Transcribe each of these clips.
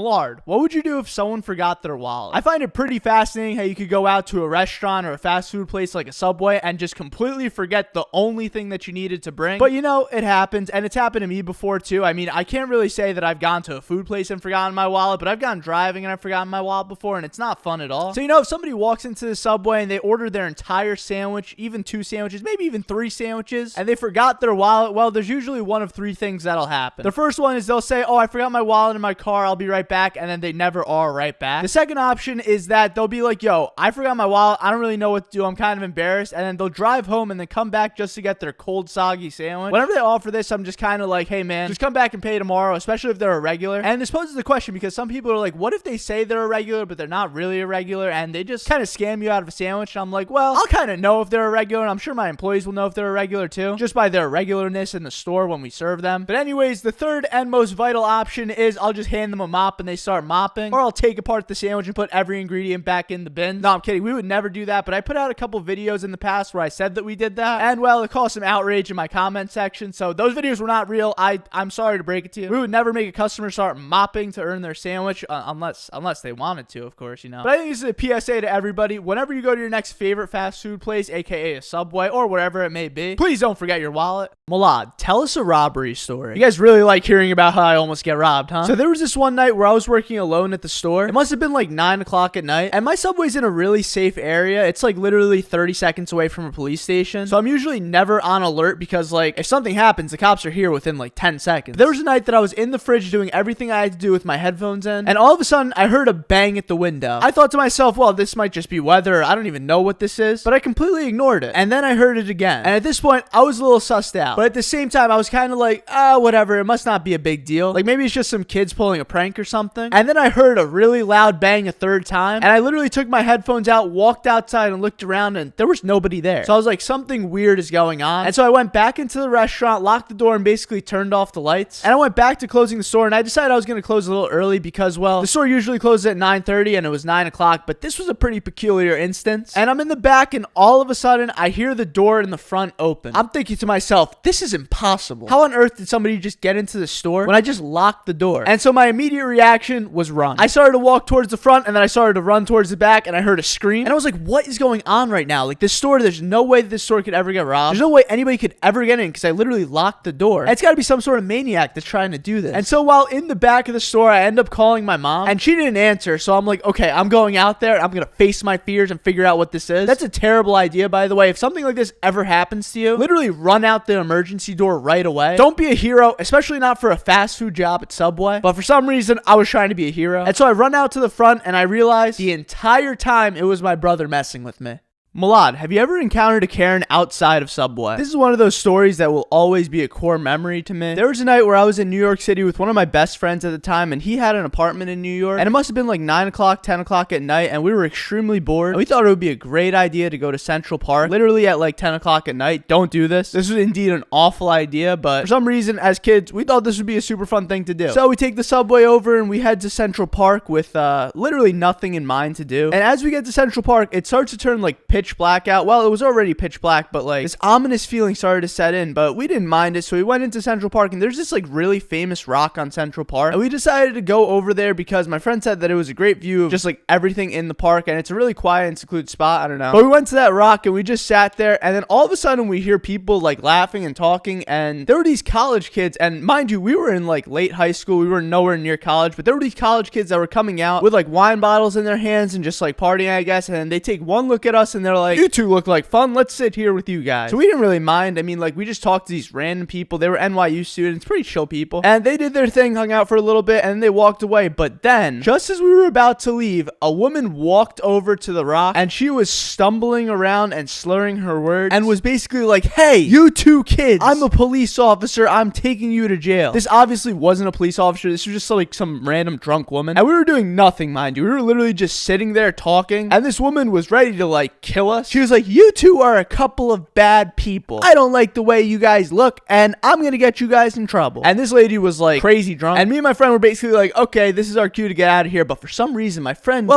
Milad, what would you do if someone forgot their wallet? I find it pretty fascinating how you could go out to a restaurant or a fast food place like a Subway and just completely forget the only thing that you needed to bring. But you know, it happens, and it's happened to me before too. I mean, I can't really say that I've gone to a food place and forgotten my wallet, but I've gone driving and I've forgotten my wallet before, and it's not fun at all. So you know, if somebody walks into the Subway and they order their entire sandwich, even 2 sandwiches, maybe even 3 sandwiches, and they forgot their wallet, well, there's usually one of 3 things that'll happen. The first one is they'll say, oh, I forgot my wallet in my car, I'll be right back, and then they never are right back. The second option is that they'll be like, yo, I forgot my wallet, I don't really know what to do, I'm kind of embarrassed, and then they'll drive home and then come back just to get their cold, soggy sandwich. Whenever they offer this, I'm just kind of like, hey man, just come back and pay tomorrow, especially if they're a regular. And this poses the question, because some people are like, what if they say they're a regular, but they're not really a regular, and they just kind of scam you out of a sandwich? And I'm like, well, I'll kind of know if they're a regular, and I'm sure my employees will know if they're a regular too, just by their regularness in the store when we serve them. But anyways, the third and most vital option is I'll just hand them a mop and they start mopping, or I'll take apart the sandwich and put every ingredient back in the bin. No, I'm kidding, we would never do that, but I put out a couple videos in the past where I said that we did that, and well, it caused some outrage in my comment section, so those videos were not real. I'm sorry to break it to you. We would never make a customer start mopping to earn their sandwich, unless they wanted to, of course, you know. But I think this is a PSA to everybody. Whenever you go to your next favorite fast food place, aka a Subway or whatever it may be, please don't forget your wallet. Milad, tell us a robbery story. You guys really like hearing about how I almost get robbed, huh? So there was this one night where I was working alone at the store. It must have been like 9 o'clock at night, and my Subway's in a really safe area. It's like literally 30 seconds away from a police station, so I'm usually never on alert, because like if something happens, the cops are here within like 10 seconds. There was a night that I was in the fridge doing everything I had to do with my headphones in, and all of a sudden I heard a bang at the window. I thought to myself, well, this might just be weather, I don't even know what this is, but I completely ignored it. And then I heard it again, and at this point I was a little sussed out, but at the same time I was kind of like, whatever, it must not be a big deal, like maybe it's just some kids pulling a prank or something. And then I heard a really loud bang a third time, and I literally took my headphones out, walked outside, and looked around, and there was nobody there. So I was like, something weird is going on. And so I went back into the restaurant, locked the door, and basically turned off the lights, and I went back to closing the store. And I decided I was going to close a little early because, well, the store usually closes at 9:30 and it was 9 o'clock, but this was a pretty peculiar instance. And I'm in the back, and all of a sudden I hear the door in the front open. I'm thinking to myself, this is impossible. How on earth did somebody just get into the store when I just locked the door? And so my immediate reaction was run. I started to walk towards the front, and then I started to run towards the back, and I heard a scream, and I was like, what is going on right now? Like, this store, there's no way this store could ever get robbed. There's no way anybody could ever get in, because I literally locked the door. And it's got to be some sort of maniac that's trying to do this. And so while in the back of the store, I end up calling my mom, and she didn't answer. So I'm like, okay, I'm going out there, I'm gonna face my fears and figure out what this is. That's a terrible idea, by the way. If something like this ever happens to you, literally run out the emergency door right away. Don't be a hero, especially not for a fast food job at Subway. But for some reason, I was trying to be a hero, and so I run out to the front, and I realized the entire time it was my brother messing with me. Milad, have you ever encountered a Karen outside of Subway? This is one of those stories that will always be a core memory to me. There was a night where I was in New York City with one of my best friends at the time, and he had an apartment in New York, and it must have been like 9 o'clock, 10 o'clock at night, and we were extremely bored, and we thought it would be a great idea to go to Central Park, literally at like 10 o'clock at night. Don't do this. This was indeed an awful idea, but for some reason, as kids, we thought this would be a super fun thing to do. So we take the Subway over, and we head to Central Park with literally nothing in mind to do. And as we get to Central Park, it starts to turn like pitch black out. Well, it was already pitch black, but like this ominous feeling started to set in, but we didn't mind it. So we went into Central Park, and there's this like really famous rock on Central Park, and we decided to go over there because my friend said that it was a great view of just like everything in the park, and it's a really quiet and secluded spot. I don't know, but we went to that rock, and we just sat there, and then all of a sudden we hear people like laughing and talking, and there were these college kids, and mind you, we were in like late high school, we were nowhere near college, but there were these college kids that were coming out with like wine bottles in their hands and just like partying, I guess, and then they take one look at us, and they're like, you two look like fun, let's sit here with you guys. So we didn't really mind. I mean, like, we just talked to these random people. They were NYU students, pretty chill people, and they did their thing, hung out for a little bit, and then they walked away. But then, just as we were about to leave, a woman walked over to the rock, and she was stumbling around and slurring her words, and was basically like, hey, you two kids, I'm a police officer, I'm taking you to jail. This obviously wasn't a police officer, this was just like some random drunk woman, and we were doing nothing, mind you. We were literally just sitting there talking, and this woman was ready to like kill kill us. She was like, you two are a couple of bad people. I don't like the way you guys look, and I'm gonna get you guys in trouble. And this lady was like crazy drunk, and me and my friend were basically like, okay, this is our cue to get out of here. But for some reason, my friend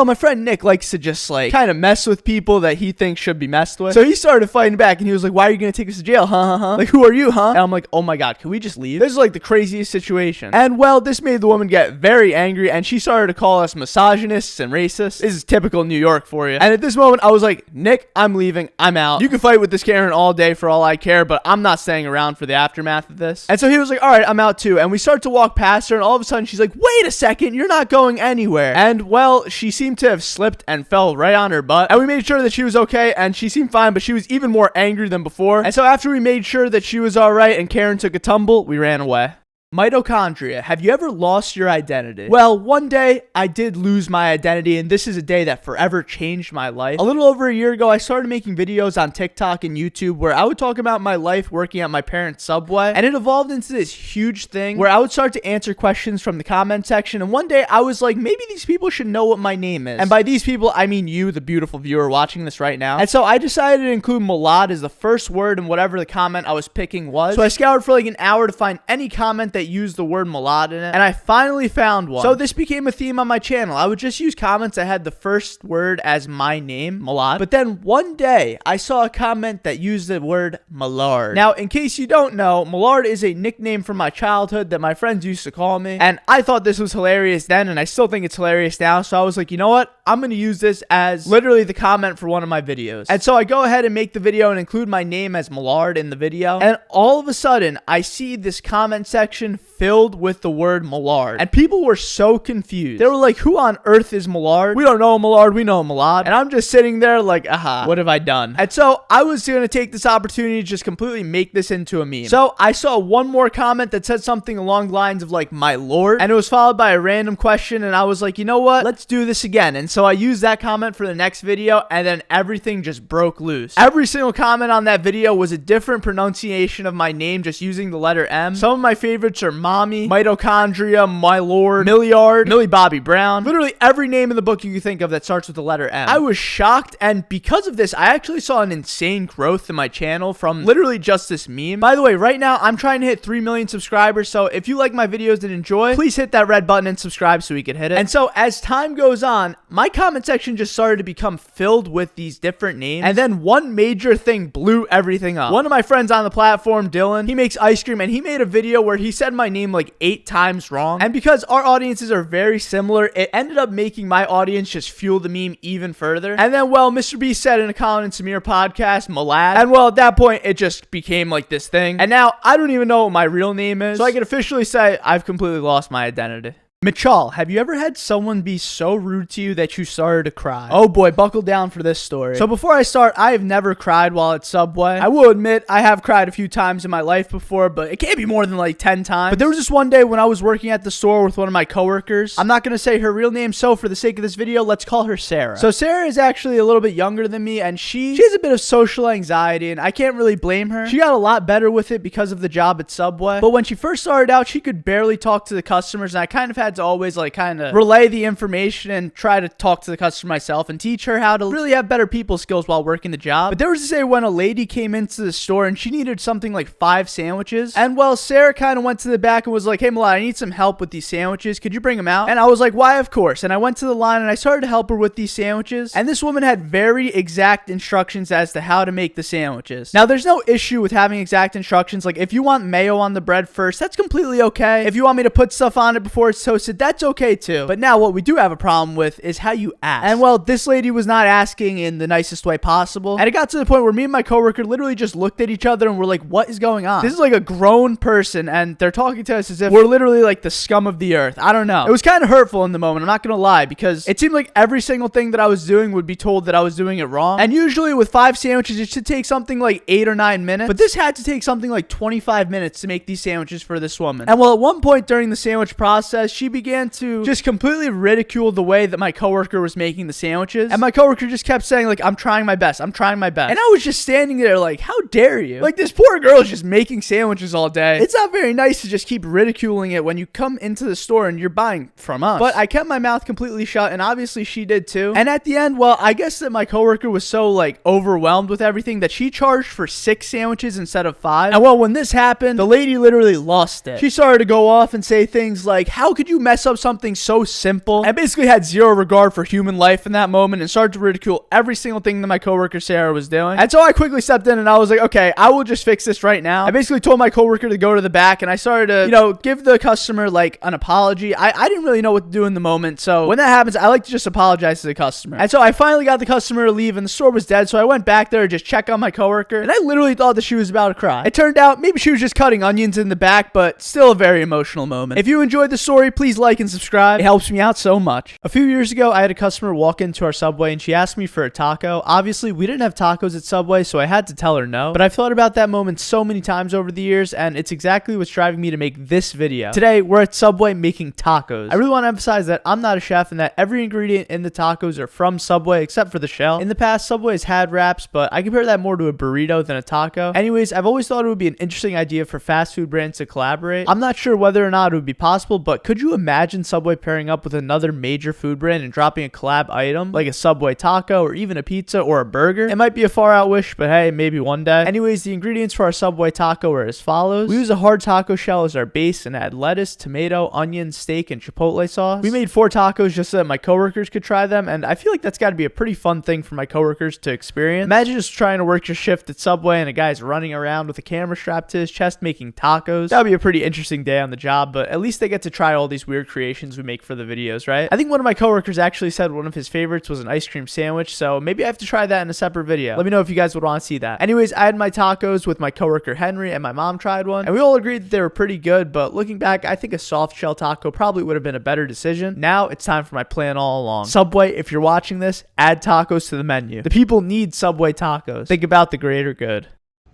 Nick likes to just like kind of mess with people that he thinks should be messed with. So he started fighting back, and he was like, why are you gonna take us to jail? Huh? Like, who are you, huh? And I'm like, oh my god, can we just leave? This is like the craziest situation. And well, this made the woman get very angry, and she started to call us misogynists and racists. This is typical New York for you. And at this moment, I was like, Nick, I'm leaving. I'm out. You can fight with this Karen all day for all I care, but I'm not staying around for the aftermath of this. And so he was like, all right, I'm out too. And we start to walk past her, and all of a sudden she's like, wait a second, you're not going anywhere. And well, she seemed to have slipped and fell right on her butt. And we made sure that she was okay, and she seemed fine, but she was even more angry than before. And so after we made sure that she was all right and Karen took a tumble, we ran away. Mitochondria. Have you ever lost your identity? Well, one day I did lose my identity, and this is a day that forever changed my life. A little over a year ago, I started making videos on TikTok and YouTube where I would talk about my life working at my parents' Subway, and it evolved into this huge thing where I would start to answer questions from the comment section. And one day I was like, maybe these people should know what my name is. And by these people, I mean you, the beautiful viewer watching this right now. And so I decided to include Milad as the first word in whatever the comment I was picking was. So I scoured for like an hour to find any comment that used the word Milad in it, and I finally found one. So this became a theme on my channel. I would just use comments that had the first word as my name, Milad. But then one day I saw a comment that used the word Millard. Now, in case you don't know, Millard is a nickname from my childhood that my friends used to call me, and I thought this was hilarious then, and I still think it's hilarious now. So I was like, you know what? I'm gonna use this as literally the comment for one of my videos. And so I go ahead and make the video and include my name as Millard in the video, and all of a sudden I see this comment section filled with the word Millard, and people were so confused. They were like, who on earth is Millard? We don't know Millard, we know Milad. And I'm just sitting there like, aha, what have I done? And so I was gonna take this opportunity to just completely make this into a meme. So I saw one more comment that said something along the lines of like, my lord, and it was followed by a random question, and I was like, you know what, let's do this again. And so I used that comment for the next video, and then everything just broke loose. Every single comment on that video was a different pronunciation of my name, just using the letter M. Some of my favorites are Mommy, Mitochondria, My Lord, Milliard, Millie Bobby Brown. Literally every name in the book you can think of that starts with the letter M. I was shocked, and because of this, I actually saw an insane growth in my channel from literally just this meme. By the way, right now, I'm trying to hit 3 million subscribers, so if you like my videos and enjoy, please hit that red button and subscribe so we can hit it. And so as time goes on, my comment section just started to become filled with these different names, and then one major thing blew everything up. One of my friends on the platform, Dylan, he makes ice cream, and he made a video where he said my name like 8 times wrong. And because our audiences are very similar, it ended up making my audience just fuel the meme even further. And then, well, Mr. Beast said in a Colin and Samir podcast, Milad. And well, at that point, it just became like this thing. And now I don't even know what my real name is. So I can officially say I've completely lost my identity. Mitchell, have you ever had someone be so rude to you that you started to cry? Oh boy, buckle down for this story. So before I start, I have never cried while at Subway. I will admit, I have cried a few times in my life before, but it can't be more than like 10 times. But there was this one day when I was working at the store with one of my coworkers. I'm not going to say her real name, so for the sake of this video, let's call her Sarah. So Sarah is actually a little bit younger than me, and she has a bit of social anxiety, and I can't really blame her. She got a lot better with it because of the job at Subway. But when she first started out, she could barely talk to the customers, and I kind of had to always like kind of relay the information and try to talk to the customer myself and teach her how to really have better people skills while working the job. But there was this day when a lady came into the store and she needed something like 5 sandwiches, and well, Sarah kind of went to the back and was like, hey Milad, I need some help with these sandwiches, could you bring them out? And I was like, why, of course. And I went to the line and I started to help her with these sandwiches, and this woman had very exact instructions as to how to make the sandwiches. Now there's no issue with having exact instructions. Like if you want mayo on the bread first, that's completely okay. If you want me to put stuff on it before it's toasted, that's okay too. But now what we do have a problem with is how you ask. And well, this lady was not asking in the nicest way possible, and it got to the point where me and my coworker literally just looked at each other and were like, what is going on? This is like a grown person and they're talking to us as if we're literally like the scum of the earth. I don't know. It was kind of hurtful in the moment, I'm not gonna lie, because it seemed like every single thing that I was doing would be told that I was doing it wrong. And usually with 5 sandwiches, it should take something like 8 or 9 minutes, but this had to take something like 25 minutes to make these sandwiches for this woman. And well, at one point during the sandwich process, she began to just completely ridicule the way that my coworker was making the sandwiches. And my coworker just kept saying, like, I'm trying my best. I'm trying my best. And I was just standing there like, how dare you? Like, this poor girl is just making sandwiches all day. It's not very nice to just keep ridiculing it when you come into the store and you're buying from us. But I kept my mouth completely shut, and obviously she did too. And at the end, well, I guess that my coworker was so like overwhelmed with everything that she charged for 6 sandwiches instead of 5. And well, when this happened, the lady literally lost it. She started to go off and say things like, how could you mess up something so simple? And basically had zero regard for human life in that moment and started to ridicule every single thing that my coworker Sarah was doing. And so I quickly stepped in and I was like, okay, I will just fix this right now. I basically told my coworker to go to the back, and I started to, you know, give the customer like an apology. I didn't really know what to do in the moment. So when that happens, I like to just apologize to the customer. And so I finally got the customer to leave and the store was dead. So I went back there to just check on my coworker, and I literally thought that she was about to cry. It turned out maybe she was just cutting onions in the back, but still a very emotional moment. If you enjoyed the story, please like and subscribe. It helps me out so much. A few years ago, I had a customer walk into our Subway and she asked me for a taco. Obviously, we didn't have tacos at Subway, so I had to tell her no. But I've thought about that moment so many times over the years, and it's exactly what's driving me to make this video. Today, we're at Subway making tacos. I really want to emphasize that I'm not a chef and that every ingredient in the tacos are from Subway except for the shell. In the past, Subway has had wraps, but I compare that more to a burrito than a taco. Anyways, I've always thought it would be an interesting idea for fast food brands to collaborate. I'm not sure whether or not it would be possible, but could you imagine Subway pairing up with another major food brand and dropping a collab item like a Subway taco or even a pizza or a burger? It might be a far out wish, but hey, maybe one day. Anyways, the ingredients for our Subway taco are as follows. We use a hard taco shell as our base and add lettuce, tomato, onion, steak, and chipotle sauce. We made 4 tacos just so that my coworkers could try them, and I feel like that's got to be a pretty fun thing for my coworkers to experience. Imagine just trying to work your shift at Subway and a guy's running around with a camera strapped to his chest making tacos. That would be a pretty interesting day on the job, but at least they get to try all these weird creations we make for the videos, right? I think one of my coworkers actually said one of his favorites was an ice cream sandwich, so maybe I have to try that in a separate video. Let me know if you guys would want to see that. Anyways, I had my tacos with my coworker Henry, and my mom tried one, and we all agreed that they were pretty good, but looking back, I think a soft shell taco probably would have been a better decision. Now it's time for my plan all along. Subway, if you're watching this, add tacos to the menu. The people need Subway tacos. Think about the greater good.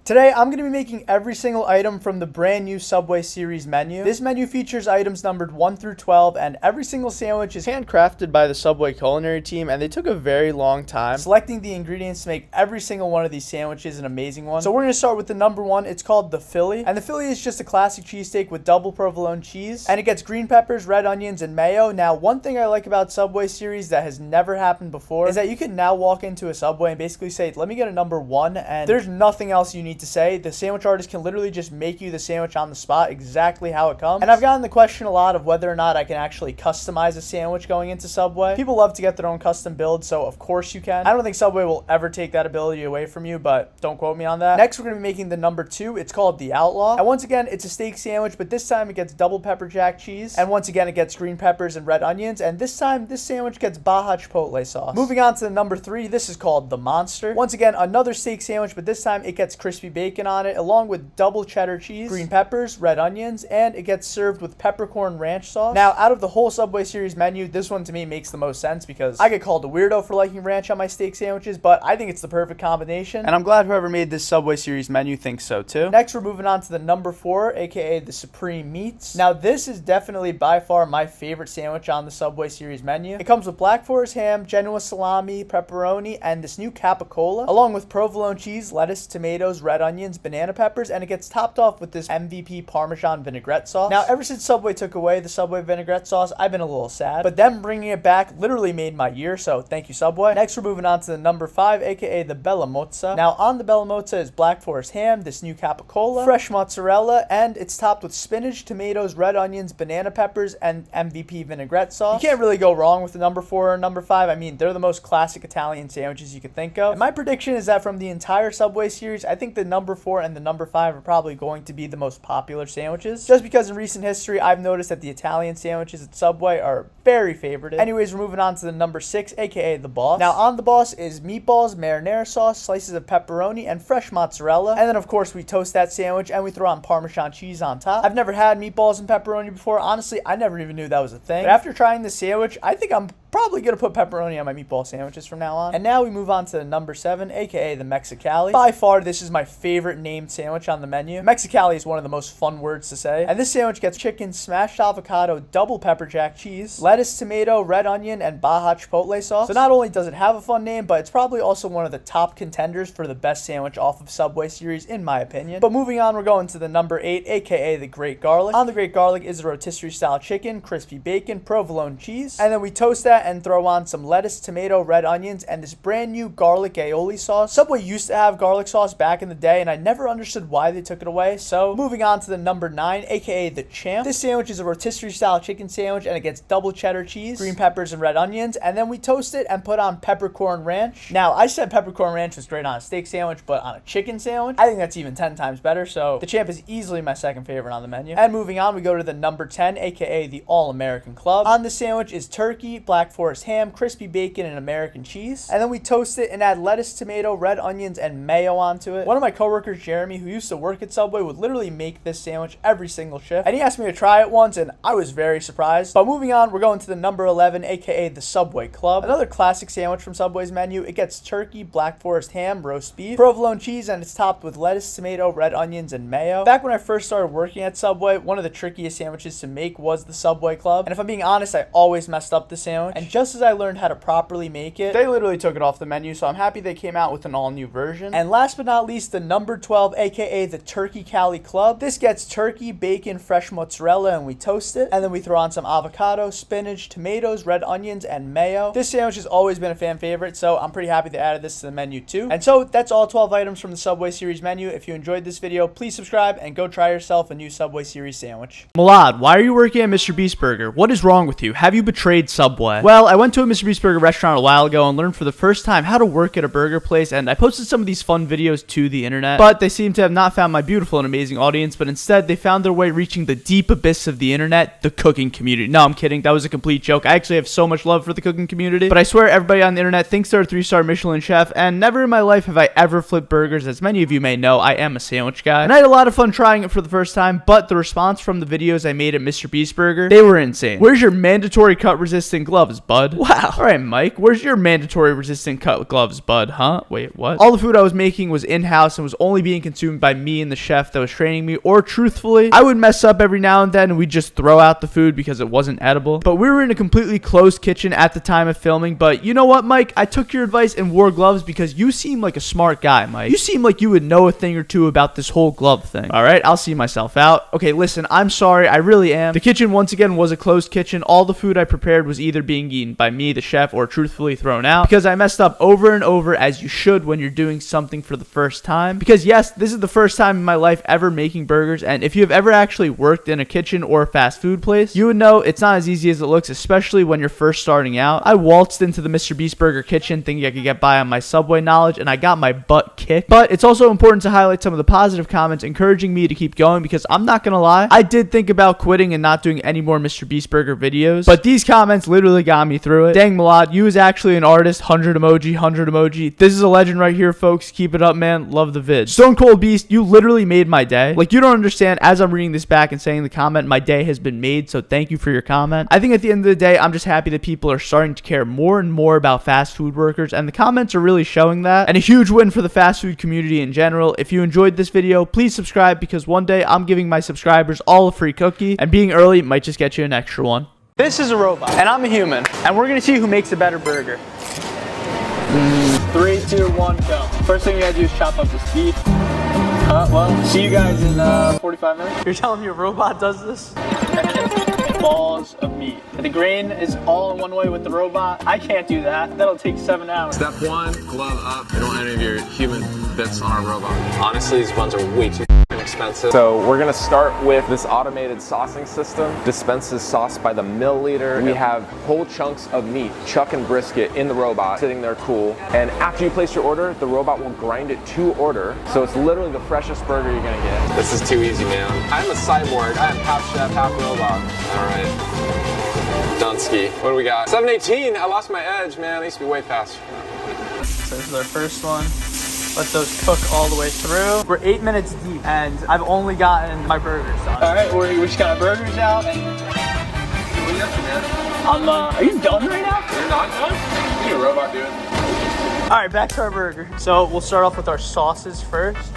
Today, I'm going to be making every single item from the brand new Subway series menu. This menu features items numbered 1 through 12, and every single sandwich is handcrafted by the Subway culinary team, and they took a very long time selecting the ingredients to make every single one of these sandwiches an amazing one. So we're going to start with the number 1. It's called the Philly, and the Philly is just a classic cheesesteak with double provolone cheese, and it gets green peppers, red onions, and mayo. Now, one thing I like about Subway series that has never happened before is that you can now walk into a Subway and basically say, let me get a number 1, and there's nothing else you need to say. The sandwich artist can literally just make you the sandwich on the spot exactly how it comes. And I've gotten the question a lot of whether or not I can actually customize a sandwich going into Subway. People love to get their own custom build, so of course you can. I don't think Subway will ever take that ability away from you, but don't quote me on that. Next, we're going to be making the number 2. It's called the Outlaw. And once again, it's a steak sandwich, but this time it gets double pepper jack cheese. And once again, it gets green peppers and red onions. And this time, this sandwich gets Baja Chipotle sauce. Moving on to the number 3, this is called the Monster. Once again, another steak sandwich, but this time it gets crispy bacon on it, along with double cheddar cheese, green peppers, red onions, and it gets served with peppercorn ranch sauce. Now, out of the whole Subway series menu, this one to me makes the most sense because I get called a weirdo for liking ranch on my steak sandwiches, but I think it's the perfect combination, and I'm glad whoever made this Subway series menu thinks so too. Next, we're moving on to the number 4, aka the Supreme Meats. Now, this is definitely by far my favorite sandwich on the Subway series menu. It comes with Black Forest ham, Genoa salami, pepperoni, and this new capicola, along with provolone cheese, lettuce, tomatoes, red onions, banana peppers, and it gets topped off with this MVP Parmesan vinaigrette sauce. Now, ever since Subway took away the Subway vinaigrette sauce, I've been a little sad, but them bringing it back literally made my year, so thank you, Subway. Next, we're moving on to the number 5, aka the Bella Mozza. Now, on the Bella Mozza is Black Forest ham, this new capicola, fresh mozzarella, and it's topped with spinach, tomatoes, red onions, banana peppers, and MVP vinaigrette sauce. You can't really go wrong with the number 4 or number 5. I mean, they're the most classic Italian sandwiches you could think of. And my prediction is that from the entire Subway series, I think the number 4 and the number 5 are probably going to be the most popular sandwiches, just because in recent history I've noticed that the Italian sandwiches at Subway are very favorited. Anyways, we're moving on to the number 6, aka the Boss. Now, on the Boss is meatballs, marinara sauce, slices of pepperoni, and fresh mozzarella, and then of course we toast that sandwich and we throw on Parmesan cheese on top. I've never had meatballs and pepperoni before. Honestly, I never even knew that was a thing, but after trying this sandwich, I think I'm probably gonna put pepperoni on my meatball sandwiches from now on. And now we move on to number 7, aka the Mexicali. By far, this is my favorite named sandwich on the menu. Mexicali is one of the most fun words to say. And this sandwich gets chicken, smashed avocado, double pepper jack cheese, lettuce, tomato, red onion, and Baja Chipotle sauce. So not only does it have a fun name, but it's probably also one of the top contenders for the best sandwich off of Subway series, in my opinion. But moving on, we're going to the number 8, aka the Great Garlic. On the Great Garlic is a rotisserie style chicken, crispy bacon, provolone cheese, and then we toast that and throw on some lettuce, tomato, red onions, and this brand new garlic aioli sauce. Subway used to have garlic sauce back in the day, and I never understood why they took it away. So moving on to the number 9, aka the Champ. This sandwich is a rotisserie style chicken sandwich, and it gets double cheddar cheese, green peppers, and red onions, and then we toast it and put on peppercorn ranch. Now, I said peppercorn ranch was great on a steak sandwich, but on a chicken sandwich, I think that's even 10 times better. So the Champ is easily my second favorite on the menu. And moving on, we go to the number 10, aka the All-American Club. On the sandwich is turkey, black forest ham, crispy bacon, and American cheese. And then we toast it and add lettuce, tomato, red onions, and mayo onto it. One of my coworkers, Jeremy, who used to work at Subway, would literally make this sandwich every single shift. And he asked me to try it once, and I was very surprised. But moving on, we're going to the number 11, aka the Subway Club. Another classic sandwich from Subway's menu. It gets turkey, black forest ham, roast beef, provolone cheese, and it's topped with lettuce, tomato, red onions, and mayo. Back when I first started working at Subway, one of the trickiest sandwiches to make was the Subway Club. And if I'm being honest, I always messed up the sandwich. And just as I learned how to properly make it, they literally took it off the menu, so I'm happy they came out with an all-new version. And last but not least, the number 12, aka the Turkey Cali Club. This gets turkey, bacon, fresh mozzarella, and we toast it. And then we throw on some avocado, spinach, tomatoes, red onions, and mayo. This sandwich has always been a fan favorite, so I'm pretty happy they added this to the menu too. And so that's all 12 items from the Subway series menu. If you enjoyed this video, please subscribe and go try yourself a new Subway series sandwich. Milad, why are you working at Mr. Beast Burger? What is wrong with you? Have you betrayed Subway? Well, I went to a Mr. Beast Burger restaurant a while ago and learned for the first time how to work at a burger place, and I posted some of these fun videos to the internet, but they seem to have not found my beautiful and amazing audience, but instead they found their way reaching the deep abyss of the internet, the cooking community. No, I'm kidding. That was a complete joke. I actually have so much love for the cooking community, but I swear everybody on the internet thinks they're a 3-star Michelin chef, and never in my life have I ever flipped burgers. As many of you may know, I am a sandwich guy, and I had a lot of fun trying it for the first time, but the response from the videos I made at Mr. Beast Burger, they were insane. Where's your mandatory cut resistant gloves, bud? Wow. All right, Mike, where's your mandatory resistant cut gloves, bud? Huh? Wait, what? All the food I was making was in-house and was only being consumed by me and the chef that was training me, or truthfully, I would mess up every now and then and we'd just throw out the food because it wasn't edible. But we were in a completely closed kitchen at the time of filming, but you know what, Mike? I took your advice and wore gloves because you seem like a smart guy, Mike. You seem like you would know a thing or two about this whole glove thing. All right, I'll see myself out. Okay, listen, I'm sorry. I really am. The kitchen, once again, was a closed kitchen. All the food I prepared was either being eaten by me, the chef, or truthfully thrown out because I messed up over and over, as you should when you're doing something for the first time. Because yes, this is the first time in my life ever making burgers, and if you have ever actually worked in a kitchen or a fast food place, you would know it's not as easy as it looks, especially when you're first starting out. I waltzed into the Mr. Beast Burger kitchen thinking I could get by on my Subway knowledge, and I got my butt kicked. But it's also important to highlight some of the positive comments encouraging me to keep going, because I'm not gonna lie, I did think about quitting and not doing any more Mr. Beast Burger videos, but these comments literally got me through it. Dang, Milad, you is actually an artist. 100 emoji, 100 emoji. This is a legend right here, folks. Keep it up, man. Love the vid. Stone Cold Beast, you literally made my day. Like, you don't understand. As I'm reading this back and saying the comment, my day has been made, so thank you for your comment. I think at the end of the day, I'm just happy that people are starting to care more and more about fast food workers, and the comments are really showing that. And a huge win for the fast food community in general. If you enjoyed this video, please subscribe, because one day I'm giving my subscribers all a free cookie, and being early might just get you an extra one. This is a robot, and I'm a human, and we're gonna see who makes a better burger. 3, 2, 1, go. First thing you gotta do is chop up this beef. Well, see you guys in 45 minutes. You're telling me a robot does this? Balls of meat. The grain is all in one way with the robot. I can't do that. That'll take 7 hours. Step 1, glove up. I don't want any of your human bits on our robot. Honestly, these buns are way too expensive. So we're gonna start with this automated saucing system. Dispenses sauce by the milliliter. We have whole chunks of meat, chuck and brisket in the robot, sitting there cool. And after you place your order, the robot will grind it to order. So it's literally the freshest burger you're gonna get. This is too easy, man. I'm a cyborg. I am half chef, half robot. All right. Dunsky. What do we got? 718. I lost my edge, man. I used to be way faster. So this is our first one. Let those cook all the way through. We're 8 minutes deep, and I've only gotten my burgers done. All right, we just got our burgers out. And... What are you up to, man? Are you done right now? You a robot, dude. All right, back to our burger. So we'll start off with our sauces first.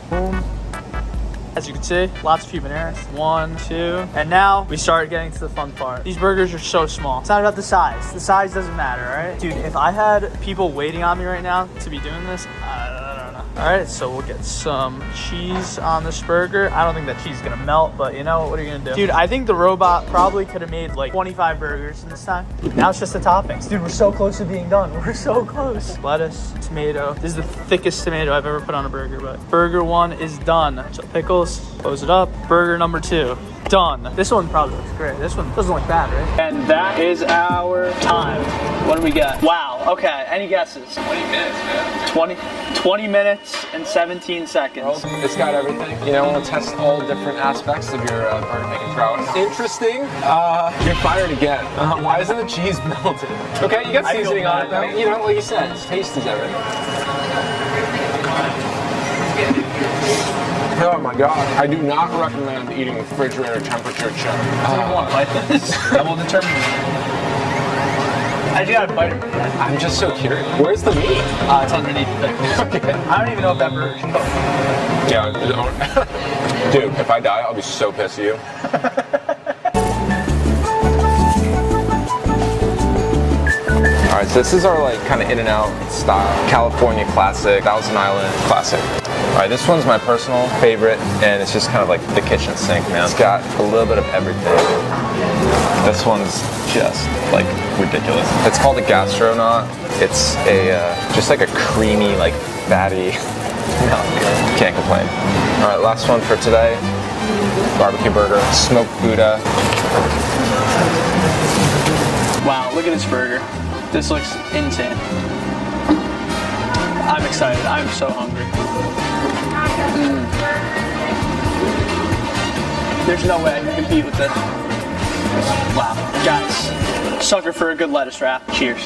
Boom. As you can see, lots of human errors. 1, 2, and now we start getting to the fun part. These burgers are so small. It's not about the size. The size doesn't matter, all right? Dude, if I had people waiting on me right now to be doing this, I don't know. All right, so we'll get some cheese on this burger. I don't think that cheese is gonna melt, but you know, what are you gonna do? Dude, I think the robot probably could have made like 25 burgers in this time. Now it's just the toppings. Dude, we're so close to being done. We're so close. Lettuce, tomato. This is the thickest tomato I've ever put on a burger, but burger 1 is done. So pickles, close it up. Burger number 2. Done. This one probably looks great. This one doesn't look bad, right? And that is our time. What do we got? Wow. Okay. Any guesses? 20 minutes, man. 20 minutes and 17 seconds. It's got everything. You know, we'll test all different aspects of your burger making prowess. Interesting. You're fired again. Why isn't the cheese melted? Okay, you got seasoning on it though. You know, like you said, taste is everything. Oh my god. I do not recommend eating refrigerator temperature chicken. I want to bite this. I will determine it. I just got a bite of it. I'm just so curious. Where's the meat? It's underneath the pickles. Okay. I don't even know if that burger's cooked. Yeah. Dude, if I die, I'll be so pissed at you. All right, so this is our like kind of In-N-Out style, California classic, Thousand Island classic. All right, this one's my personal favorite, and it's just kind of like the kitchen sink, man. It's got a little bit of everything. This one's just like ridiculous. It's called a gastronaut. It's a just like a creamy, like fatty. No, can't complain. All right, last one for today. Barbecue burger, smoked Gouda. Wow, look at this burger. This looks insane. I'm excited. I'm so hungry. There's no way I can compete with this. Wow. Guys, sucker for a good lettuce wrap. Cheers.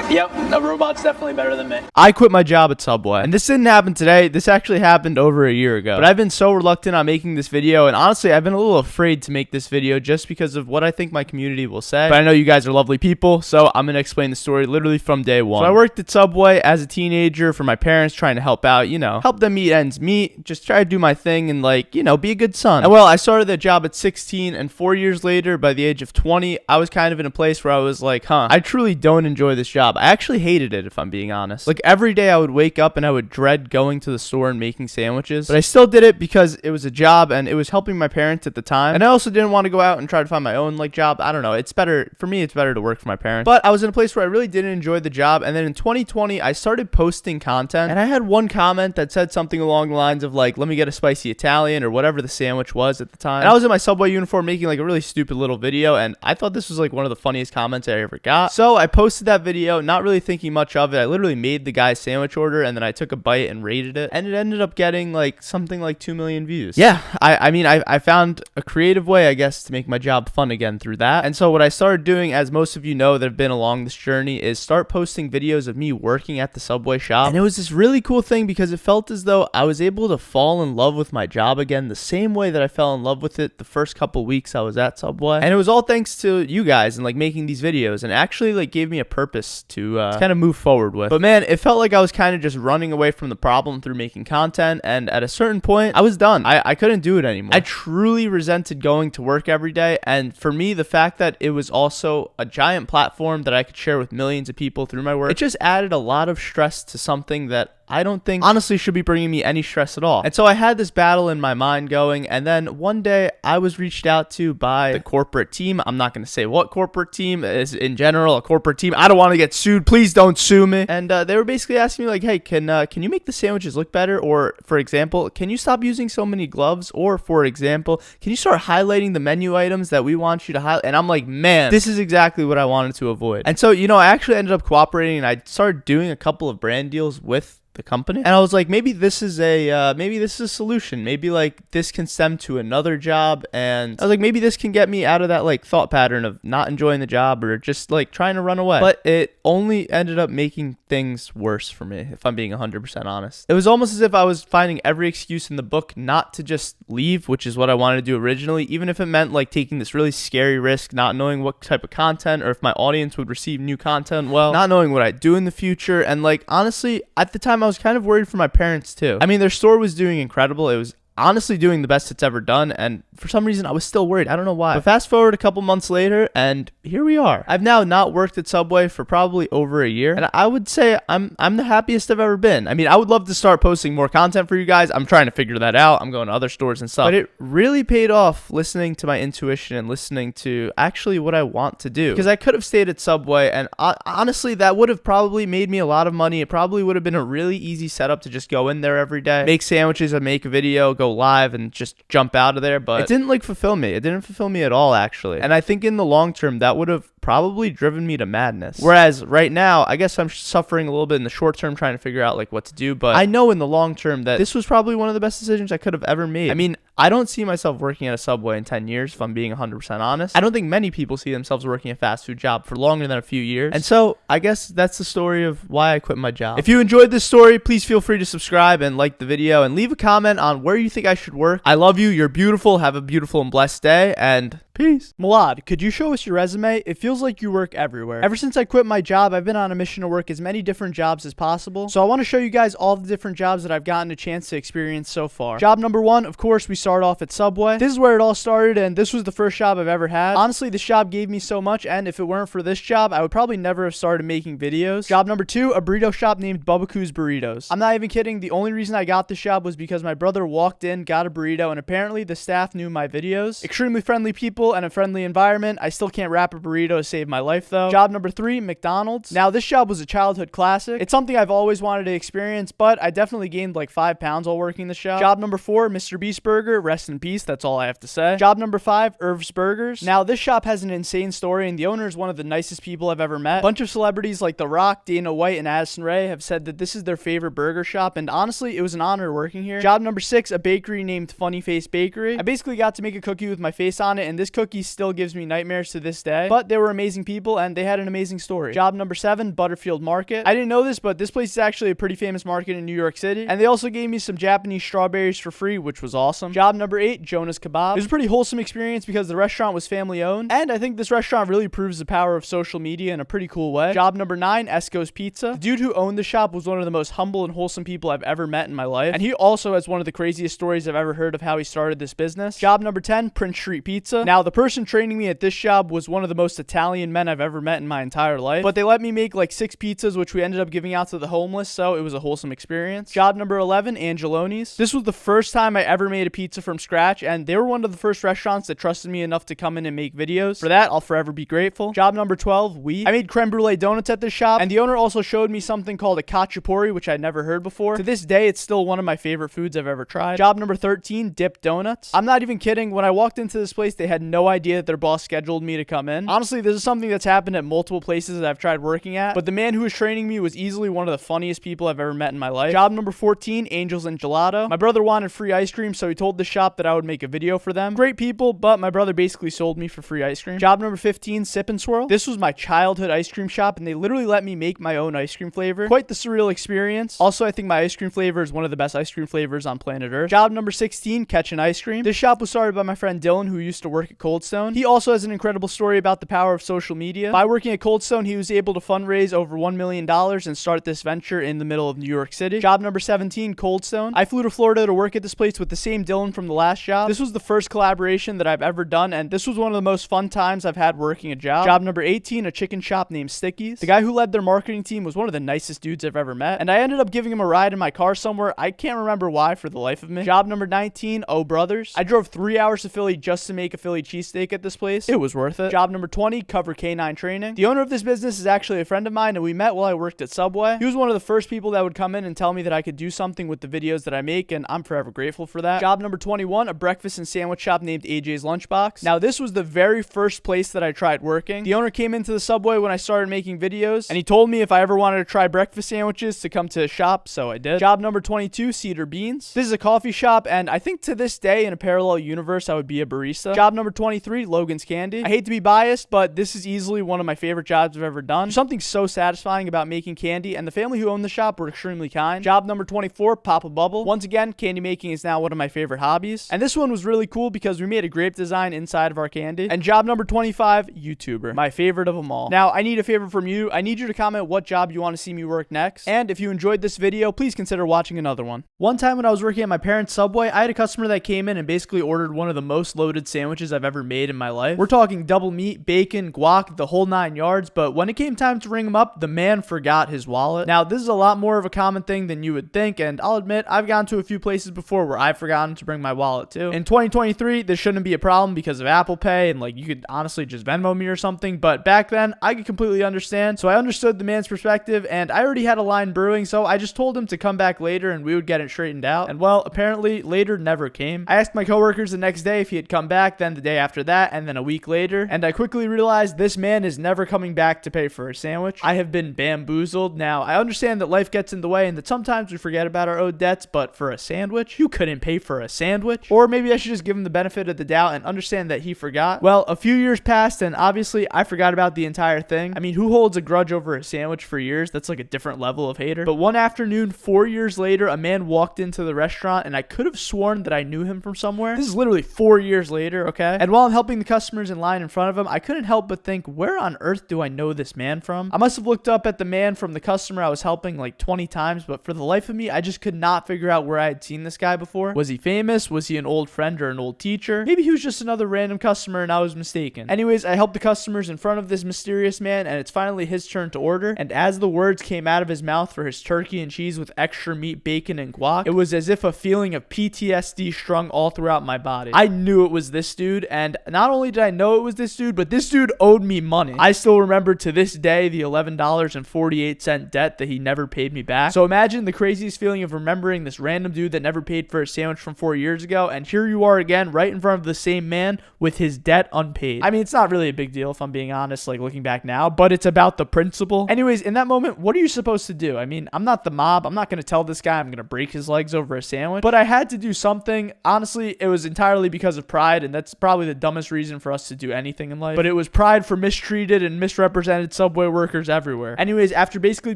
Yep, a robot's definitely better than me. I quit my job at Subway, and this didn't happen today. This actually happened over a year ago. But I've been so reluctant on making this video, and honestly, I've been a little afraid to make this video just because of what I think my community will say. But I know you guys are lovely people, so I'm gonna explain the story literally from day one. So I worked at Subway as a teenager for my parents, trying to help out, you know, help them meet ends meet, just try to do my thing and like, you know, be a good son. And well, I started that job at 16, and 4 years later, by the age of 20, I was kind of in a place where I was like, I truly don't enjoy this job. I actually hated it, if I'm being honest. Like every day I would wake up and I would dread going to the store and making sandwiches, but I still did it because it was a job and it was helping my parents at the time. And I also didn't want to go out and try to find my own like job. I don't know. It's better for me. It's better to work for my parents. But I was in a place where I really didn't enjoy the job. And then in 2020, I started posting content, and I had one comment that said something along the lines of like, let me get a spicy Italian or whatever the sandwich was at the time. And I was in my Subway uniform making like a really stupid little video, and I thought this was like one of the funniest comments I ever got. So I posted that video, not really thinking much of it. I literally made the guy's sandwich order, and then I took a bite and rated it, and it ended up getting like something like 2 million views. Yeah, I mean, I found a creative way, I guess, to make my job fun again through that. And so what I started doing, as most of you know that have been along this journey, is start posting videos of me working at the Subway shop. And it was this really cool thing because it felt as though I was able to fall in love with my job again the same way that I fell in love with it the first couple weeks I was at Subway. And it was all thanks to you guys and like making these videos, and actually like gave me a purpose to kind of move forward with. But man, it felt like I was kind of just running away from the problem through making content, and at a certain point I was done. I couldn't do it anymore. I truly resented going to work every day, and for me, the fact that it was also a giant platform that I could share with millions of people through my work, it just added a lot of stress to something that I don't think honestly should be bringing me any stress at all. And so I had this battle in my mind going, and then one day I was reached out to by the corporate team. I'm not going to say what corporate team is, in general, a corporate team. I don't want to get sued. Please don't sue me. And they were basically asking me like, hey, can you make the sandwiches look better? Or for example, can you stop using so many gloves? Or for example, can you start highlighting the menu items that we want you to highlight? And I'm like, man, this is exactly what I wanted to avoid. And so, you know, I actually ended up cooperating, and I started doing a couple of brand deals with the company. And I was like, maybe this is a solution. Maybe like this can stem to another job. And I was like, maybe this can get me out of that like thought pattern of not enjoying the job or just like trying to run away. But it only ended up making things worse for me, if I'm being 100% honest. It was almost as if I was finding every excuse in the book not to just leave, which is what I wanted to do originally, even if it meant like taking this really scary risk, not knowing what type of content or if my audience would receive new content well, not knowing what I'd do in the future. And like, honestly, at the time I was kind of worried for my parents too. I mean, their store was doing incredible. It was honestly doing the best it's ever done, and for some reason I was still worried. I don't know why. But fast forward a couple months later, and here we are. I've now not worked at Subway for probably over a year, and I would say I'm the happiest I've ever been. I mean, I would love to start posting more content for you guys. I'm trying to figure that out. I'm going to other stores and stuff. But it really paid off listening to my intuition and listening to actually what I want to do. Because I could have stayed at Subway, and honestly, that would have probably made me a lot of money. It probably would have been a really easy setup to just go in there every day, make sandwiches and make a video, go live and just jump out of there. But it didn't like fulfill me. It didn't fulfill me at all, actually. And I think in the long term that would have probably driven me to madness. Whereas right now, I guess I'm suffering a little bit in the short term trying to figure out like what to do, but I know in the long term that this was probably one of the best decisions I could have ever made. I mean, I don't see myself working at a Subway in 10 years, if I'm being 100% honest. I don't think many people see themselves working a fast food job for longer than a few years. And so I guess that's the story of why I quit my job. If you enjoyed this story, please feel free to subscribe and like the video and leave a comment on where you think I should work. I love you. You're beautiful. Have a beautiful and blessed day, and peace. Milad, could you show us your resume? It feels like you work everywhere. Ever since I quit my job, I've been on a mission to work as many different jobs as possible. So I want to show you guys all the different jobs that I've gotten a chance to experience so far. Job number 1, of course, we start off at Subway. This is where it all started, and this was the first job I've ever had. Honestly, this job gave me so much, and if it weren't for this job, I would probably never have started making videos. Job number 2, a burrito shop named Bubba Burritos. I'm not even kidding. The only reason I got this job was because my brother walked in, got a burrito, and apparently the staff knew my videos. Extremely friendly people and a friendly environment. I still can't wrap a burrito to save my life though. Job number 3, McDonald's. Now this job was a childhood classic. It's something I've always wanted to experience, but I definitely gained like 5 pounds while working this job. Job number 4, Mr. Beast Burger. Rest in peace. That's all I have to say. Job number 5, Irv's Burgers. Now this shop has an insane story, and the owner is one of the nicest people I've ever met. A bunch of celebrities like The Rock, Dana White, and Addison Rae have said that this is their favorite burger shop, and honestly, it was an honor working here. Job number 6, a bakery named Funny Face Bakery. I basically got to make a cookie with my face on it, and this cookie still gives me nightmares to this day, but they were amazing people and they had an amazing story. Job number 7, Butterfield Market. I didn't know this, but this place is actually a pretty famous market in New York City, and they also gave me some Japanese strawberries for free, which was awesome. Job number 8, Jonah's Kebab. It was a pretty wholesome experience because the restaurant was family owned, and I think this restaurant really proves the power of social media in a pretty cool way. Job number 9, Esco's Pizza. The dude who owned the shop was one of the most humble and wholesome people I've ever met in my life, and he also has one of the craziest stories I've ever heard of how he started this business. Job number 10, Prince Street Pizza. Now the person training me at this job was one of the most Italian men I've ever met in my entire life, but they let me make like 6 pizzas, which we ended up giving out to the homeless, so it was a wholesome experience. Job number 11, Angeloni's. This was the first time I ever made a pizza from scratch, and they were one of the first restaurants that trusted me enough to come in and make videos. For that, I'll forever be grateful. Job number 12, Wheat. I made creme brulee donuts at this shop, and the owner also showed me something called a khachapuri, which I'd never heard before. To this day, it's still one of my favorite foods I've ever tried. Job number 13, Dip Donuts. I'm not even kidding. When I walked into this place, they had no idea that their boss scheduled me to come in. Honestly, this is something that's happened at multiple places that I've tried working at, but the man who was training me was easily one of the funniest people I've ever met in my life. Job number 14, Angels and Gelato. My brother wanted free ice cream, so he told the shop that I would make a video for them. Great people, but my brother basically sold me for free ice cream. Job number 15, Sip and Swirl. This was my childhood ice cream shop, and they literally let me make my own ice cream flavor. Quite the surreal experience. Also, I think my ice cream flavor is one of the best ice cream flavors on planet Earth. Job number 16, Catchin' Ice Cream. This shop was started by my friend Dylan, who used to work at Cold Stone. He also has an incredible story about the power of social media. By working at Cold Stone, he was able to fundraise over $1 million and start this venture in the middle of New York City. Job number 17, Cold Stone. I flew to Florida to work at this place with the same Dylan from the last job. This was the first collaboration that I've ever done, and this was one of the most fun times I've had working a job. Job number 18, a chicken shop named Stickies. The guy who led their marketing team was one of the nicest dudes I've ever met, and I ended up giving him a ride in my car somewhere. I can't remember why for the life of me. Job number 19, Oh Brothers. I drove 3 hours to Philly just to make a Philly cheesesteak at this place. It was worth it. Job number 20, cover canine training. The owner of this business is actually a friend of mine, and we met while I worked at Subway. He was one of the first people that would come in and tell me that I could do something with the videos that I make, and I'm forever grateful for that. Job number 21, a breakfast and sandwich shop named AJ's Lunchbox. Now, this was the very first place that I tried working. The owner came into the Subway when I started making videos, and he told me if I ever wanted to try breakfast sandwiches to come to his shop, so I did. Job number 22, Cedar Beans. This is a coffee shop, and I think to this day in a parallel universe I would be a barista. Job number 23, Logan's Candy. I hate to be biased, but this is easily one of my favorite jobs I've ever done. There's something so satisfying about making candy, and the family who owned the shop were extremely kind. Job number 24, Pop a Bubble. Once again, candy making is now one of my favorite hobbies, and this one was really cool because we made a grape design inside of our candy. And job number 25, YouTuber, my favorite of them all. Now, I need a favor from you. I need you to comment what job you want to see me work next, and if you enjoyed this video, please consider watching another one. One time when I was working at my parents' Subway, I had a customer that came in and basically ordered one of the most loaded sandwiches I've ever made in my life. We're talking double meat, bacon, guac, the whole 9 yards, but when it came time to ring him up, the man forgot his wallet. Now, this is a lot more of a common thing than you would think, and I'll admit, I've gone to a few places before where I've forgotten to bring my wallet too. In 2023, this shouldn't be a problem because of Apple Pay, and like you could honestly just Venmo me or something, but back then, I could completely understand. So I understood the man's perspective, and I already had a line brewing, so I just told him to come back later and we would get it straightened out. And well, apparently later never came. I asked my coworkers the next day if he had come back, then the day after that, and then a week later, and I quickly realized this man is never coming back to pay for a sandwich. I have been bamboozled. Now, I understand that life gets in the way and that sometimes we forget about our owed debts, but for a sandwich? You couldn't pay for a sandwich? Or maybe I should just give him the benefit of the doubt and understand that he forgot. Well, a few years passed, and obviously I forgot about the entire thing. I mean, who holds a grudge over a sandwich for years? That's like a different level of hater. But one afternoon, 4 years later, a man walked into the restaurant, and I could have sworn that I knew him from somewhere. This is literally 4 years later, okay? And while I'm helping the customers in line in front of him, I couldn't help but think, where on earth do I know this man from? I must have looked up at the man from the customer I was helping like 20 times, but for the life of me, I just could not figure out where I had seen this guy before. Was he famous? Was he an old friend or an old teacher? Maybe he was just another random customer and I was mistaken. Anyways, I helped the customers in front of this mysterious man, and it's finally his turn to order. And as the words came out of his mouth for his turkey and cheese with extra meat, bacon, and guac, it was as if a feeling of PTSD strung all throughout my body. I knew it was this dude, and not only did I know it was this dude, but this dude owed me money. I still remember to this day the $11.48 debt that he never paid me back. So imagine the craziest feeling of remembering this random dude that never paid for a sandwich from 4 years ago, and here you are again right in front of the same man with his debt unpaid. I mean, it's not really a big deal if I'm being honest, like looking back now, but it's about the principle. Anyways, in that moment, what are you supposed to do? I mean, I'm not the mob. I'm not going to tell this guy I'm going to break his legs over a sandwich, but I had to do something. Honestly, it was entirely because of pride, and that's probably the dumbest reason for us to do anything in life, but it was pride for mistreated and misrepresented Subway workers everywhere. Anyways, after basically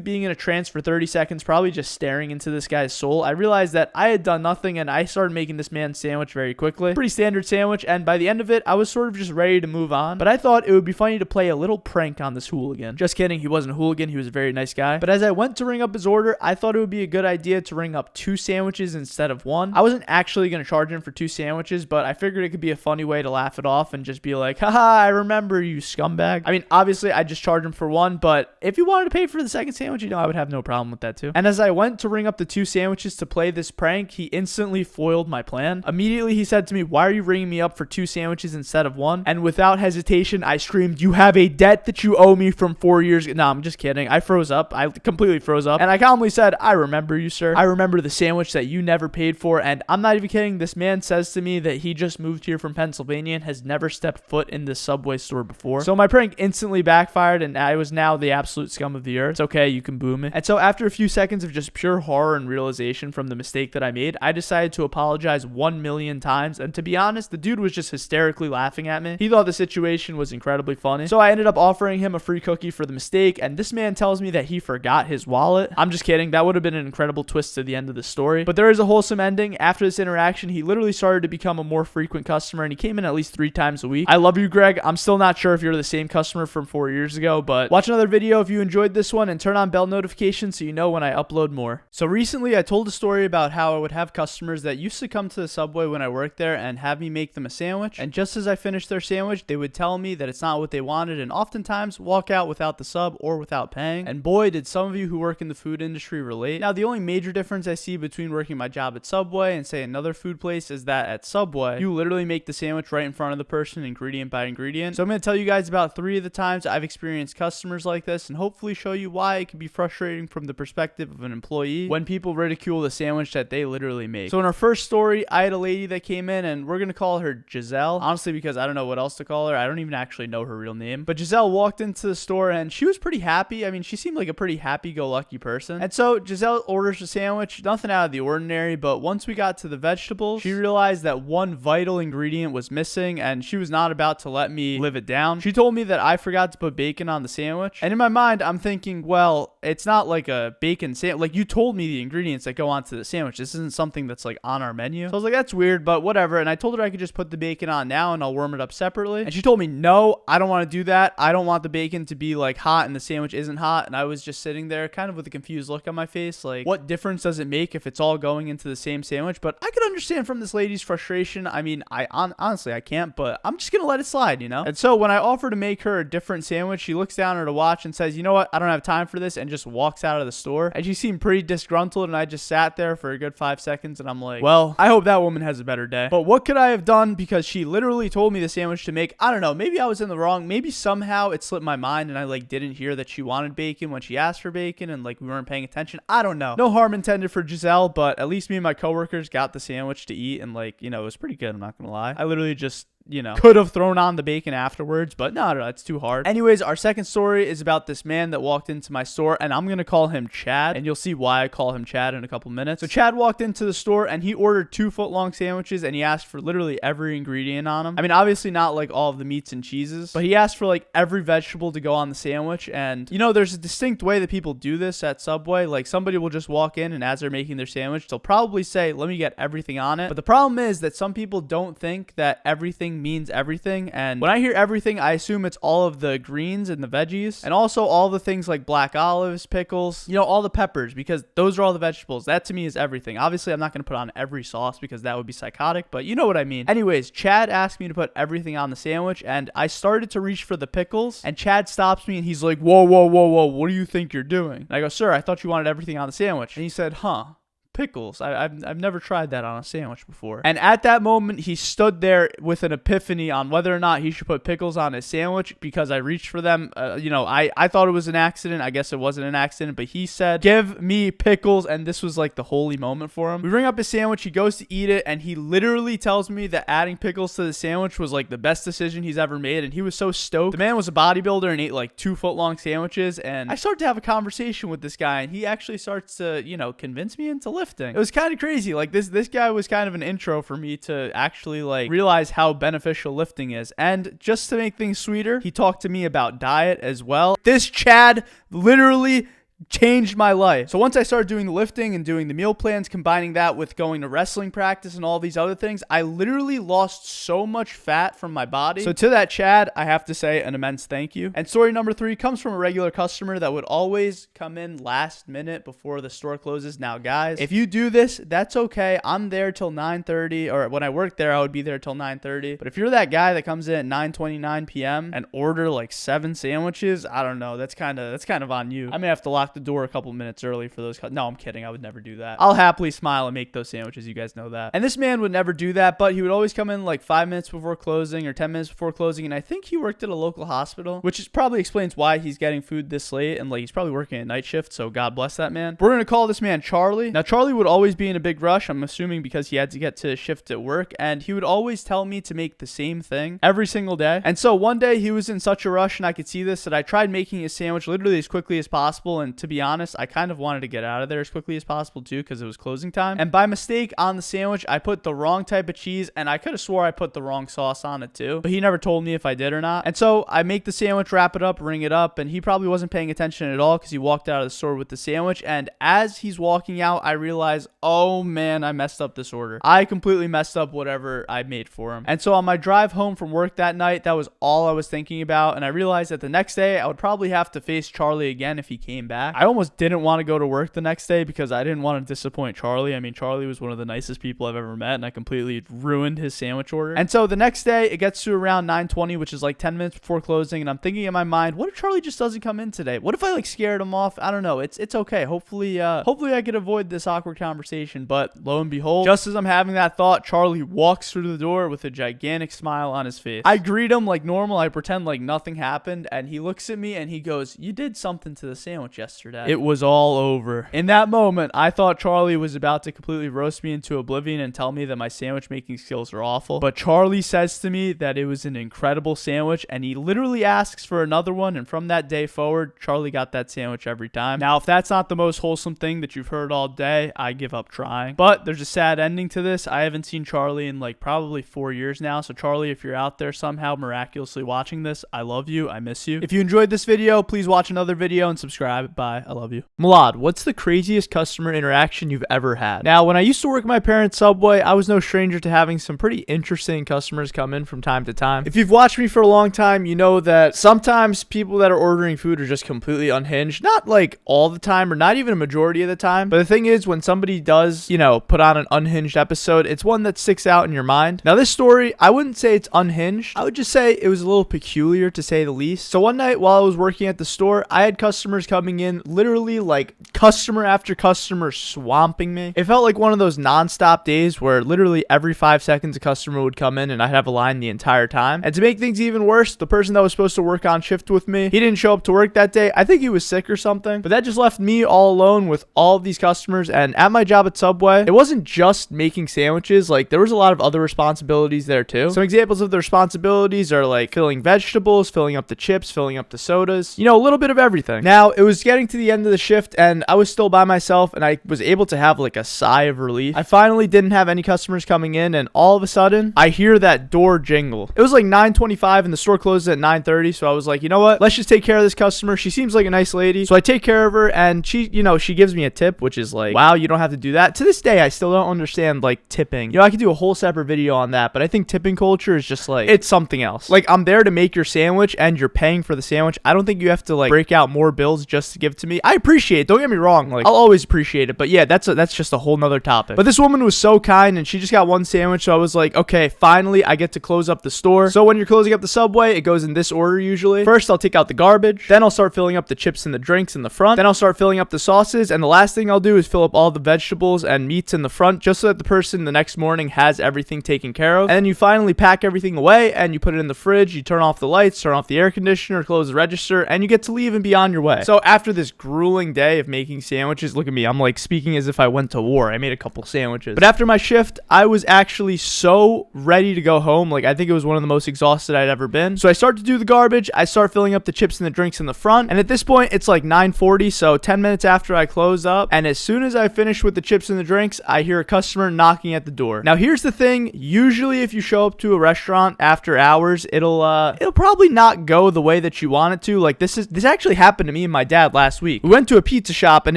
being in a trance for 30 seconds, probably just staring into this guy's soul, I realized that I had done nothing, and I started making this man's sandwich very quickly. Pretty standard sandwich, and by the end of it, I was sort of just ready to move on, but I thought it would be funny to play a little prank on this hooligan. Just kidding, he wasn't a hooligan, he was a very nice guy. But as I went to ring up his order, I thought it would be a good idea to ring up 2 sandwiches instead of 1. I wasn't actually going to charge him for 2 sandwiches, but I figured it could be a funny way to laugh it off and just be like, haha, I remember you, scumbag. I mean, obviously, I just charged him for 1, but if you wanted to pay for the second sandwich, you know, I would have no problem with that too. And as I went to ring up the 2 sandwiches to play this prank, he instantly foiled my plan. Immediately, he said to me, why are you ringing me up for 2 sandwiches instead of 1? And without hesitation, I screamed, you have a debt that you owe me from 4 years ago. No, I'm just kidding. I froze up. I completely froze up. And I calmly said, I remember you, sir. I remember the sandwich that you never paid for. And I'm not even kidding. This man says to me that he just moved here from Pennsylvania and has never stepped foot in this Subway store before. So my prank instantly backfired, and I was now the absolute scum of the earth. It's okay, you can boo me. And so after a few seconds of just pure horror and realization from the mistake that I made, I decided to apologize 1 million times. And to be honest, the dude was just hysterically laughing at me. He thought the situation was incredibly funny. So I ended up offering him a free cookie for the mistake, and this man tells me that he forgot his wallet. I'm just kidding. That would have been an incredible twist to the end of the story. But there is a wholesome ending. After this interaction, he literally started to become a more frequent customer, and he came in at least 3 times a week. I love you, Greg. I'm still not sure if you're the same customer from 4 years ago, but watch another video if you enjoyed this one, and turn on bell notifications so you know when I upload more. So recently, I told a story about how I would have customers that used to come to the Subway when I worked there and have me make them a sandwich, and just as I finished their sandwich, they would tell me that it's not what they wanted, and oftentimes walk out without the sub or without paying. And boy, did some of you who work in the food industry relate. Now, the only major difference I see between working my job at Subway and say another food place is that at Subway, you literally make the sandwich right in front of the person, ingredient by ingredient. So I'm going to tell tell you guys about 3 of the times I've experienced customers like this and hopefully show you why it can be frustrating from the perspective of an employee when people ridicule the sandwich that they literally make. So in our first story, I had a lady that came in, and we're going to call her Giselle, honestly, because I don't know what else to call her. I don't even actually know her real name. But Giselle walked into the store and she was pretty happy. I mean, she seemed like a pretty happy-go-lucky person. And so Giselle orders a sandwich, nothing out of the ordinary, but once we got to the vegetables, she realized that one vital ingredient was missing, and she was not about to let me live it down. She told me that I forgot to put bacon on the sandwich. And in my mind, I'm thinking, well, it's not like a bacon sandwich. Like, you told me the ingredients that go onto the sandwich. This isn't something that's like on our menu. So I was like, that's weird, but whatever. And I told her I could just put the bacon on now and I'll warm it up separately. And she told me, no, I don't want to do that. I don't want the bacon to be like hot and the sandwich isn't hot. And I was just sitting there kind of with a confused look on my face. Like, what difference does it make if it's all going into the same sandwich? But I could understand from this lady's frustration. I mean, honestly, I can't, but I'm just going to let it slide, you know? And so when I offer to make her a different sandwich, she looks down at her watch and says, you know what? I don't have time for this, and just walks out of the store. And she seemed pretty disgruntled, and I just sat there for a good 5 seconds, and I'm like, well, I hope that woman has a better day. But what could I have done? Because she literally told me the sandwich to make. I don't know, maybe I was in the wrong. Maybe somehow it slipped my mind and I like didn't hear that she wanted bacon when she asked for bacon, and like we weren't paying attention. I don't know. No harm intended for Giselle, but at least me and my coworkers got the sandwich to eat, and like, you know, it was pretty good, I'm not gonna lie. I literally just, you know, could have thrown on the bacon afterwards, but no, it's too hard. Anyways, our second story is about this man that walked into my store, and I'm gonna call him Chad, and you'll see why I call him Chad in a couple minutes. So Chad walked into the store and he ordered 2-foot-long sandwiches, and he asked for literally every ingredient on them. I mean, obviously not like all of the meats and cheeses, but he asked for like every vegetable to go on the sandwich. And you know, there's a distinct way that people do this at Subway. Like, somebody will just walk in, and as they're making their sandwich, they'll probably say, let me get everything on it. But the problem is that some people don't think that everything means everything. And when I hear everything, I assume it's all of the greens and the veggies, and also all the things like black olives, pickles, you know, all the peppers, because those are all the vegetables. That to me is everything. Obviously, I'm not going to put on every sauce because that would be psychotic, but you know what I mean. Anyways, Chad asked me to put everything on the sandwich, and I started to reach for the pickles, and Chad stops me and he's like, whoa, what do you think you're doing? And I go, sir, I thought you wanted everything on the sandwich. And he said, huh? Pickles. I've never tried that on a sandwich before. And at that moment, he stood there with an epiphany on whether or not he should put pickles on his sandwich, because I reached for them. You know, I thought it was an accident. I guess it wasn't an accident, but he said, give me pickles. And this was like the holy moment for him. We ring up his sandwich. He goes to eat it, and he literally tells me that adding pickles to the sandwich was like the best decision he's ever made. And he was so stoked. The man was a bodybuilder and ate like 2-foot-long sandwiches. And I started to have a conversation with this guy, and he actually starts to, you know, convince me into lifting. It was kind of crazy. Like, this guy was kind of an intro for me to actually like realize how beneficial lifting is. And just to make things sweeter, he talked to me about diet as well. This Chad literally changed my life. So once I started doing the lifting and doing the meal plans, combining that with going to wrestling practice and all these other things, I literally lost so much fat from my body. So to that Chad, I have to say an immense thank you. And story number 3 comes from a regular customer that would always come in last minute before the store closes. Now, guys, if you do this, that's okay. I'm there till 9:30, or when I worked there, I would be there till 9:30. But if you're that guy that comes in at 9:29 p.m. and order like 7 sandwiches, I don't know. That's kind of on you. I may have to lock the door a couple minutes early for those. No, I'm kidding. I would never do that. I'll happily smile and make those sandwiches. You guys know that. And this man would never do that, but he would always come in like 5 minutes before closing or 10 minutes before closing. And I think he worked at a local hospital, which probably explains why he's getting food this late. And like, he's probably working a night shift. So God bless that man. We're going to call this man Charlie. Now, Charlie would always be in a big rush. I'm assuming because he had to get to a shift at work, and he would always tell me to make the same thing every single day. And so one day he was in such a rush, and I could see this, that I tried making his sandwich literally as quickly as possible. And to be honest, I kind of wanted to get out of there as quickly as possible too, because it was closing time. And by mistake on the sandwich, I put the wrong type of cheese, and I could have swore I put the wrong sauce on it too, but he never told me if I did or not. And so I make the sandwich, wrap it up, ring it up, and he probably wasn't paying attention at all because he walked out of the store with the sandwich. And as he's walking out, I realize, oh man, I messed up this order. I completely messed up whatever I made for him. And so on my drive home from work that night, that was all I was thinking about. And I realized that the next day I would probably have to face Charlie again if he came back. back. I almost didn't want to go to work the next day because I didn't want to disappoint Charlie. I mean, Charlie was one of the nicest people I've ever met, and I completely ruined his sandwich order. And so the next day, it gets to around 9:20, which is like 10 minutes before closing, and I'm thinking in my mind, what if Charlie just doesn't come in today? What if I like scared him off? I don't know. It's okay. Hopefully I could avoid this awkward conversation. But lo and behold, just as I'm having that thought, Charlie walks through the door with a gigantic smile on his face. I greet him like normal. I pretend like nothing happened, and he looks at me and he goes, "You did something to the sandwich yesterday." It was all over. In that moment, I thought Charlie was about to completely roast me into oblivion and tell me that my sandwich making skills are awful. But Charlie says to me that it was an incredible sandwich, and he literally asks for another one, and from that day forward, Charlie got that sandwich every time. Now, if that's not the most wholesome thing that you've heard all day, I give up trying. But there's a sad ending to this. I haven't seen Charlie in like probably 4 years now. So Charlie, if you're out there somehow miraculously watching this, I love you. I miss you. If you enjoyed this video, please watch another video and subscribe. Bye. I love you. Milad, what's the craziest customer interaction you've ever had? Now, when I used to work at my parents' Subway, I was no stranger to having some pretty interesting customers come in from time to time. If you've watched me for a long time, you know that sometimes people that are ordering food are just completely unhinged. Not like all the time, or not even a majority of the time. But the thing is, when somebody does, put on an unhinged episode, it's one that sticks out in your mind. Now, this story, I wouldn't say it's unhinged. I would just say it was a little peculiar, to say the least. So one night while I was working at the store, I had customers coming in, literally like customer after customer swamping me. It felt like one of those non-stop days where literally every 5 seconds a customer would come in and I'd have a line the entire time. And to make things even worse, the person that was supposed to work on shift with me, he didn't show up to work that day. I think he was sick or something, but that just left me all alone with all of these customers. And at my job at Subway, it wasn't just making sandwiches. Like, there was a lot of other responsibilities there too. Some examples of the responsibilities are like filling vegetables, filling up the chips, filling up the sodas, a little bit of everything. Now, it was getting to the end of the shift and I was still by myself, and I was able to have like a sigh of relief. I finally didn't have any customers coming in, and all of a sudden I hear that door jingle. It was like 9:25 and the store closes at 9:30, so I was like, you know what, let's just take care of this customer. She seems like a nice lady, so I take care of her, and she gives me a tip, which is like, wow, you don't have to do that. To this day, I still don't understand like tipping. I could do a whole separate video on that, but I think tipping culture is just like, it's something else. Like, I'm there to make your sandwich and you're paying for the sandwich. I don't think you have to like break out more bills just to give it to me. I appreciate it, don't get me wrong, like I'll always appreciate it, but yeah, that's just a whole nother topic. But this woman was so kind, and she just got one sandwich, so I was like, okay, finally I get to close up the store. So when you're closing up the Subway, it goes in this order usually. First, I'll take out the garbage, then I'll start filling up the chips and the drinks in the front, then I'll start filling up the sauces, and the last thing I'll do is fill up all the vegetables and meats in the front, just so that the person the next morning has everything taken care of. And then you finally pack everything away and you put it in the fridge, you turn off the lights, turn off the air conditioner, close the register, and you get to leave and be on your way. So after this grueling day of making sandwiches, look at me, I'm like speaking as if I went to war. I made a couple sandwiches. But after my shift, I was actually so ready to go home. Like, I think it was one of the most exhausted I'd ever been. So I start to do the garbage, I start filling up the chips and the drinks in the front, and at this point it's like 9:40, so 10 minutes after I close up, and as soon as I finish with the chips and the drinks, I hear a customer knocking at the door. Now, here's the thing, usually if you show up to a restaurant after hours, it'll probably not go the way that you want it to. Like, this actually happened to me and my dad last week. We went to a pizza shop and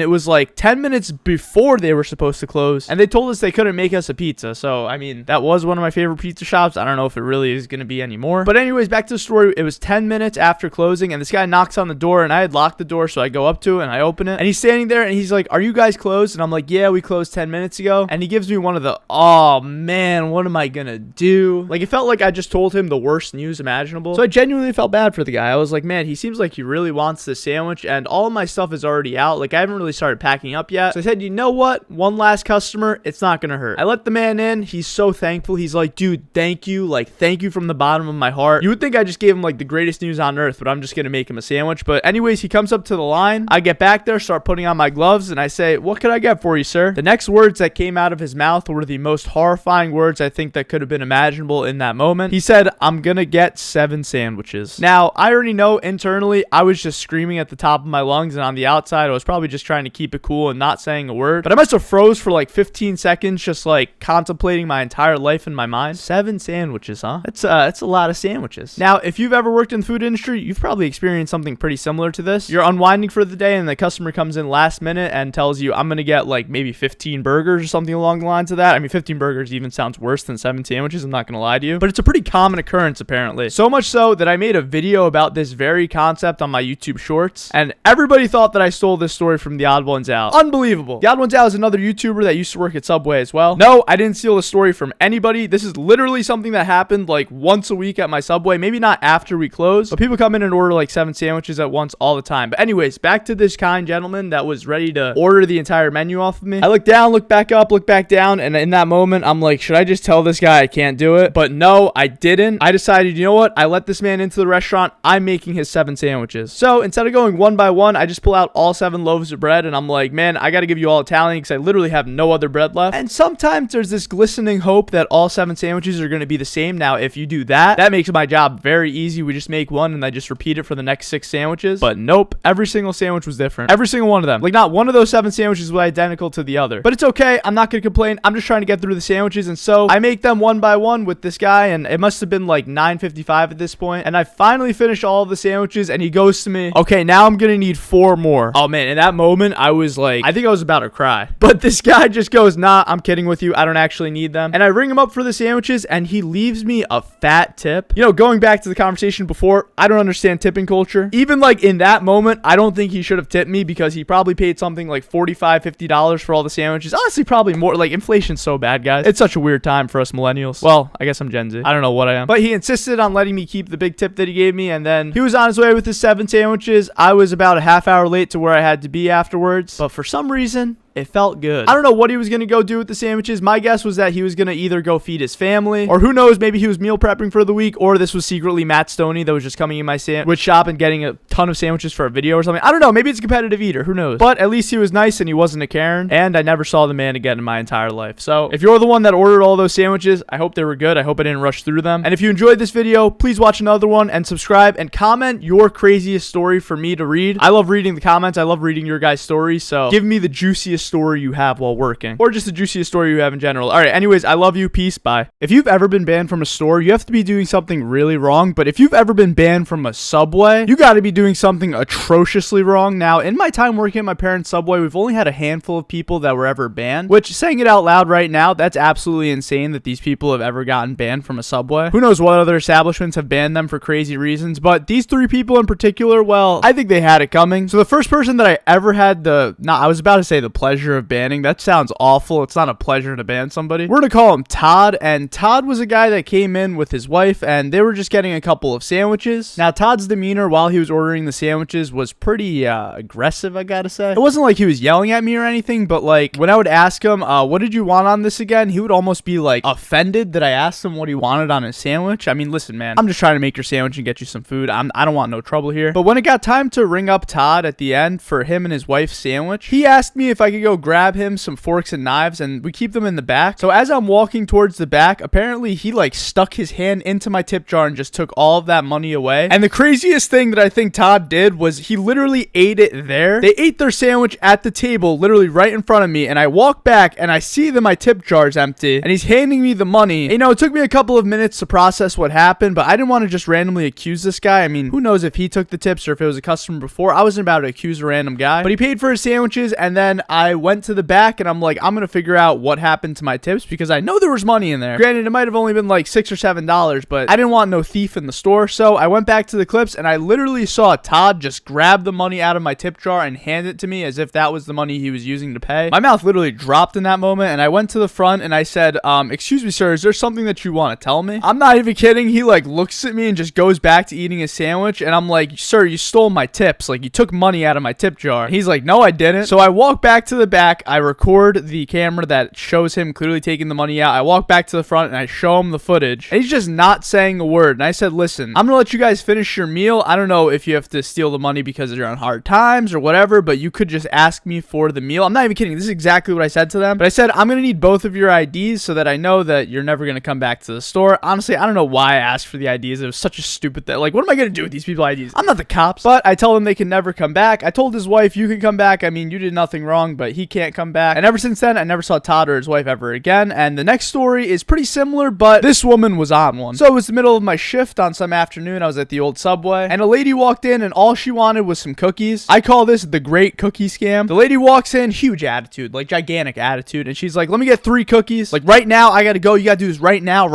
it was like 10 minutes before they were supposed to close, and they told us they couldn't make us a pizza. So I mean, that was one of my favorite pizza shops. I don't know if it really is going to be anymore, but anyways, back to the story. It was 10 minutes after closing, and this guy knocks on the door, and I had locked the door, so I go up to it and I open it, and he's standing there and he's like, "Are you guys closed?" And I'm like, "Yeah, we closed 10 minutes ago." And he gives me one of the, oh man, what am I gonna do? Like, it felt like I just told him the worst news imaginable. So I genuinely felt bad for the guy. I was like, man, he seems like he really wants this sandwich, and all of my stuff is already out. Like, I haven't really started packing up yet. So I said, you know what? One last customer, it's not gonna hurt. I let the man in. He's so thankful. He's like, dude, thank you. Like, thank you from the bottom of my heart. You would think I just gave him like the greatest news on earth, but I'm just gonna make him a sandwich. But anyways, he comes up to the line. I get back there, start putting on my gloves, and I say, "What could I get for you, sir?" The next words that came out of his mouth were the most horrifying words I think that could have been imaginable in that moment. He said, "I'm gonna get 7 sandwiches." Now, I already know internally I was just screaming at the top of my lungs, and on the outside I was probably just trying to keep it cool and not saying a word. But I must have froze for like 15 seconds, just like contemplating my entire life in my mind. 7 sandwiches, huh? That's a lot of sandwiches. Now, if you've ever worked in the food industry, you've probably experienced something pretty similar to this. You're unwinding for the day, and the customer comes in last minute and tells you, "I'm gonna get like maybe 15 burgers," or something along the lines of that. I mean, 15 burgers even sounds worse than 7 sandwiches, I'm not gonna lie to you, but it's a pretty common occurrence apparently. So much so that I made a video about this very concept on my YouTube shorts, and everybody Everybody thought that I stole this story from the Odd Ones Out. Unbelievable. The Odd Ones Out is another YouTuber that used to work at Subway as well. No, I didn't steal the story from anybody. This is literally something that happened like once a week at my Subway. Maybe not after we close, but people come in and order like 7 sandwiches at once all the time. But anyways, back to this kind gentleman that was ready to order the entire menu off of me. I look down, look back up, look back down, and in that moment, I'm like, should I just tell this guy I can't do it? But no, I didn't. I decided, you know what? I let this man into the restaurant. I'm making his 7 sandwiches. So instead of going one by one, I just pull out all 7 loaves of bread, and I'm like, man, I got to give you all Italian because I literally have no other bread left. And sometimes there's this glistening hope that all 7 sandwiches are going to be the same. Now, if you do that, that makes my job very easy. We just make one, and I just repeat it for the next 6 sandwiches. But nope, every single sandwich was different. Every single one of them. Like, not one of those 7 sandwiches was identical to the other. But it's okay. I'm not going to complain. I'm just trying to get through the sandwiches. And so I make them one by one with this guy, and it must have been like 9:55 at this point. And I finally finish all of the sandwiches, and he goes to me, okay, now I'm going to need 4 more. Oh man, in that moment, I was like, I think I was about to cry. But this guy just goes, nah, I'm kidding with you. I don't actually need them. And I ring him up for the sandwiches, and he leaves me a fat tip. You know, going back to the conversation before, I don't understand tipping culture. Even like in that moment, I don't think he should have tipped me because he probably paid something like $45, $50 for all the sandwiches. Honestly, probably more. Like, inflation's so bad, guys. It's such a weird time for us millennials. Well, I guess I'm Gen Z. I don't know what I am. But he insisted on letting me keep the big tip that he gave me, and then he was on his way with his 7 sandwiches. I was about a half hour late to where I had to be afterwards, but for some reason, it felt good. I don't know what he was going to go do with the sandwiches. My guess was that he was going to either go feed his family, or who knows, maybe he was meal prepping for the week, or this was secretly Matt Stoney that was just coming in my sandwich shop and getting a ton of sandwiches for a video or something. I don't know. Maybe it's a competitive eater. Who knows? But at least he was nice and he wasn't a Karen, and I never saw the man again in my entire life. So if you're the one that ordered all those sandwiches, I hope they were good. I hope I didn't rush through them. And if you enjoyed this video, please watch another one and subscribe and comment your craziest story for me to read. I love reading the comments. I love reading your guys' stories. So give me the juiciest story you have while working, or just the juiciest story you have in general. All right, anyways, I love you. Peace. Bye. If you've ever been banned from a store, you have to be doing something really wrong. But if you've ever been banned from a Subway, you got to be doing something atrociously wrong. Now, in my time working at my parents' Subway, we've only had a handful of people that were ever banned, which, saying it out loud right now, that's absolutely insane that these people have ever gotten banned from a Subway. Who knows what other establishments have banned them for crazy reasons, but these 3 people in particular, well, I think they had it coming. So the first person that I ever had I was about to say the pleasure of banning. That sounds awful. It's not a pleasure to ban somebody. We're gonna call him Todd, and Todd was a guy that came in with his wife, and they were just getting a couple of sandwiches. Now, Todd's demeanor while he was ordering the sandwiches was pretty aggressive, I gotta say. It wasn't like he was yelling at me or anything, but like when I would ask him, what did you want on this again? He would almost be like offended that I asked him what he wanted on his sandwich. I mean, listen, man, I'm just trying to make your sandwich and get you some food. I don't want no trouble here. But when it got time to ring up Todd at the end for him and his wife's sandwich, he asked me if I could go grab him some forks and knives, and we keep them in the back. So as I'm walking towards the back, apparently he like stuck his hand into my tip jar and just took all of that money away. And the craziest thing that I think Todd did was he literally ate it there. They ate their sandwich at the table, literally right in front of me, and I walk back and I see that my tip jar is empty, and he's handing me the money. You know, it took me a couple of minutes to process what happened, but I didn't want to just randomly accuse this guy. I mean, who knows if he took the tips or if it was a customer before. I wasn't about to accuse a random guy, but he paid for his sandwiches, and then I went to the back and I'm like, I'm gonna figure out what happened to my tips because I know there was money in there. Granted, it might have only been like $6 or $7, but I didn't want no thief in the store. So I went back to the clips and I literally saw Todd just grab the money out of my tip jar and hand it to me as if that was the money he was using to pay. My mouth literally dropped in that moment, and I went to the front and I said, excuse me, sir, is there something that you want to tell me? I'm not even kidding. He like looks at me and just goes back to eating his sandwich, and I'm like, sir, you stole my tips. Like, you took money out of my tip jar. And he's like, no, I didn't. So I walk back to the back. I record the camera that shows him clearly taking the money out. I walk back to the front and I show him the footage, and he's just not saying a word. And I said, listen, I'm gonna let you guys finish your meal. I don't know if you have to steal the money because you're on hard times or whatever, but you could just ask me for the meal. I'm not even kidding. This is exactly what I said to them. But I said, I'm gonna need both of your IDs so that I know that you're never gonna come back to the store. Honestly, I don't know why I asked for the IDs. It was such a stupid thing. Like, what am I gonna do with these people's IDs? I'm not the cops. But I tell them they can never come back. I told his wife, you can come back. I mean, you did nothing wrong, but but he can't come back. And ever since then, I never saw Todd or his wife ever again. And the next story is pretty similar, but this woman was on one. So it was the middle of my shift on some afternoon. I was at the old Subway, and a lady walked in, and all she wanted was some cookies. I call this the great cookie scam. The lady walks in, huge attitude, like gigantic attitude, and she's like, let me get 3 cookies. Like, right now, I gotta go. You gotta do this right now.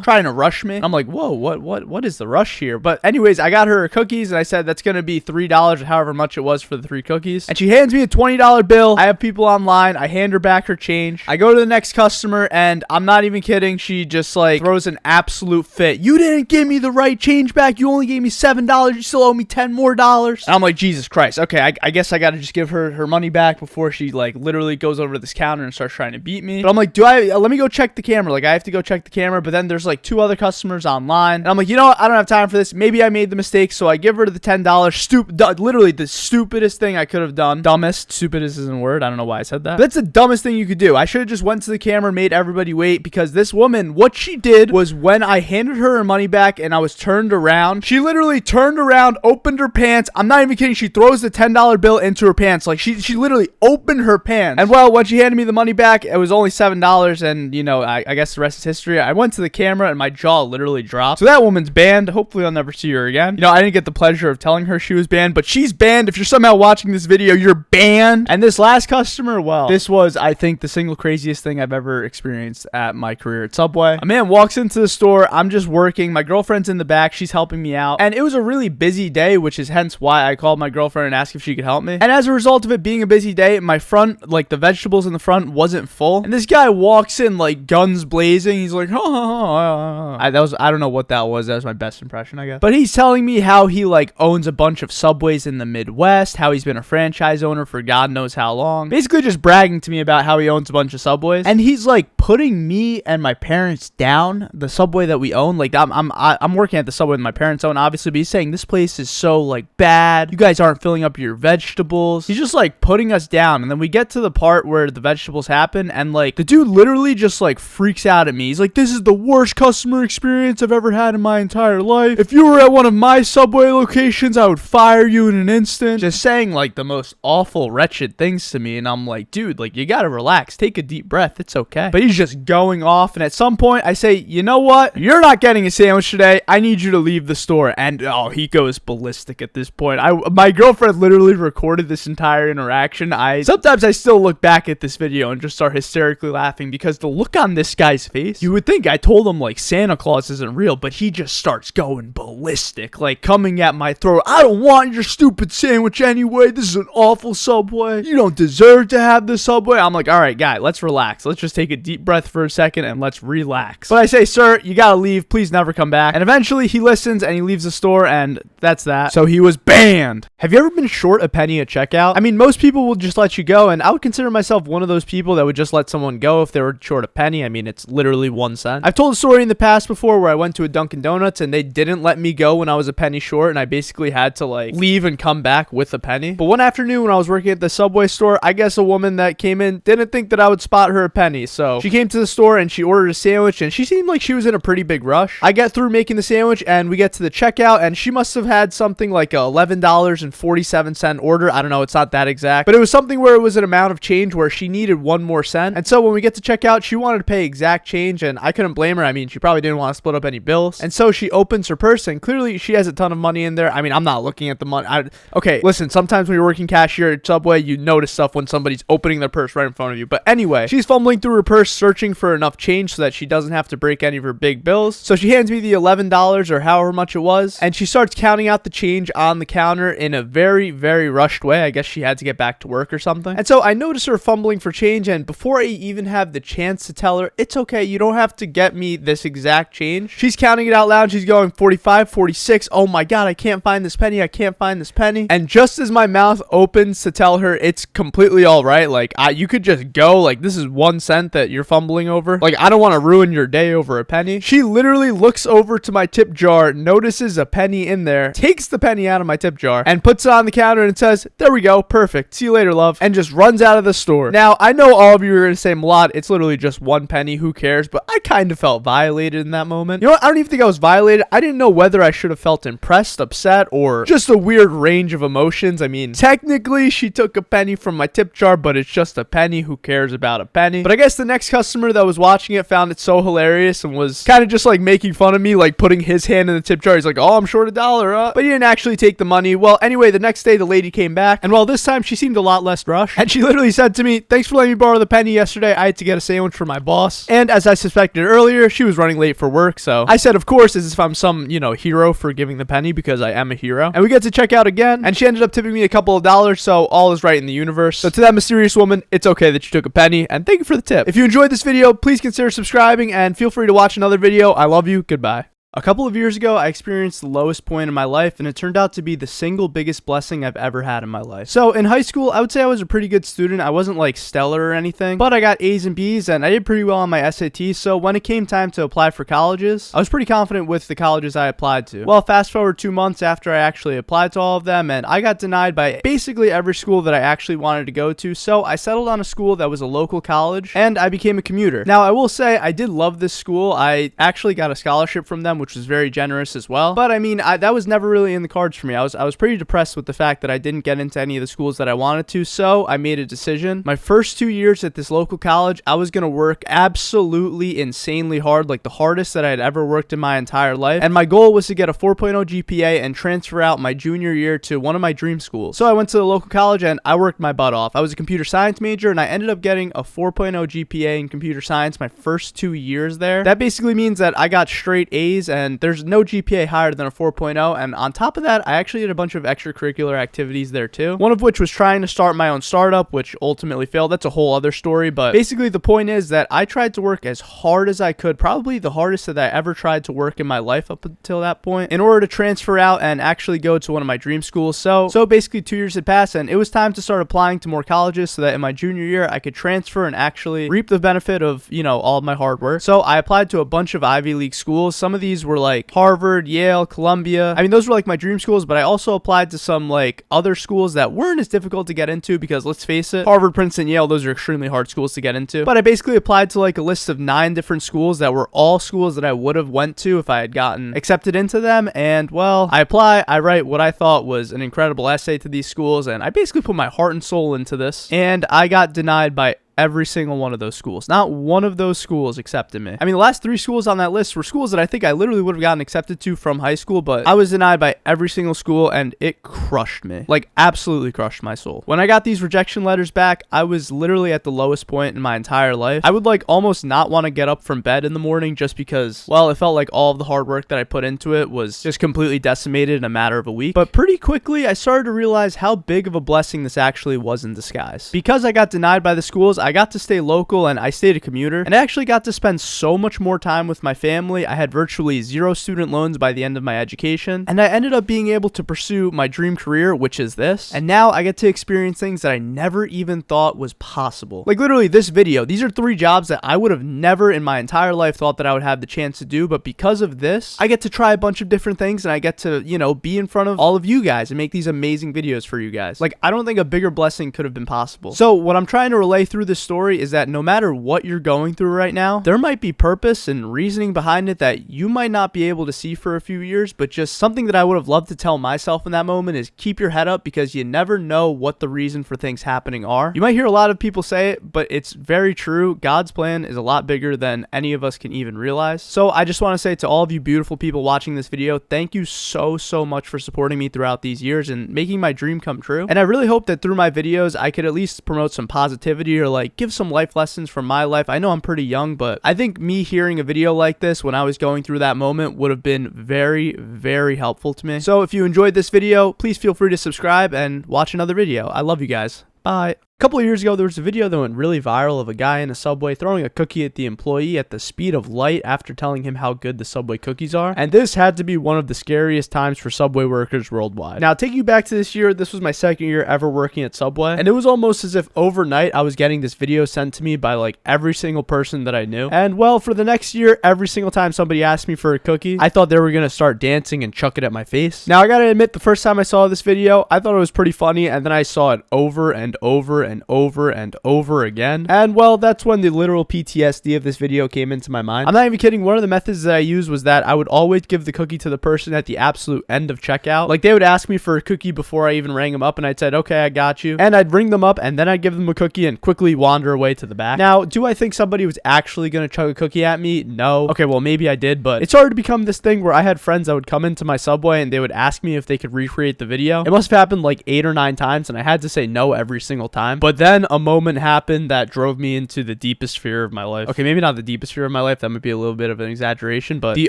Trying to rush me. And I'm like, whoa, what is the rush here? But anyways, I got her cookies, and I said that's gonna be $3 or however much it was for the 3 cookies. And she hands me a $20 bill. I have people online. I hand her back her change. I go to the next customer, and I'm not even kidding. She just like throws an absolute fit. You didn't give me the right change back. You only gave me $7. You still owe me $10 more. And I'm like, Jesus Christ. Okay, I guess I gotta just give her money back before she like literally goes over to this counter and starts trying to beat me. But I'm like, let me go check the camera. Like, I have to go check the camera, but then there's like 2 other customers online. And I'm like, you know what? I don't have time for this. Maybe I made the mistake. So I give her the $10. Literally the stupidest thing I could have done. Dumbest. Stupidest isn't a word. I don't know why I said that. But that's the dumbest thing you could do. I should have just went to the camera and made everybody wait, because this woman, what she did was when I handed her money back and I was turned around, she literally turned around, opened her pants. I'm not even kidding. She throws the $10 bill into her pants. Like, she literally opened her pants. And well, when she handed me the money back, it was only $7. And you know, I guess the rest is history. I went to the camera and my jaw literally dropped. So that woman's banned. Hopefully I'll never see her again. You know, I didn't get the pleasure of telling her she was banned, but she's banned. If you're somehow watching this video, you're banned. And this last customer, well, this was, I think, the single craziest thing I've ever experienced at my career at Subway. A man walks into the store. I'm just working. My girlfriend's in the back. She's helping me out. And it was a really busy day, which is hence why I called my girlfriend and asked if she could help me. And as a result of it being a busy day, my front, like the vegetables in the front wasn't full. And this guy walks in like guns blazing. He's like, I don't know what that was. That was my best impression, I guess. But he's telling me how he like owns a bunch of Subways in the Midwest, how he's been a franchise owner for God knows how long. Basically just bragging to me about how he owns a bunch of Subways. And he's like putting me and my parents down, the Subway that we own. Like, I'm working at the Subway that my parents own, obviously, but he's saying this place is so like bad. You guys aren't filling up your vegetables. He's just like putting us down. And then we get to the part where the vegetables happen, and like the dude literally just like freaks out at me. He's like, this is the worst customer experience I've ever had in my entire life. If you were at one of my Subway locations, I would fire you in an instant. Just saying like the most awful, wretched things to me. And I'm like, dude, like, you gotta relax. Take a deep breath. It's okay. But he's just going off. And at some point I say, you know what? You're not getting a sandwich today. I need you to leave the store. And oh, he goes ballistic at this point. My girlfriend literally recorded this entire interaction. Sometimes I still look back at this video and just start hysterically laughing, because the look on this guy's face, you would think I told him like Santa Claus isn't real, but he just starts going ballistic, like coming at my throat. I don't want your stupid sandwich anyway. This is an awful Subway. You don't deserve to have this Subway. I'm like, all right, guy, let's relax. Let's just take a deep breath for a second and let's relax. But I say, sir, you gotta leave. Please never come back. And eventually he listens and he leaves the store, and that's that. So he was banned. Have you ever been short a penny at checkout? I mean, most people will just let you go, and I would consider myself one of those people that would just let someone go if they were short a penny. I mean, it's literally 1 cent. I've told a story in the past before where I went to a Dunkin' Donuts and they didn't let me go when I was a penny short, and I basically had to like leave and come back with a penny. But one afternoon when I was working at the Subway store, I guess a woman that came in didn't think that I would spot her a penny. So she came to the store and she ordered a sandwich, and she seemed like she was in a pretty big rush. I get through making the sandwich and we get to the checkout, and she must have had something like a $11.47 order. I don't know, it's not that exact, but it was something where it was an amount of change where she needed 1 more cent. And so when we get to checkout, she wanted to pay exact change, and I couldn't blame her. I mean, she probably didn't want to split up any bills. And so she opens her purse, and clearly she has a ton of money in there. I mean, I'm not looking at the money. Okay, listen, sometimes when you're working cashier at Subway, you notice stuff when somebody's opening their purse right in front of you. But anyway, she's fumbling through her purse searching for enough change so that she doesn't have to break any of her big bills. So she hands me the $11 or however much it was, and she starts counting out the change on the counter in a very, very rushed way. I guess she had to get back to work or something. And so I notice her fumbling for change, and before I even have the chance to tell her, it's okay, you don't have to get me this exact change, she's counting it out loud. She's going 45, 46. Oh my God, I can't find this penny. I can't find this penny. And just as my mouth opens to tell her it's completely all right, like you could just go, like this is 1 cent that you're fumbling over. Like, I don't want to ruin your day over a penny. She literally looks over to my tip jar, notices a penny in there, takes the penny out of my tip jar and puts it on the counter and says, there we go, perfect, see you later, love, and just runs out of the store. Now, I know all of you are going to say, Milad, it's literally just 1 penny, who cares? But I kind of felt violated in that moment. You know what? I don't even think I was violated. I didn't know whether I should have felt impressed, upset, or just a weird range of emotions. I mean, technically, she took a penny from my tip jar, but it's just a penny. Who cares about a penny? But I guess the next customer that was watching it found it so hilarious and was kind of just like making fun of me, like putting his hand in the tip jar. He's like, oh, I'm short $1, but he didn't actually take the money. Well, anyway, the next day the lady came back, and well, this time she seemed a lot less rushed, and she literally said to me, thanks for letting me borrow the penny yesterday. I had to get a sandwich for my boss, and as I suspected earlier, she was running late for work. So I said, of course, as if I'm some, hero for giving the penny, because I am a hero. And we get to check out again, and she ended up tipping me a couple of dollars, so all is right in the universe. So to that mysterious woman, it's okay that you took a penny, and thank you for the tip. If you enjoyed this video, please consider subscribing, and feel free to watch another video. I love you. Goodbye. A couple of years ago, I experienced the lowest point in my life, and it turned out to be the single biggest blessing I've ever had in my life. So in high school, I would say I was a pretty good student. I wasn't like stellar or anything, but I got A's and B's, and I did pretty well on my SAT. So when it came time to apply for colleges, I was pretty confident with the colleges I applied to. Well, fast forward 2 months after I actually applied to all of them, and I got denied by basically every school that I actually wanted to go to. So I settled on a school that was a local college, and I became a commuter. Now, I will say I did love this school. I actually got a scholarship from them, which was very generous as well. But I mean, that was never really in the cards for me. I was pretty depressed with the fact that I didn't get into any of the schools that I wanted to. So I made a decision. My first 2 years at this local college, I was going to work absolutely insanely hard, like the hardest that I had ever worked in my entire life. And my goal was to get a 4.0 GPA and transfer out my junior year to one of my dream schools. So I went to the local college and I worked my butt off. I was a computer science major, and I ended up getting a 4.0 GPA in computer science my first 2 years there. That basically means that I got straight A's, and there's no GPA higher than a 4.0, and on top of that, I actually did a bunch of extracurricular activities there too. One of which was trying to start my own startup, which ultimately failed. That's a whole other story, but basically the point is that I tried to work as hard as I could, probably the hardest that I ever tried to work in my life up until that point, in order to transfer out and actually go to one of my dream schools. So basically 2 years had passed, and it was time to start applying to more colleges so that in my junior year I could transfer and actually reap the benefit of, all of my hard work. So I applied to a bunch of Ivy League schools. Some of these were like Harvard, Yale, Columbia. I mean, those were like my dream schools, but I also applied to some like other schools that weren't as difficult to get into, because let's face it, Harvard, Princeton, Yale, those are extremely hard schools to get into. But I basically applied to like a list of 9 different schools that were all schools that I would have went to if I had gotten accepted into them. And well, I apply, I write what I thought was an incredible essay to these schools, and I basically put my heart and soul into this, and I got denied by every single one of those schools. Not one of those schools accepted me. I mean, the last 3 schools on that list were schools that I think I literally would have gotten accepted to from high school, but I was denied by every single school, and it crushed me. Like, absolutely crushed my soul. When I got these rejection letters back, I was literally at the lowest point in my entire life. I would like almost not want to get up from bed in the morning, just because, well, it felt like all of the hard work that I put into it was just completely decimated in a matter of a week. But pretty quickly, I started to realize how big of a blessing this actually was in disguise. Because I got denied by the schools, I got to stay local, and I stayed a commuter, and I actually got to spend so much more time with my family. I had virtually 0 student loans by the end of my education, and I ended up being able to pursue my dream career, which is this. And now I get to experience things that I never even thought was possible. Like literally this video, these are 3 jobs that I would have never in my entire life thought that I would have the chance to do, but because of this, I get to try a bunch of different things, and I get to, be in front of all of you guys and make these amazing videos for you guys. Like, I don't think a bigger blessing could have been possible. So what I'm trying to relay through this story is that no matter what you're going through right now, there might be purpose and reasoning behind it that you might not be able to see for a few years, but just something that I would have loved to tell myself in that moment is keep your head up, because you never know what the reason for things happening are. You might hear a lot of people say it, but it's very true. God's plan is a lot bigger than any of us can even realize. So I just want to say to all of you beautiful people watching this video, thank you so much for supporting me throughout these years and making my dream come true. And I really hope that through my videos, I could at least promote some positivity or like give some life lessons from my life. I know I'm pretty young, but I think me hearing a video like this when I was going through that moment would have been very helpful to me. So if you enjoyed this video, please feel free to subscribe and watch another video. I love you guys. Bye. A couple of years ago, there was a video that went really viral of a guy in a Subway throwing a cookie at the employee at the speed of light after telling him how good the Subway cookies are. And this had to be one of the scariest times for Subway workers worldwide. Now, taking you back to this year, this was my 2nd year ever working at Subway. And it was almost as if overnight I was getting this video sent to me by like every single person that I knew. And well, for the next year, every single time somebody asked me for a cookie, I thought they were going to start dancing and chuck it at my face. Now, I gotta admit, the first time I saw this video, I thought it was pretty funny. And then I saw it over and over and over and over again. And well, that's when the literal PTSD of this video came into my mind. I'm not even kidding. One of the methods that I used was that I would always give the cookie to the person at the absolute end of checkout. Like, they would ask me for a cookie before I even rang them up, and I'd said, okay, I got you. And I'd ring them up, and then I'd give them a cookie and quickly wander away to the back. Now, do I think somebody was actually going to chug a cookie at me? No. Okay, well, maybe I did, but it started to become this thing where I had friends that would come into my Subway and they would ask me if they could recreate the video. It must have happened like 8 or 9 times, and I had to say no every single time. But then a moment happened that drove me into the deepest fear of my life. Okay, maybe not the deepest fear of my life. That might be a little bit of an exaggeration, but the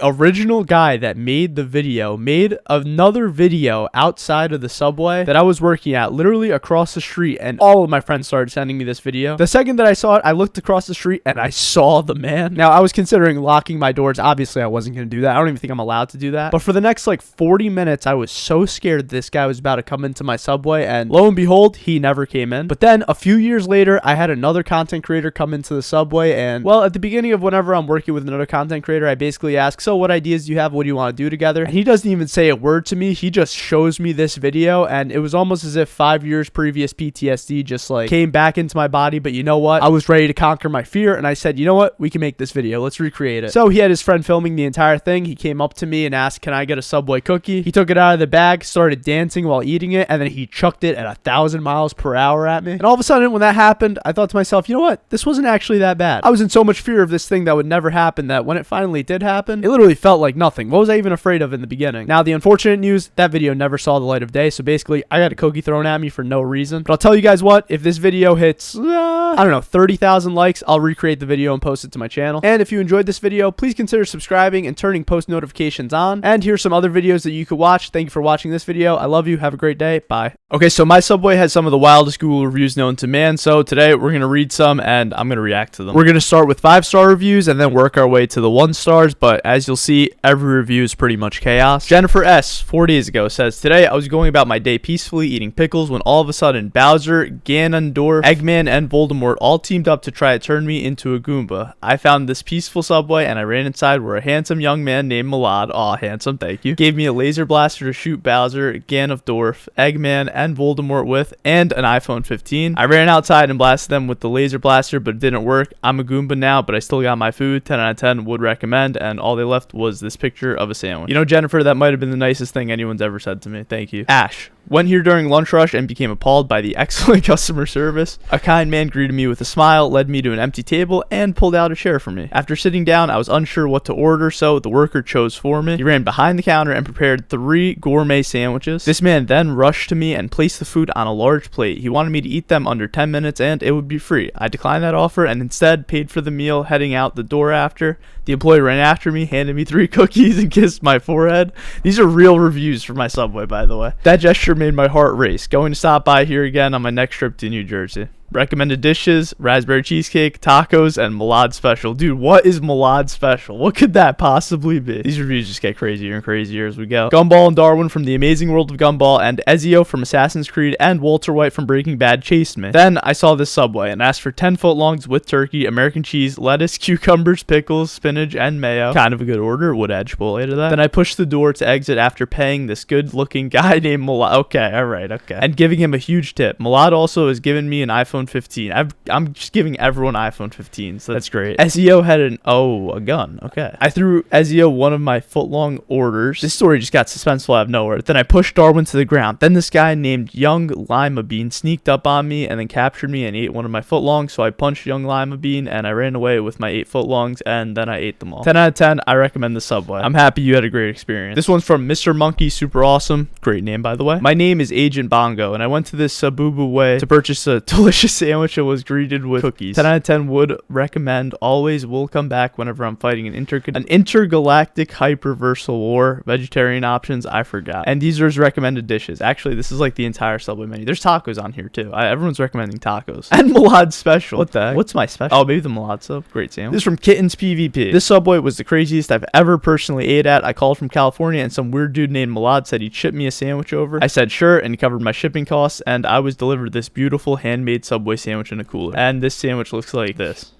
original guy that made the video made another video outside of the Subway that I was working at, literally across the street, and all of my friends started sending me this video. The second that I saw it, I looked across the street and I saw the man. Now, I was considering locking my doors. Obviously, I wasn't going to do that. I don't even think I'm allowed to do that. But for the next like 40 minutes, I was so scared this guy was about to come into my Subway, and lo and behold, he never came in. But then a few years later, I had another content creator come into the Subway, and well, at the beginning of whenever I'm working with another content creator, I basically ask, so what ideas do you have? What do you want to do together? And he doesn't even say a word to me. He just shows me this video, and it was almost as if 5 years previous PTSD just like came back into my body. But you know what? I was ready to conquer my fear, and I said, you know what? We can make this video. Let's recreate it. So he had his friend filming the entire thing. He came up to me and asked, can I get a Subway cookie? He took it out of the bag, started dancing while eating it, and then he chucked it at 1,000 miles per hour at me. And all of a sudden, when that happened, I thought to myself, you know what? This wasn't actually that bad. I was in so much fear of this thing that would never happen that when it finally did happen, it literally felt like nothing. What was I even afraid of in the beginning? Now, the unfortunate news, that video never saw the light of day. So basically, I got a cookie thrown at me for no reason. But I'll tell you guys what, if this video hits, I don't know, 30,000 likes, I'll recreate the video and post it to my channel. And if you enjoyed this video, please consider subscribing and turning post notifications on. And here's some other videos that you could watch. Thank you for watching this video. I love you. Have a great day. Bye. Okay, so my Subway has some of the wildest Google reviews known to man. So today we're going to read some and I'm going to react to them. We're going to start with 5-star reviews and then work our way to the 1 stars. But as you'll see, every review is pretty much chaos. Jennifer S. 4 days ago says, today I was going about my day peacefully eating pickles when all of a sudden Bowser, Ganondorf, Eggman, and Voldemort all teamed up to try to turn me into a Goomba. I found this peaceful Subway and I ran inside where a handsome young man named Milad, aw handsome, thank you, gave me a laser blaster to shoot Bowser, Ganondorf, Eggman, and Voldemort with, and an iPhone 15. I ran outside and blasted them with the laser blaster, but it didn't work. I'm a Goomba now, but I still got my food. 10 out of 10 would recommend, and all they left was this picture of a sandwich. You know, Jennifer, that might have been the nicest thing anyone's ever said to me. Thank you. Ash. Went here during lunch rush and became appalled by the excellent customer service. A kind man greeted me with a smile, led me to an empty table, and pulled out a chair for me. After sitting down, I was unsure what to order, so the worker chose for me. He ran behind the counter and prepared 3 gourmet sandwiches. This man then rushed to me and placed the food on a large plate. He wanted me to eat them under 10 minutes and it would be free. I declined that offer and instead paid for the meal, heading out the door after. The employee ran after me, handed me 3 cookies, and kissed my forehead. These are real reviews for my Subway, by the way. That gesture made my heart race. Going to stop by here again on my next trip to New Jersey. Recommended dishes, raspberry cheesecake, tacos, and Milad special. Dude, what is Milad special? What could that possibly be? These reviews just get crazier and crazier as we go. Gumball and Darwin from The Amazing World of Gumball, and Ezio from Assassin's Creed, and Walter White from Breaking Bad chased me. Then I saw this Subway and asked for 10 footlongs with turkey, American cheese, lettuce, cucumbers, pickles, spinach, and mayo. Kind of a good order. Would add Chipotle to that. Then I pushed the door to exit after paying this good-looking guy named Milad. Okay, alright, okay. And giving him a huge tip. Milad also has given me an iPhone 15. I'm just giving everyone iPhone 15, so that's great. Ezio had a gun. Okay. I threw Ezio one of my footlong orders. This story just got suspenseful out of nowhere. Then I pushed Darwin to the ground. Then this guy named Young Lima Bean sneaked up on me and then captured me and ate one of my footlongs, so I punched Young Lima Bean and I ran away with my 8 footlongs and then I ate them all. 10 out of 10, I recommend the Subway. I'm happy you had a great experience. This one's from Mr. Monkey, super awesome. Great name, by the way. My name is Agent Bongo and I went to this Sabubu Way to purchase a delicious sandwich and was greeted with cookies. 10 out of 10 would recommend. Always will come back whenever I'm fighting an intergalactic hyperversal war. Vegetarian options, I forgot. And these are his recommended dishes. Actually, this is like the entire Subway menu. There's tacos on here too. Everyone's recommending tacos. And Milad special. What the heck? What's my special? Oh, maybe the Milad sub. Great sandwich. This is from Kittens PvP. This Subway was the craziest I've ever personally ate at. I called from California and some weird dude named Milad said he'd ship me a sandwich over. I said sure and he covered my shipping costs and I was delivered this beautiful handmade Subway sandwich in a cooler. And this sandwich looks like this.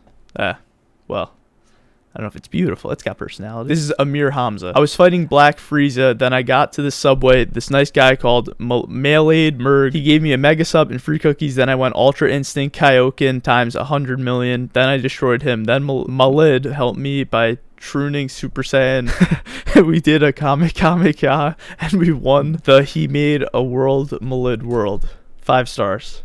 Well, I don't know if it's beautiful. It's got personality. This is Amir Hamza. I was fighting Black Frieza. Then I got to the subway. This nice guy called Milad Mirg. He gave me a mega sub and free cookies. Then I went Ultra Instinct Kaioken times 100 million. Then I destroyed him. Then Milad helped me by Truning Super Saiyan. We did a Kamehameha and we won the He Made a World Milad World. 5 stars.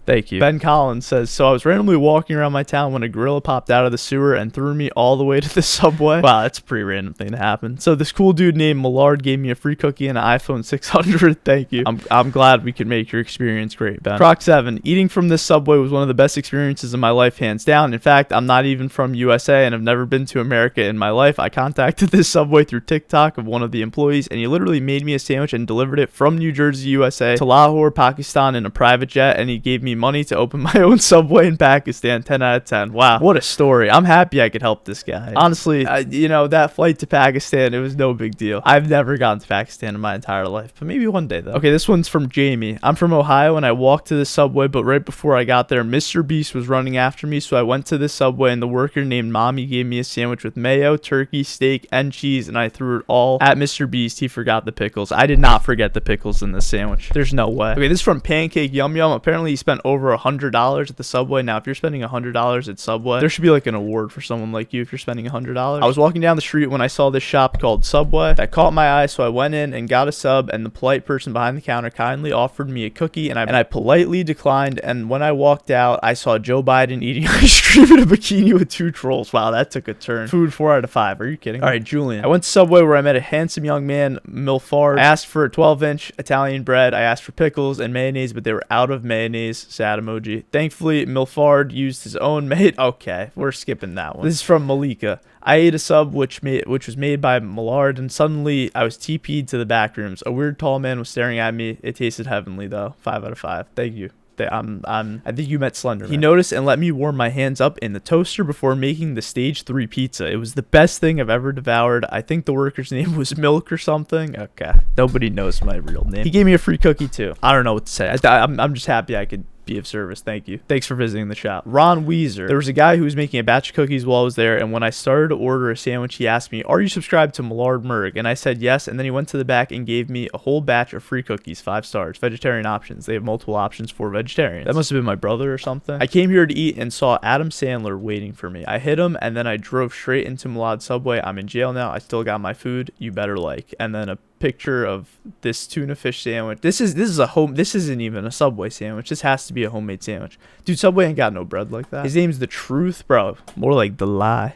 Thank you. Ben Collins says, so I was randomly walking around my town when a gorilla popped out of the sewer and threw me all the way to the subway. Wow, that's a pretty random thing to happen. So this cool dude named Milad gave me a free cookie and an iPhone 600. Thank you. I'm glad we could make your experience great, Ben. Croc7, eating from this subway was one of the best experiences of my life, hands down. In fact, I'm not even from USA and I've never been to America in my life. I contacted this subway through TikTok of one of the employees and he literally made me a sandwich and delivered it from New Jersey, USA to Lahore, Pakistan in a private jet, and he gave me money to open my own subway in Pakistan. 10 out of 10. Wow, what a story. I'm happy I could help this guy. Honestly, you know, that flight to Pakistan, it was no big deal. I've never gone to Pakistan in my entire life, but maybe one day though. Okay, this one's from Jamie. I'm from Ohio and I walked to the subway, but right before I got there, Mr. Beast was running after me, so I went to the subway and the worker named Mommy gave me a sandwich with mayo, turkey, steak, and cheese, and I threw it all at Mr. Beast. He forgot the pickles. I did not forget the pickles in this sandwich. There's no way. Okay, this is from Pancake Yum Yum. Apparently he spent over $100 at the subway. Now if you're spending $100 at Subway, there should be like an award for someone like you if you're spending $100. I was walking down the street when I saw this shop called Subway that caught my eye, so I went in and got a sub, and the polite person behind the counter kindly offered me a cookie, and I politely declined. And when I walked out, I saw Joe Biden eating ice cream in a bikini with 2 trolls. Wow, that took a turn. Food 4 out of 5. Are you kidding? All right, Julian. I went to Subway where I met a handsome young man, Milfard. I asked for a 12-inch Italian bread. I asked for pickles and mayonnaise, but they were out of mayonnaise. Sad emoji. Thankfully, Milfard used his own made. Okay, we're skipping that one. This is from Malika. I ate a sub which was made by Milad, and suddenly I was TP'd to the back rooms. A weird tall man was staring at me. It tasted heavenly though. 5 out of 5. Thank you. I think you met Slenderman. He noticed and let me warm my hands up in the toaster before making the stage 3 pizza. It was the best thing I've ever devoured. I think the worker's name was Milk or something. Okay, nobody knows my real name. He gave me a free cookie too. I don't know what to say. I'm just happy I could be of service. Thank you. Thanks for visiting the shop. Ron Weezer. There was a guy who was making a batch of cookies while I was there, and when I started to order a sandwich, he asked me, are you subscribed to Milad Mirg? And I said yes, and then he went to the back and gave me a whole batch of free cookies. 5 stars. Vegetarian options. They have multiple options for vegetarians. That must have been my brother or something. I came here to eat and saw Adam Sandler waiting for me. I hit him, and then I drove straight into Milad Subway. I'm in jail now. I still got my food. You better like. And then a picture of this tuna fish sandwich. This isn't even a Subway sandwich. This has to be a homemade sandwich. Dude, Subway ain't got no bread like that. His name's The Truth, bro. More like The Lie.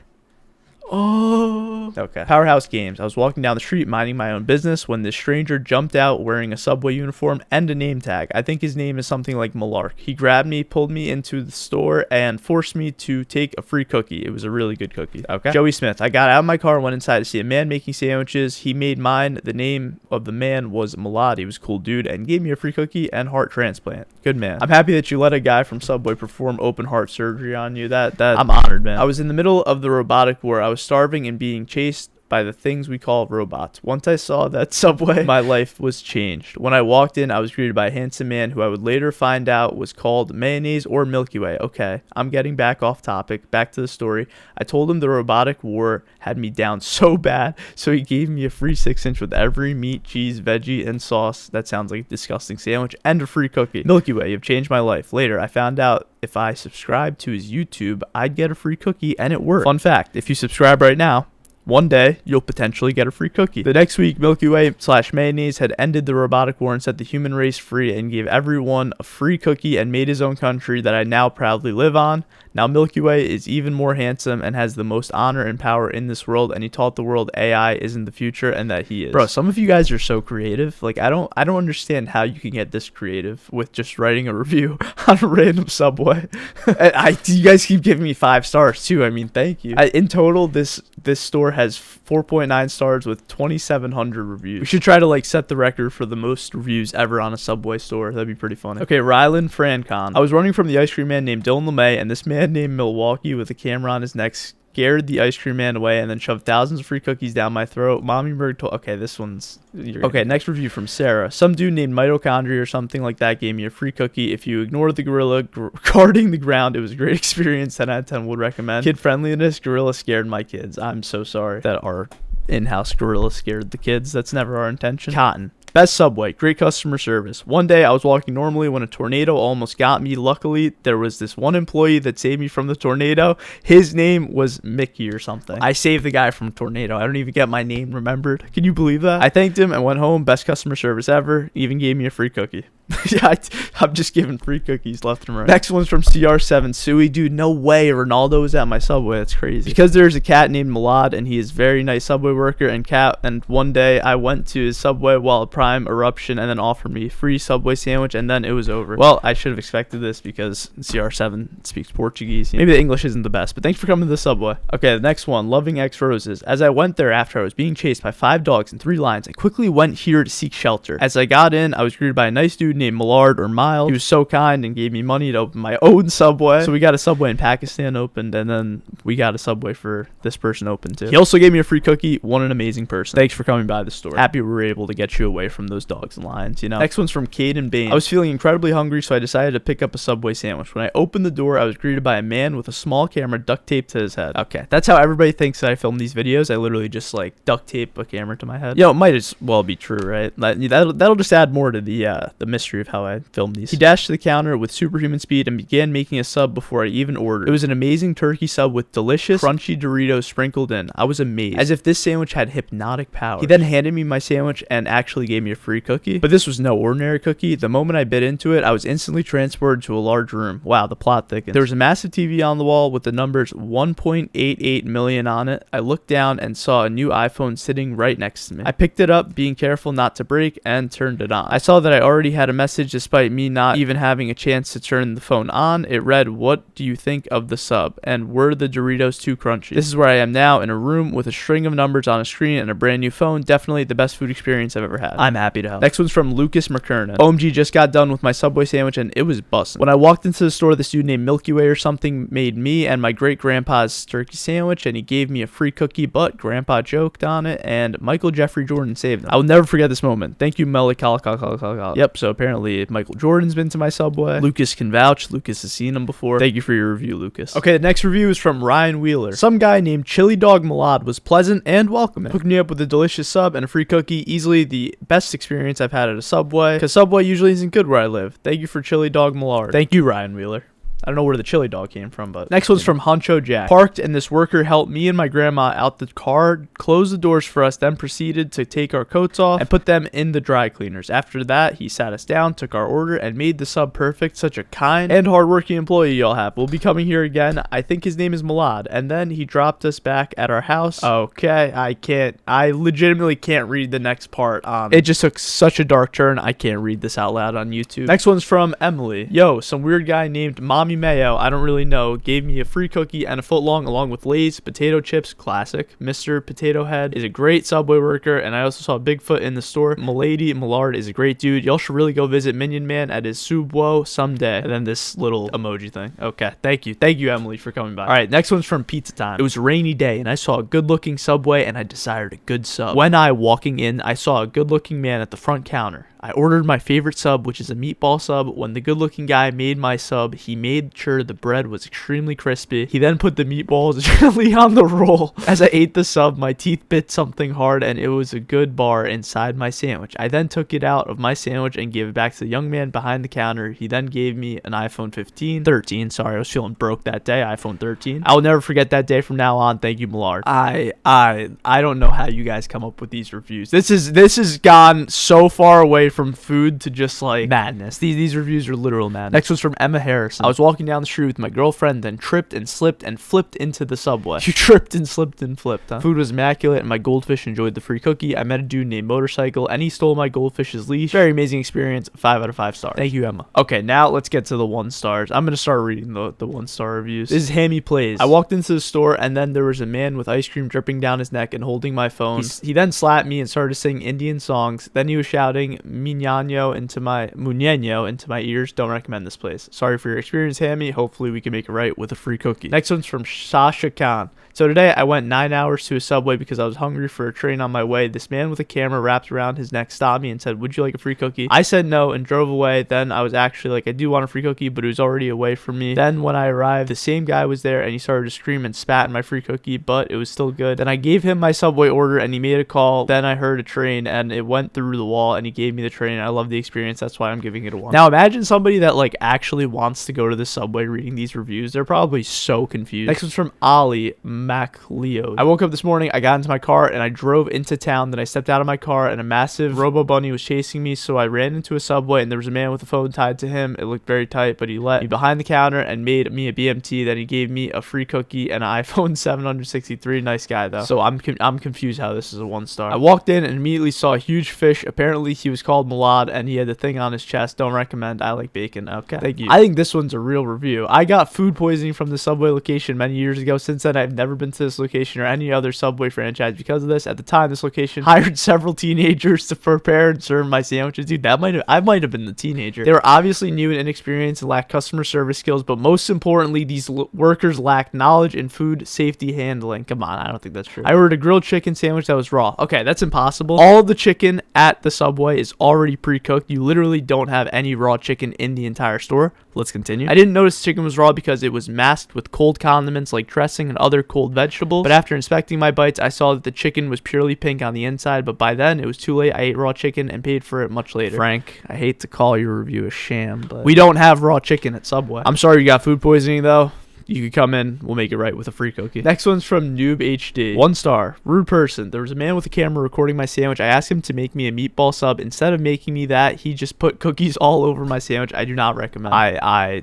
Oh. Okay. Powerhouse Games. I was walking down the street minding my own business when this stranger jumped out wearing a Subway uniform and a name tag. I think his name is something like Malark. He grabbed me, pulled me into the store, and forced me to take a free cookie. It was a really good cookie. Okay. Joey Smith. I got out of my car and went inside to see a man making sandwiches. He made mine. The name of the man was Milad. He was a cool dude and gave me a free cookie and heart transplant. Good man. I'm happy that you let a guy from Subway perform open heart surgery on you. That I'm honored, man. I was in the middle of the robotic war. I was starving and being chased by the things we call robots. Once I saw that Subway, my life was changed. When I walked in, I was greeted by a handsome man who I would later find out was called Mayonnaise or Milky Way. Okay, I'm getting back off topic. Back to the story. I told him the robotic war had me down so bad, so he gave me a free 6-inch with every meat, cheese, veggie, and sauce. That sounds like a disgusting sandwich, and a free cookie. Milky Way, you've changed my life. Later, I found out if I subscribed to his YouTube, I'd get a free cookie, and it worked. Fun fact, if you subscribe right now, one day, you'll potentially get a free cookie. The next week, Milky Way / Mayonnaise had ended the robotic war and set the human race free and gave everyone a free cookie and made his own country that I now proudly live on. Now Milky Way is even more handsome and has the most honor and power in this world, and he taught the world AI isn't the future and that he is. Bro, some of you guys are so creative. Like, I don't understand how you can get this creative with just writing a review on a random Subway. You guys keep giving me 5 stars too. I mean, thank you. In total, this store has 4.9 stars with 2,700 reviews. We should try to like set the record for the most reviews ever on a Subway store. That'd be pretty funny. Okay, Rylan Francon. I was running from the ice cream man named Dylan LeMay, and this man named Milwaukee with a camera on his neck scared the ice cream man away and then shoved thousands of free cookies down my throat. Mommy Mirg told... Okay, this one's... Okay, next review from Sarah. Some dude named Mitochondria or something like that gave me a free cookie. If you ignore the gorilla guarding the ground, it was a great experience. 10 out of 10 would recommend. Kid friendliness, gorilla scared my kids. I'm so sorry that our in-house gorilla scared the kids. That's never our intention. Cotton. Best Subway, great customer service. One day I was walking normally when a tornado almost got me. Luckily, there was this one employee that saved me from the tornado. His name was Mickey or something. I saved the guy from a tornado. I don't even get my name remembered. Can you believe that? I thanked him and went home. Best customer service ever. Even gave me a free cookie. Yeah, I'm just giving free cookies left and right. Next one's from CR7 Sui. Dude, no way Ronaldo was at my Subway. That's crazy. Because there's a cat named Milad and he is very nice Subway worker and one day I went to his Subway while a prime eruption and then offered me free Subway sandwich and then it was over. Well, I should have expected this because CR7 speaks Portuguese. Maybe the English isn't the best, but thanks for coming to the Subway. Okay, the next one, Loving X Roses. As I went there after I was being chased by 5 dogs and 3 lions, I quickly went here to seek shelter. As I got in, I was greeted by a nice dude named Millard or Mild. He was so kind and gave me money to open my own Subway. So we got a Subway in Pakistan opened and then we got a Subway for this person open too. He also gave me a free cookie. What an amazing person. Thanks for coming by the store. Happy we were able to get you away from those dogs and lions, you know. Next one's from Caden Bain. I was feeling incredibly hungry, so I decided to pick up a Subway sandwich. When I opened the door, I was greeted by a man with a small camera duct taped to his head. Okay, that's how everybody thinks that I film these videos. I literally just like duct tape a camera to my head. You know, it might as well be true, right? That'll just add more to the mystery of how I film these. He dashed to the counter with superhuman speed and began making a sub before I even ordered. It was an amazing turkey sub with delicious, crunchy Doritos sprinkled in. I was amazed, as if this sandwich had hypnotic power. He then handed me my sandwich and actually gave me a free cookie. But this was no ordinary cookie. The moment I bit into it, I was instantly transported to a large room. Wow, the plot thickens. There was a massive TV on the wall with the numbers 1.88 million on it. I looked down and saw a new iPhone sitting right next to me. I picked it up, being careful not to break, and turned it on. I saw that I already had a message despite me not even having a chance to turn the phone on. It read, "What do you think of the sub? And were the Doritos too crunchy?" This is where I am now, in a room with a string of numbers on a screen and a brand new phone. Definitely the best food experience I've ever had. I'm happy to help. Next one's from Lucas McKernan. OMG, just got done with my Subway sandwich and it was bussin'. When I walked into the store, this dude named Milky Way or something made me and my great grandpa's turkey sandwich and he gave me a free cookie, but grandpa joked on it and Michael Jeffrey Jordan saved him. I will never forget this moment. Thank you, Melly. Yep, so apparently Michael Jordan's been to my Subway. Lucas can vouch. Lucas has seen him before. Thank you for your review, Lucas. Okay, the next review is from Ryan Wheeler. Some guy named Chili Dog Milad was pleasant and welcoming. Hooked me up with a delicious sub and a free cookie. Easily the best experience I've had at a Subway, because Subway usually isn't good where I live. Thank you for Chili Dog Millard. Thank you, Ryan Wheeler. I don't know where the chili dog came from, but... Next one's from Honcho Jack. Parked, and this worker helped me and my grandma out the car, closed the doors for us, then proceeded to take our coats off and put them in the dry cleaners. After that, he sat us down, took our order, and made the sub perfect. Such a kind and hardworking employee y'all have. We'll be coming here again. I think his name is Milad. And then he dropped us back at our house. Okay, I legitimately can't read the next part. It just took such a dark turn. I can't read this out loud on YouTube. Next one's from Emily. Yo, some weird guy named Mommy Mayo, I don't really know, gave me a free cookie and a footlong along with Lay's potato chips. Classic. Mr. Potato Head is a great Subway worker, and I also saw Bigfoot in the store. Milady Millard is a great dude. Y'all should really go visit Minion Man at his Subwo someday. And then this little emoji thing. Okay, thank you, Emily, for coming by. All right, next one's from Pizza Time. It was a rainy day, and I saw a good-looking Subway, and I desired a good sub. When walking in, I saw a good-looking man at the front counter. I ordered my favorite sub, which is a meatball sub. When the good-looking guy made my sub, he made sure the bread was extremely crispy. He then put the meatballs gently on the roll. As I ate the sub, my teeth bit something hard, and it was a good bar inside my sandwich. I then took it out of my sandwich and gave it back to the young man behind the counter. He then gave me an iPhone 13. Sorry, I was feeling broke that day. iPhone 13. I will never forget that day from now on. Thank you, Millard. I don't know how you guys come up with these reviews. This has gone so far away from food to just like madness. These reviews are literal madness. Next one's from Emma Harrison. I was walking down the street with my girlfriend, then tripped and slipped and flipped into the Subway. You tripped and slipped and flipped, huh? Food was immaculate and my goldfish enjoyed the free cookie. I met a dude named Motorcycle and he stole my goldfish's leash. Very amazing experience. 5 out of 5 stars. Thank you, Emma. Okay, now let's get to the 1 stars. I'm gonna start reading the 1-star reviews. This is Hammy Plays. I walked into the store and then there was a man with ice cream dripping down his neck and holding my phone. He then slapped me and started singing Indian songs. Then he was shouting, Muñeño into my ears. Don't recommend this place. Sorry for your experience, Hammy. Hopefully we can make it right with a free cookie. Next one's from Sasha Khan. So today I went 9 hours to a Subway because I was hungry for a train on my way. This man with a camera wrapped around his neck stopped me and said, "Would you like a free cookie?" I said no and drove away. Then I was actually like, I do want a free cookie, but it was already away from me. Then when I arrived, the same guy was there and he started to scream and spat in my free cookie, but it was still good. Then I gave him my Subway order and he made a call. Then I heard a train and it went through the wall and he gave me the train. I love the experience. That's why I'm giving it a 1. Now imagine somebody that like actually wants to go to the Subway reading these reviews. They're probably so confused. Next one's from Ali MacLeo. I woke up this morning, I got into my car and I drove into town. Then I stepped out of my car and a massive robo bunny was chasing me, so I ran into a Subway and there was a man with a phone tied to him. It looked very tight, but he let me behind the counter and made me a BMT. Then he gave me a free cookie and an iPhone 763. Nice guy though. So I'm confused how this is a 1 star. I walked in and immediately saw a huge fish. Apparently he was called Milad and he had the thing on his chest. Don't recommend. I like bacon. Okay, thank you. I think this one's a real review. I got food poisoning from the Subway location many years ago. Since then I've never been to this location or any other Subway franchise because of this. At the time, this location hired several teenagers to prepare and serve my sandwiches. Dude, I might have been the teenager. They were obviously new and inexperienced and lacked customer service skills, but most importantly, these workers lacked knowledge in food safety handling. Come on, I don't think that's true. I ordered a grilled chicken sandwich that was raw. Okay, that's impossible. All of the chicken at the Subway is already pre-cooked. You literally don't have any raw chicken in the entire store. Let's continue. I didn't notice chicken was raw because it was masked with cold condiments like dressing and other cold vegetables. But after inspecting my bites, I saw that the chicken was purely pink on the inside, but by then it was too late. I ate raw chicken and paid for it much later. Frank, I hate to call your review a sham, but we don't have raw chicken at Subway. I'm sorry you got food poisoning though. You could come in, we'll make it right with a free cookie. Next one's from Noob HD. 1 star. Rude person. There was a man with a camera recording my sandwich. I asked him to make me a meatball sub. Instead of making me that, he just put cookies all over my sandwich. I do not recommend. I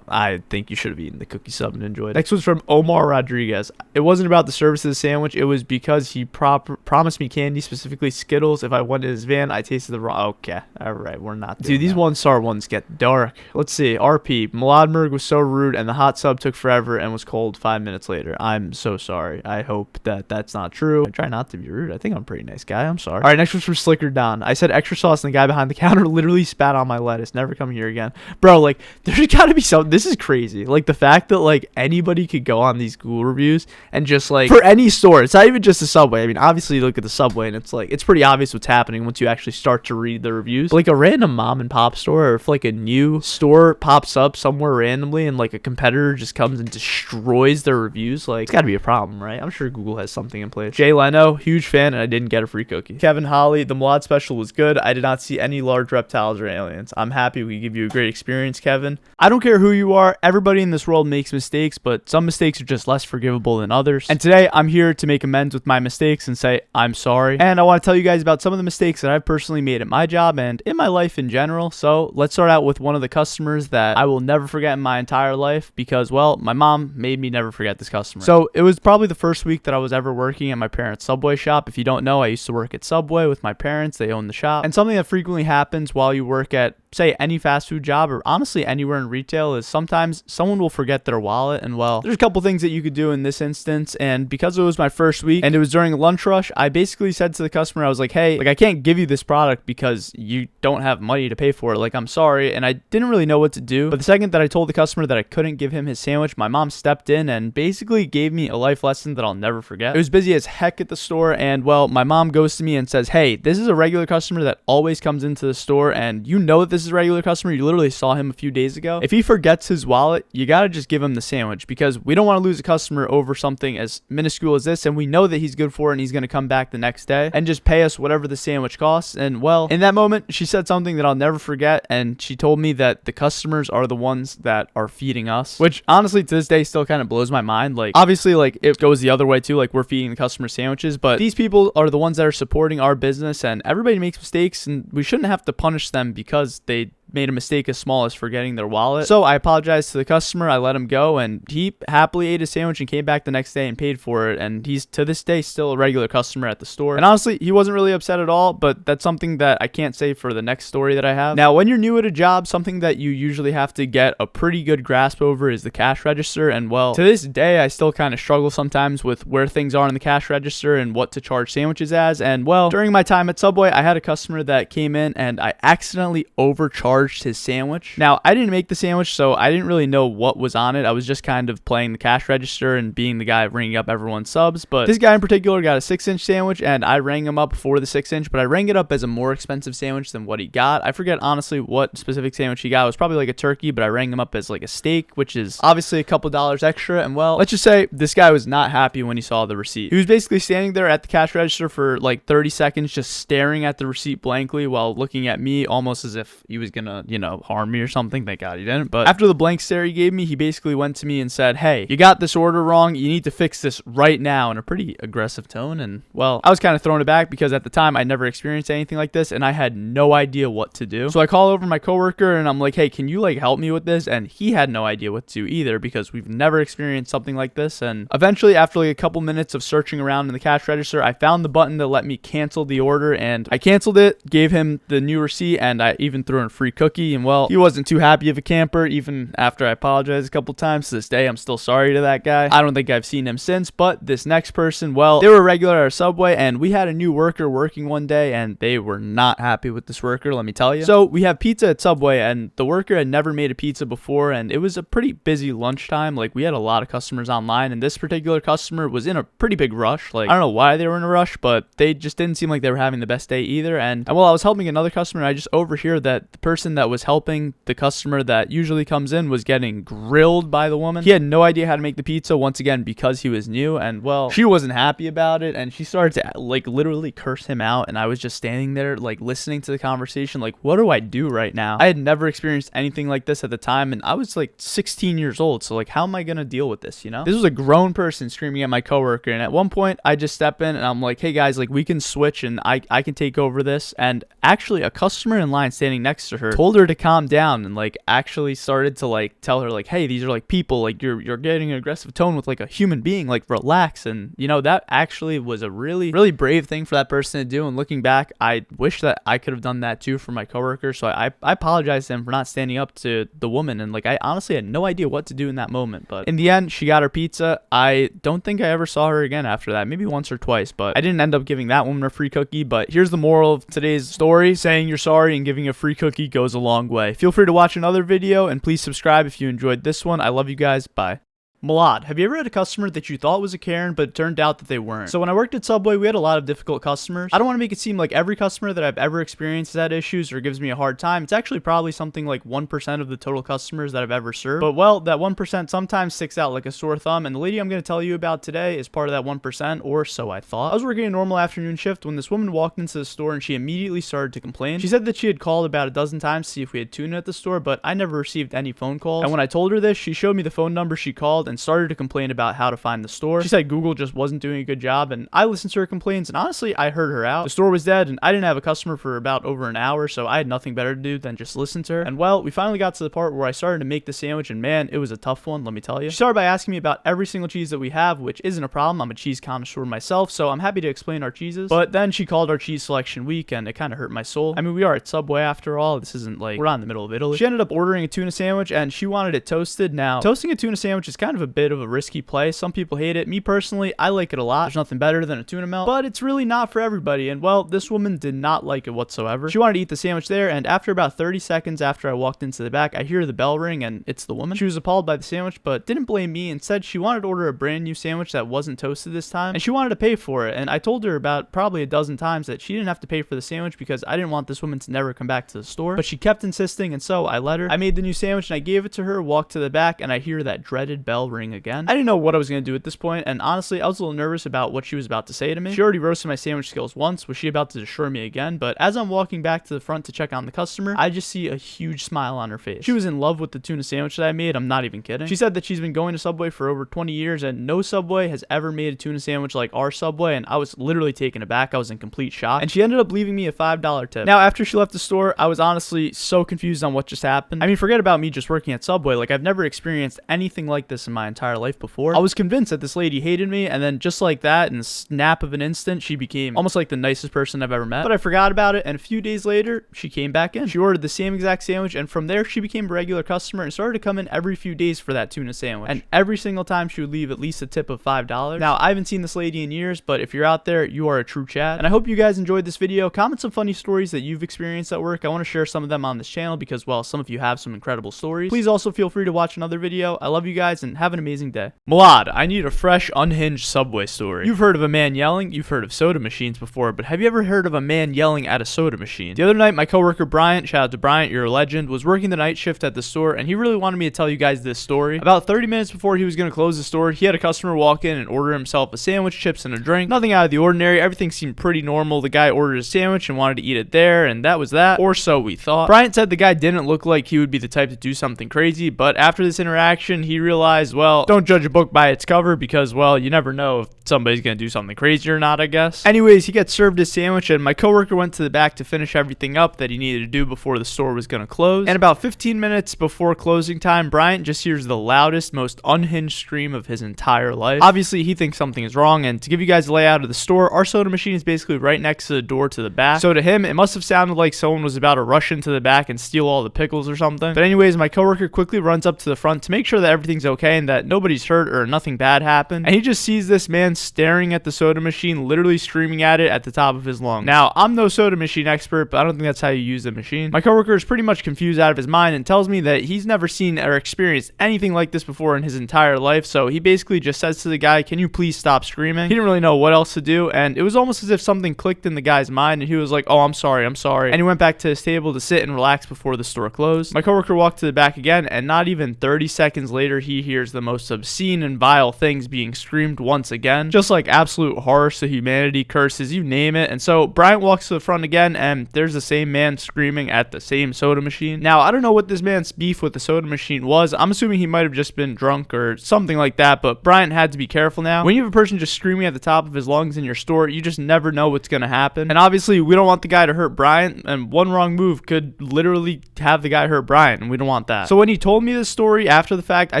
think you should have eaten the cookie sub and enjoyed it. Next one's from Omar Rodriguez. It wasn't about the service of the sandwich. It was because he promised me candy, specifically Skittles. If I went in his van, I tasted the raw. Okay. All right. We're not doing Dude, these 1 star ones get dark. Let's see. RP. Milad Mirg was so rude and the hot sub took forever and was cold 5 minutes later. I'm so sorry. I hope that that's not true. I try not to be rude. I think I'm a pretty nice guy. I'm sorry. All right, next one's from Slicker Don. I said extra sauce and the guy behind the counter literally spat on my lettuce. Never come here again. Bro, like, there's gotta be something. This is crazy. Like, the fact that, like, anybody could go on these Google reviews and just, like, for any store, it's not even just a Subway. I mean, obviously, you look at the Subway and it's, like, it's pretty obvious what's happening once you actually start to read the reviews. But, like, a random mom and pop store, or if, like, a new store pops up somewhere randomly and, like, a competitor just comes and destroys their reviews, like, it's gotta be a problem, right? I'm sure Google has something in place. Jay Leno, huge fan, and I didn't get a free cookie. Kevin Holly, the Milad special was good. I did not see any large reptiles or aliens. I'm happy we give you a great experience, Kevin. I don't care who you are. Everybody in this world makes mistakes, but some mistakes are just less forgivable than others. And today, I'm here to make amends with my mistakes and say I'm sorry. And I want to tell you guys about some of the mistakes that I've personally made at my job and in my life in general. So let's start out with one of the customers that I will never forget in my entire life because, well, my mom made me never forget this customer. So it was probably the first week that I was ever working at my parents' Subway shop. If you don't know, I used to work at Subway with my parents. They own the shop. And something that frequently happens while you work at, say, any fast food job or honestly anywhere in retail is sometimes someone will forget their wallet. And well, there's a couple things that you could do in this instance. And because it was my first week and it was during a lunch rush, I basically said to the customer, I was like, hey, like, I can't give you this product because you don't have money to pay for it. Like, I'm sorry. And I didn't really know what to do. But the second that I told the customer that I couldn't give him his sandwich, my mom stepped in and basically gave me a life lesson that I'll never forget. It was busy as heck at the store. And well, my mom goes to me and says, hey, this is a regular customer that always comes into the store. And you know that this is a regular customer. You literally saw him a few days ago. If he forgets his wallet, you got to just give him the sandwich because we don't want to lose a customer over something as minuscule as this. And we know that he's good for it and he's going to come back the next day and just pay us whatever the sandwich costs. And well, in that moment, she said something that I'll never forget. And she told me that the customers are the ones that are feeding us, which honestly to this day still kind of blows my mind. Like, obviously, like, it goes the other way too. Like, we're feeding the customer sandwiches, but these people are the ones that are supporting our business and everybody makes mistakes and we shouldn't have to punish them because they made a mistake as small as forgetting their wallet. So I apologized to the customer. I let him go, and he happily ate his sandwich and came back the next day and paid for it. And he's to this day still a regular customer at the store. And honestly, he wasn't really upset at all, but that's something that I can't say for the next story that I have. Now, when you're new at a job, something that you usually have to get a pretty good grasp over is the cash register. And well, to this day, I still kind of struggle sometimes with where things are in the cash register and what to charge sandwiches as. And well, during my time at Subway, I had a customer that came in and I accidentally overcharged his sandwich. Now, I didn't make the sandwich, so I didn't really know what was on it. I was just kind of playing the cash register and being the guy ringing up everyone's subs. But this guy in particular got a 6-inch sandwich, and I rang him up for the 6-inch, but I rang it up as a more expensive sandwich than what he got. I forget honestly what specific sandwich he got. It was probably like a turkey, but I rang him up as like a steak, which is obviously a couple dollars extra. And well, let's just say this guy was not happy when he saw the receipt. He was basically standing there at the cash register for like 30 seconds, just staring at the receipt blankly while looking at me almost as if he was gonna, harm me or something. Thank God he didn't. But after the blank stare he gave me, he basically went to me and said, "Hey, you got this order wrong. You need to fix this right now," in a pretty aggressive tone. And well, I was kind of thrown aback because at the time I never experienced anything like this and I had no idea what to do. So I call over my coworker and I'm like, "Hey, can you like help me with this?" And he had no idea what to do either because we've never experienced something like this. And eventually, after like a couple minutes of searching around in the cash register, I found the button that let me cancel the order, and I canceled it, gave him the new receipt, and I even threw in a free cookie. And well, he wasn't too happy of a camper even after I apologized a couple times. To this day, I'm still sorry to that guy. I don't think I've seen him since. But this next person, well, they were a regular at our Subway, and we had a new worker working one day, and they were not happy with this worker, let me tell you. So we have pizza at Subway, and the worker had never made a pizza before, and it was a pretty busy lunchtime. Like, we had a lot of customers online, and this particular customer was in a pretty big rush. Like, I don't know why they were in a rush, but they just didn't seem like they were having the best day either. And while I was helping another customer, I just overhear that the person that was helping the customer that usually comes in was getting grilled by the woman. He had no idea how to make the pizza, once again, because he was new, and well, she wasn't happy about it, and she started to like literally curse him out, and I was just standing there like listening to the conversation like, what do I do right now? I had never experienced anything like this at the time, and I was like 16 years old, so like, how am I gonna deal with this? This was a grown person screaming at my coworker, and at one point I just step in and I'm like, "Hey guys, like, we can switch and I can take over this." And actually a customer in line standing next to her told her to calm down and like actually started to like tell her like, "Hey, these are like people, like you're getting an aggressive tone with like a human being, like relax." And that actually was a really brave thing for that person to do, and looking back, I wish that I could have done that too for my coworker. So I apologized to him for not standing up to the woman, and like I honestly had no idea what to do in that moment. But in the end, she got her pizza. I don't think I ever saw her again after that, maybe once or twice, but I didn't end up giving that woman a free cookie. But here's the moral of today's story: saying you're sorry and giving a free cookie goes a long way. Feel free to watch another video, and please subscribe if you enjoyed this one. I love you guys. Bye. Milad, have you ever had a customer that you thought was a Karen, but it turned out that they weren't? So when I worked at Subway, we had a lot of difficult customers. I don't want to make it seem like every customer that I've ever experienced has had issues or gives me a hard time. It's actually probably something like 1% of the total customers that I've ever served. But well, that 1% sometimes sticks out like a sore thumb, and the lady I'm going to tell you about today is part of that 1%, or so I thought. I was working a normal afternoon shift when this woman walked into the store and she immediately started to complain. She said that she had called about a dozen times to see if we had tuna at the store, but I never received any phone calls. And when I told her this, she showed me the phone number she called and started to complain about how to find the store. She said Google just wasn't doing a good job, and I listened to her complaints, and honestly, I heard her out. The store was dead, and I didn't have a customer for about over an hour, so I had nothing better to do than just listen to her. And well, we finally got to the part where I started to make the sandwich, and man, it was a tough one, let me tell you. She started by asking me about every single cheese that we have, which isn't a problem. I'm a cheese connoisseur myself, so I'm happy to explain our cheeses. But then she called our cheese selection weak, and it kind of hurt my soul. I mean, we are at Subway after all. This isn't like we're not in the middle of Italy. She ended up ordering a tuna sandwich, and she wanted it toasted. Now, toasting a tuna sandwich is kind of a bit of a risky play. Some people hate it. Me personally, I like it a lot. There's nothing better than a tuna melt, but it's really not for everybody. And well, this woman did not like it whatsoever. She wanted to eat the sandwich there, and after about 30 seconds after I walked into the back, I hear the bell ring, and it's the woman. She was appalled by the sandwich, but didn't blame me. Instead, she wanted to order a brand new sandwich that wasn't toasted this time, and she wanted to pay for it. And I told her about probably a dozen times that she didn't have to pay for the sandwich because I didn't want this woman to never come back to the store, but she kept insisting, and so I let her. I made the new sandwich and I gave it to her, walked to the back, and I hear that dreaded bell ring again. I didn't know what I was going to do at this point, and honestly, I was a little nervous about what she was about to say to me. She already roasted my sandwich skills once. Was she about to destroy me again? But as I'm walking back to the front to check on the customer, I just see a huge smile on her face. She was in love with the tuna sandwich that I made. I'm not even kidding. She said that she's been going to Subway for over 20 years, and no Subway has ever made a tuna sandwich like our Subway, and I was literally taken aback. I was in complete shock, and she ended up leaving me a $5 tip. Now, after she left the store, I was honestly so confused on what just happened. I mean, forget about me just working at Subway. Like, I've never experienced anything like this in my entire life before. I was convinced that this lady hated me, and then just like that, in the snap of an instant, she became almost like the nicest person I've ever met. But I forgot about it, and a few days later, she came back in. She ordered the same exact sandwich, and from there, she became a regular customer and started to come in every few days for that tuna sandwich. And every single time, she would leave at least a tip of $5. Now, I haven't seen this lady in years, but if you're out there, you are a true Chad. And I hope you guys enjoyed this video. Comment some funny stories that you've experienced at work. I want to share some of them on this channel because, well, some of you have some incredible stories. Please also feel free to watch another video. I love you guys and have an amazing day. Milad, I need a fresh, unhinged Subway story. You've heard of a man yelling, you've heard of soda machines before, but have you ever heard of a man yelling at a soda machine? The other night, my coworker Bryant, shout out to Bryant, you're a legend, was working the night shift at the store, and he really wanted me to tell you guys this story. About 30 minutes before he was going to close the store, he had a customer walk in and order himself a sandwich, chips, and a drink. Nothing out of the ordinary. Everything seemed pretty normal. The guy ordered a sandwich and wanted to eat it there, and that was that, or so we thought. Bryant said the guy didn't look like he would be the type to do something crazy, but after this interaction, he realized, well, don't judge a book by its cover because, well, you never know if somebody's going to do something crazy or not, I guess. Anyways, he gets served his sandwich, and my coworker went to the back to finish everything up that he needed to do before the store was going to close. And about 15 minutes before closing time, Bryant just hears the loudest, most unhinged scream of his entire life. Obviously, he thinks something is wrong, and to give you guys the layout of the store, our soda machine is basically right next to the door to the back. So to him, it must have sounded like someone was about to rush into the back and steal all the pickles or something. But anyways, my coworker quickly runs up to the front to make sure that everything's okay and that nobody's hurt or nothing bad happened. And he just sees this man staring at the soda machine, literally screaming at it at the top of his lungs. Now, I'm no soda machine expert, but I don't think that's how you use the machine. My coworker is pretty much confused out of his mind and tells me that he's never seen or experienced anything like this before in his entire life. So he basically just says to the guy, "Can you please stop screaming?" He didn't really know what else to do, and it was almost as if something clicked in the guy's mind and he was like, "Oh, I'm sorry. And he went back to his table to sit and relax before the store closed. My coworker walked to the back again, and not even 30 seconds later, he hears the most obscene and vile things being screamed once again. Just like absolute horror to humanity, curses, you name it. And so Bryant walks to the front again, and there's the same man screaming at the same soda machine. Now, I don't know what this man's beef with the soda machine was. I'm assuming he might have just been drunk or something like that, but Bryant had to be careful now. When you have a person just screaming at the top of his lungs in your store, you just never know what's going to happen. And obviously, we don't want the guy to hurt Bryant, and one wrong move could literally have the guy hurt Bryant, and we don't want that. So when he told me this story after the fact, I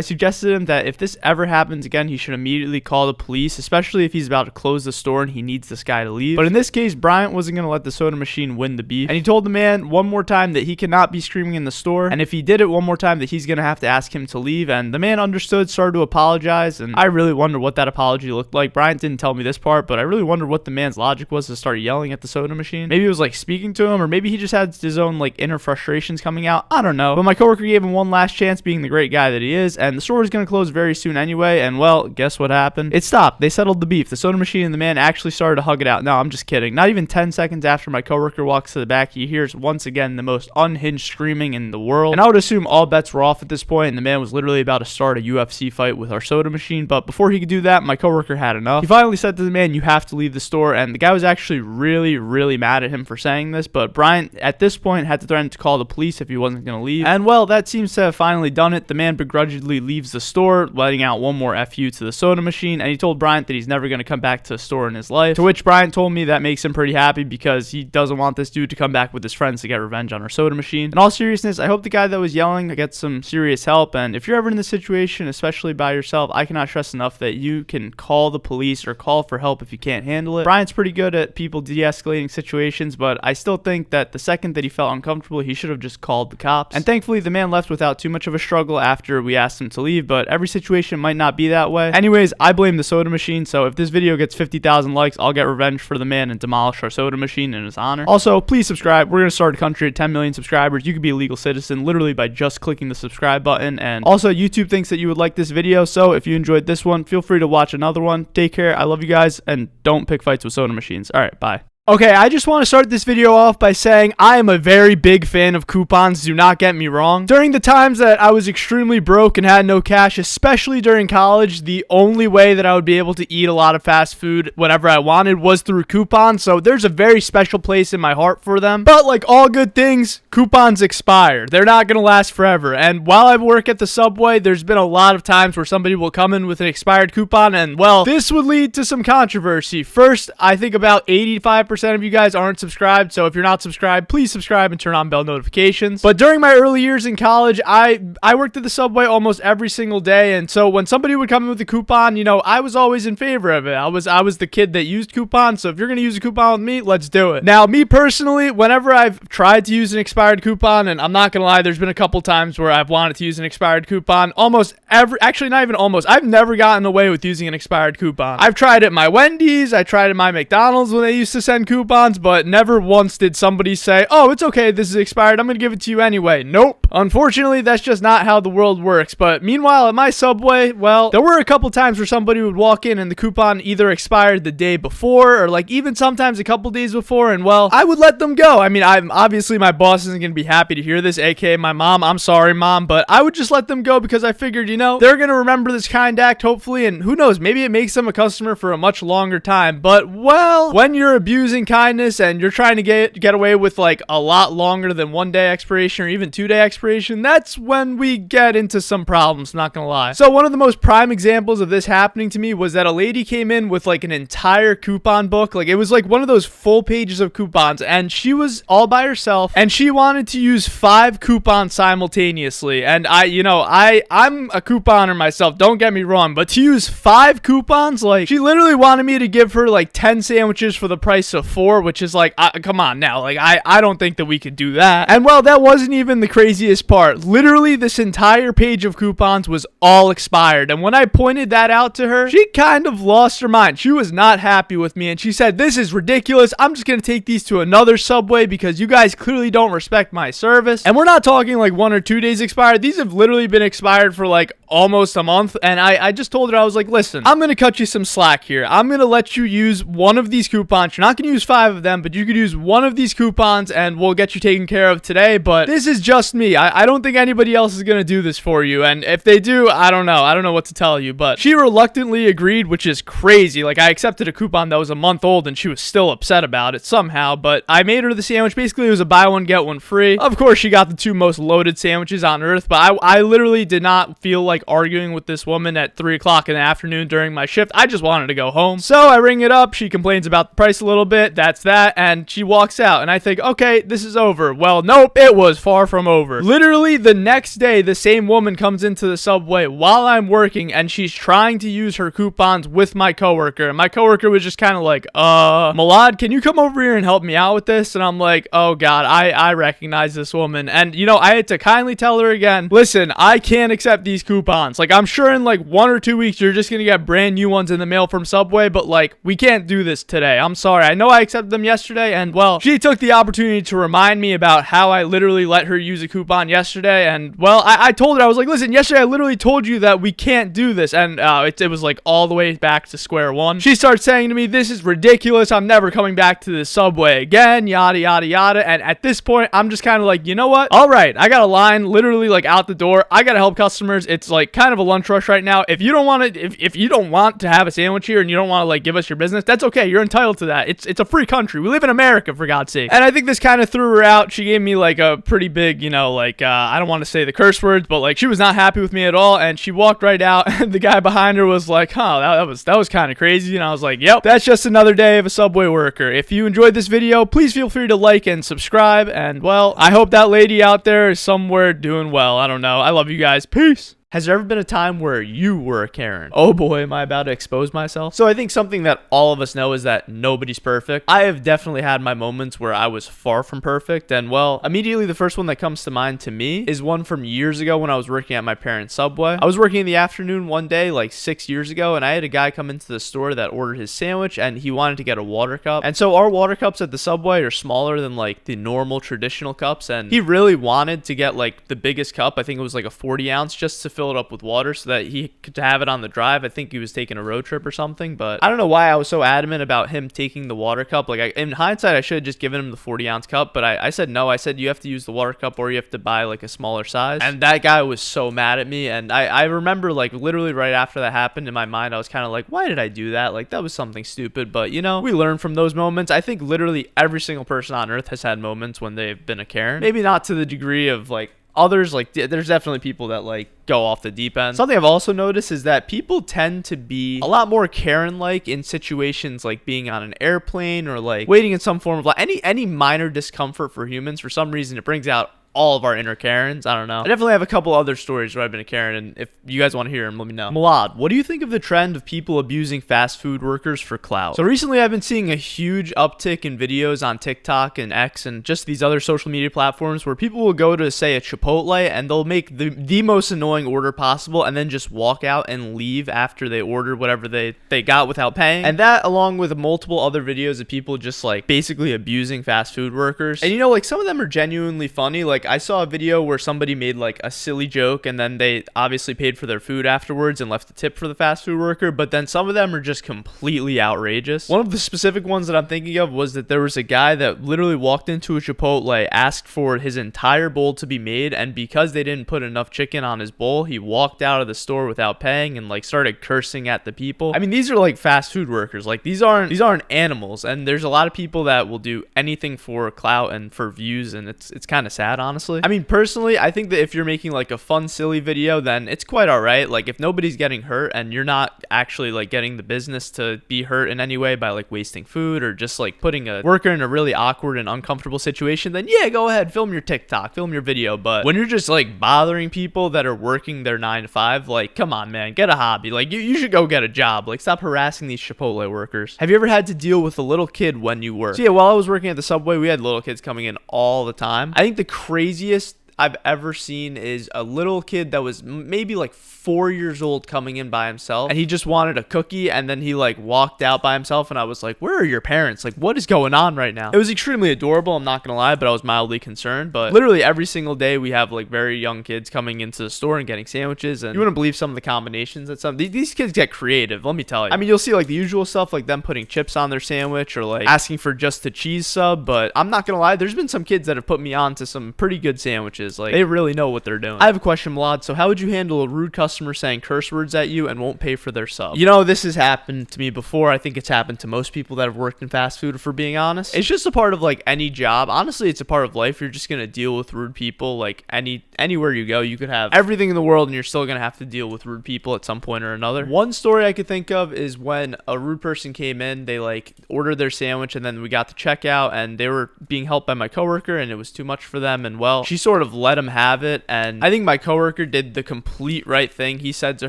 suggested him that if this ever happens again, he should immediately call the police, especially if he's about to close the store and he needs this guy to leave. But in this case, Bryant wasn't going to let the soda machine win the beef, and he told the man one more time that he cannot be screaming in the store, and if he did it one more time that he's going to have to ask him to leave. And the man understood, started to apologize, and I really wonder what that apology looked like. Bryant didn't tell me this part, but I really wonder what the man's logic was to start yelling at the soda machine. Maybe it was like speaking to him, or maybe he just had his own like inner frustrations coming out. I don't know. But my coworker gave him one last chance, being the great guy that he is, and the store is going to close very soon anyway. And well, guess what happened? It stopped. They settled the beef. The soda machine and the man actually started to hug it out. No, I'm just kidding. Not even 10 seconds after my coworker walks to the back, he hears once again the most unhinged screaming in the world. And I would assume all bets were off at this point, and the man was literally about to start a UFC fight with our soda machine. But before he could do that, my coworker had enough. He finally said to the man, "You have to leave the store." And the guy was actually really mad at him for saying this, but Bryant at this point had to threaten to call the police if he wasn't going to leave. And well, that seems to have finally done it. The man begrudgingly leaves the store, letting out one more FU to the soda machine, and he told Bryant that he's never going to come back to a store in his life, to which Bryant told me that makes him pretty happy because he doesn't want this dude to come back with his friends to get revenge on our soda machine. In all seriousness, I hope the guy that was yelling gets some serious help, and if you're ever in this situation, especially by yourself, I cannot stress enough that you can call the police or call for help if you can't handle it. Bryant's pretty good at people de-escalating situations, but I still think that the second that he felt uncomfortable, he should have just called the cops. And thankfully, the man left without too much of a struggle after we asked him to leave, but every situation might not be that way. Anyways, I blame the soda machine, so if this video gets 50,000 likes, I'll get revenge for the man and demolish our soda machine in his honor. Also, please subscribe. We're going to start a country at 10 million subscribers. You could be a legal citizen literally by just clicking the subscribe button. And also, YouTube thinks that you would like this video, so if you enjoyed this one, feel free to watch another one. Take care. I love you guys, and don't pick fights with soda machines. All right, bye. Okay, I just want to start this video off by saying I am a very big fan of coupons, do not get me wrong. During the times that I was extremely broke and had no cash, especially during college, the only way that I would be able to eat a lot of fast food whenever I wanted was through coupons, so there's a very special place in my heart for them. But like all good things, coupons expire. They're not going to last forever, and while I work at the Subway, there's been a lot of times where somebody will come in with an expired coupon, and well, this would lead to some controversy. First, I think about 85% of you guys aren't subscribed, so if you're not subscribed, please subscribe and turn on bell notifications. But during my early years in college, I worked at the Subway almost every single day, and so when somebody would come in with a coupon, you know, I was always in favor of it. I was the kid that used coupons, so if you're gonna use a coupon with me, let's do it. Now, me personally, whenever I've tried to use an expired coupon, and I'm not gonna lie, there's been a couple times where I've wanted to use an expired coupon, actually not even almost, I've never gotten away with using an expired coupon. I've tried it at my Wendy's, I tried it at my McDonald's when they used to send coupons, but never once did somebody say, oh, it's okay, this is expired, I'm gonna give it to you anyway. Nope. Unfortunately, that's just not how the world works. But meanwhile, at my Subway, well, there were a couple times where somebody would walk in and the coupon either expired the day before or like even sometimes a couple days before, and well, I would let them go. I mean, I'm obviously my boss isn't gonna be happy to hear this, aka my mom. I'm sorry, mom, but I would just let them go because I figured, you know, they're gonna remember this kind act hopefully, and who knows, maybe it makes them a customer for a much longer time. But well, when you're abusing kindness and you're trying to get away with like a lot longer than 1 day expiration or even 2 day expiration, that's when we get into some problems, not gonna lie. So one of the most prime examples of this happening to me was that a lady came in with like an entire coupon book. Like it was like one of those full pages of coupons, and she was all by herself and she wanted to use 5 coupons simultaneously. And I'm a couponer myself, don't get me wrong, but to use 5 coupons, like she literally wanted me to give her like 10 sandwiches for the price of 4, which is like, come on now, like I don't think that we could do that. And well, that wasn't even the craziest part. Literally this entire page of coupons was all expired, and when I pointed that out to her, she kind of lost her mind. She was not happy with me, and she said, this is ridiculous, I'm just gonna take these to another Subway because you guys clearly don't respect my service. And we're not talking like 1 or 2 days expired, these have literally been expired for like almost a month. And I just told her, I was like, listen, I'm gonna cut you some slack here. I'm gonna let you use one of these coupons. You're not gonna use 5 of them, but you could use one of these coupons and we'll get you taken care of today. But this is just me. I don't think anybody else is gonna do this for you, and if they do, I don't know what to tell you. But she reluctantly agreed, which is crazy. Like I accepted a coupon that was a month old and she was still upset about it somehow, but I made her the sandwich. Basically it was a buy one get one free. Of course she got the 2 most loaded sandwiches on earth, but I literally did not feel like arguing with this woman at 3 o'clock in the afternoon during my shift. I just wanted to go home. So I ring it up, she complains about the price a little bit, that's that, and she walks out, and I think, okay, this is over. Well, nope, it was far from over. Literally the next day, the same woman comes into the Subway while I'm working, and she's trying to use her coupons with my coworker, and my coworker was just kind of like, Milad, can you come over here and help me out with this? And I'm like, oh god, I recognize this woman. And you know, I had to kindly tell her again, listen, I can't accept these coupons. Like I'm sure in like 1 or 2 weeks you're just gonna get brand new ones in the mail from Subway, but like we can't do this today. I'm sorry. I know I accepted them yesterday, and well, she took the opportunity to remind me about how I literally let her use a coupon yesterday. And well, I told her, I was like, listen, yesterday I literally told you that we can't do this, and it was like all the way back to square one. She starts saying to me, this is ridiculous, I'm never coming back to this Subway again, yada yada yada. And at this point I'm just kind of like, you know what, all right, I got a line literally like out the door, I gotta help customers, it's like kind of a lunch rush right now. If you don't want to, if you don't want to have a sandwich here and you don't want to like give us your business, that's okay, you're entitled to that. It's a free country, we live in America, for God's sake. And I think this kind of threw her out. She gave me like a pretty big, you know, like I don't want to say the curse words, but like she was not happy with me at all, and she walked right out. And the guy behind her was like, huh, that was kind of crazy. And I was like, yep, that's just another day of a Subway worker. If you enjoyed this video, please feel free to like and subscribe, and well, I hope that lady out there is somewhere doing well. I don't know, I love you guys, peace. Has there ever been a time where you were a Karen? Oh boy, am I about to expose myself? So I think something that all of us know is that nobody's perfect. I have definitely had my moments where I was far from perfect, and well, immediately the first one that comes to mind to me is one from years ago when I was working at my parents' Subway. I was working in the afternoon one day, like 6 years ago, and I had a guy come into the store that ordered his sandwich, and he wanted to get a water cup. And so our water cups at the Subway are smaller than like the normal traditional cups, and he really wanted to get like the biggest cup. I think it was like a 40 ounce just to fill fill it up with water so that he could have it on the drive. I think he was taking a road trip or something, but I don't know why I was so adamant about him taking the water cup. Like, in hindsight, I should have just given him the 40-ounce cup, but I said no. I said you have to use the water cup or you have to buy like a smaller size. And that guy was so mad at me. And I remember like literally right after that happened, in my mind I was kind of like, why did I do that? Like, that was something stupid. But you know, we learn from those moments. I think literally every single person on earth has had moments when they've been a Karen. Maybe not to the degree of like others. Like, there's definitely people that like go off the deep end. Something I've also noticed is that people tend to be a lot more Karen-like in situations like being on an airplane or like waiting in some form of like any minor discomfort for humans. For some reason, it brings out all of our inner Karens. I don't know. I definitely have a couple other stories where I've been a Karen, and if you guys want to hear them, let me know. Milad, what do you think of the trend of people abusing fast food workers for clout? So recently I've been seeing a huge uptick in videos on TikTok and X and just these other social media platforms where people will go to, say, a Chipotle and they'll make the most annoying order possible and then just walk out and leave after they ordered whatever they got without paying. And that, along with multiple other videos of people just like basically abusing fast food workers. And you know, like, some of them are genuinely funny. Like, I saw a video where somebody made like a silly joke and then they obviously paid for their food afterwards and left a tip for the fast food worker, but then some of them are just completely outrageous. One of the specific ones that I'm thinking of was that there was a guy that literally walked into a Chipotle, asked for his entire bowl to be made, and because they didn't put enough chicken on his bowl, he walked out of the store without paying and like started cursing at the people. I mean, these are like fast food workers. Like, these aren't animals, and there's a lot of people that will do anything for clout and for views, and it's kind of sad, honestly. I mean, personally, I think that if you're making like a fun, silly video, then it's quite all right. Like, if nobody's getting hurt and you're not actually like getting the business to be hurt in any way by like wasting food or just like putting a worker in a really awkward and uncomfortable situation, then yeah, go ahead, film your TikTok, film your video. But when you're just like bothering people that are working their 9 to 5, like, come on, man, get a hobby. Like, you should go get a job. Like, stop harassing these Chipotle workers. Have you ever had to deal with a little kid when you work? So yeah, while I was working at the Subway, we had little kids coming in all the time. I think the craziest I've ever seen is a little kid that was maybe like 4 years old coming in by himself, and he just wanted a cookie, and then he like walked out by himself, and I was like, where are your parents? Like, what is going on right now? It was extremely adorable, I'm not gonna lie, but I was mildly concerned. But literally every single day we have like very young kids coming into the store and getting sandwiches, and you wouldn't believe some of the combinations that these kids get creative, let me tell you. I mean, you'll see like the usual stuff, like them putting chips on their sandwich or like asking for just a cheese sub, but I'm not gonna lie, there's been some kids that have put me on to some pretty good sandwiches. Like, they really know what they're doing. I have a question, Milad. So how would you handle a rude customer saying curse words at you and won't pay for their sub? You know, this has happened to me before. I think it's happened to most people that have worked in fast food, for being honest. It's just a part of like any job. Honestly, it's a part of life. You're just gonna deal with rude people. Like, anywhere you go, you could have everything in the world and you're still gonna have to deal with rude people at some point or another. One story I could think of is when a rude person came in, they like ordered their sandwich, and then we got to checkout and they were being helped by my coworker and it was too much for them, and well, she sort of let them have it. And I think my coworker did the complete right thing. He said to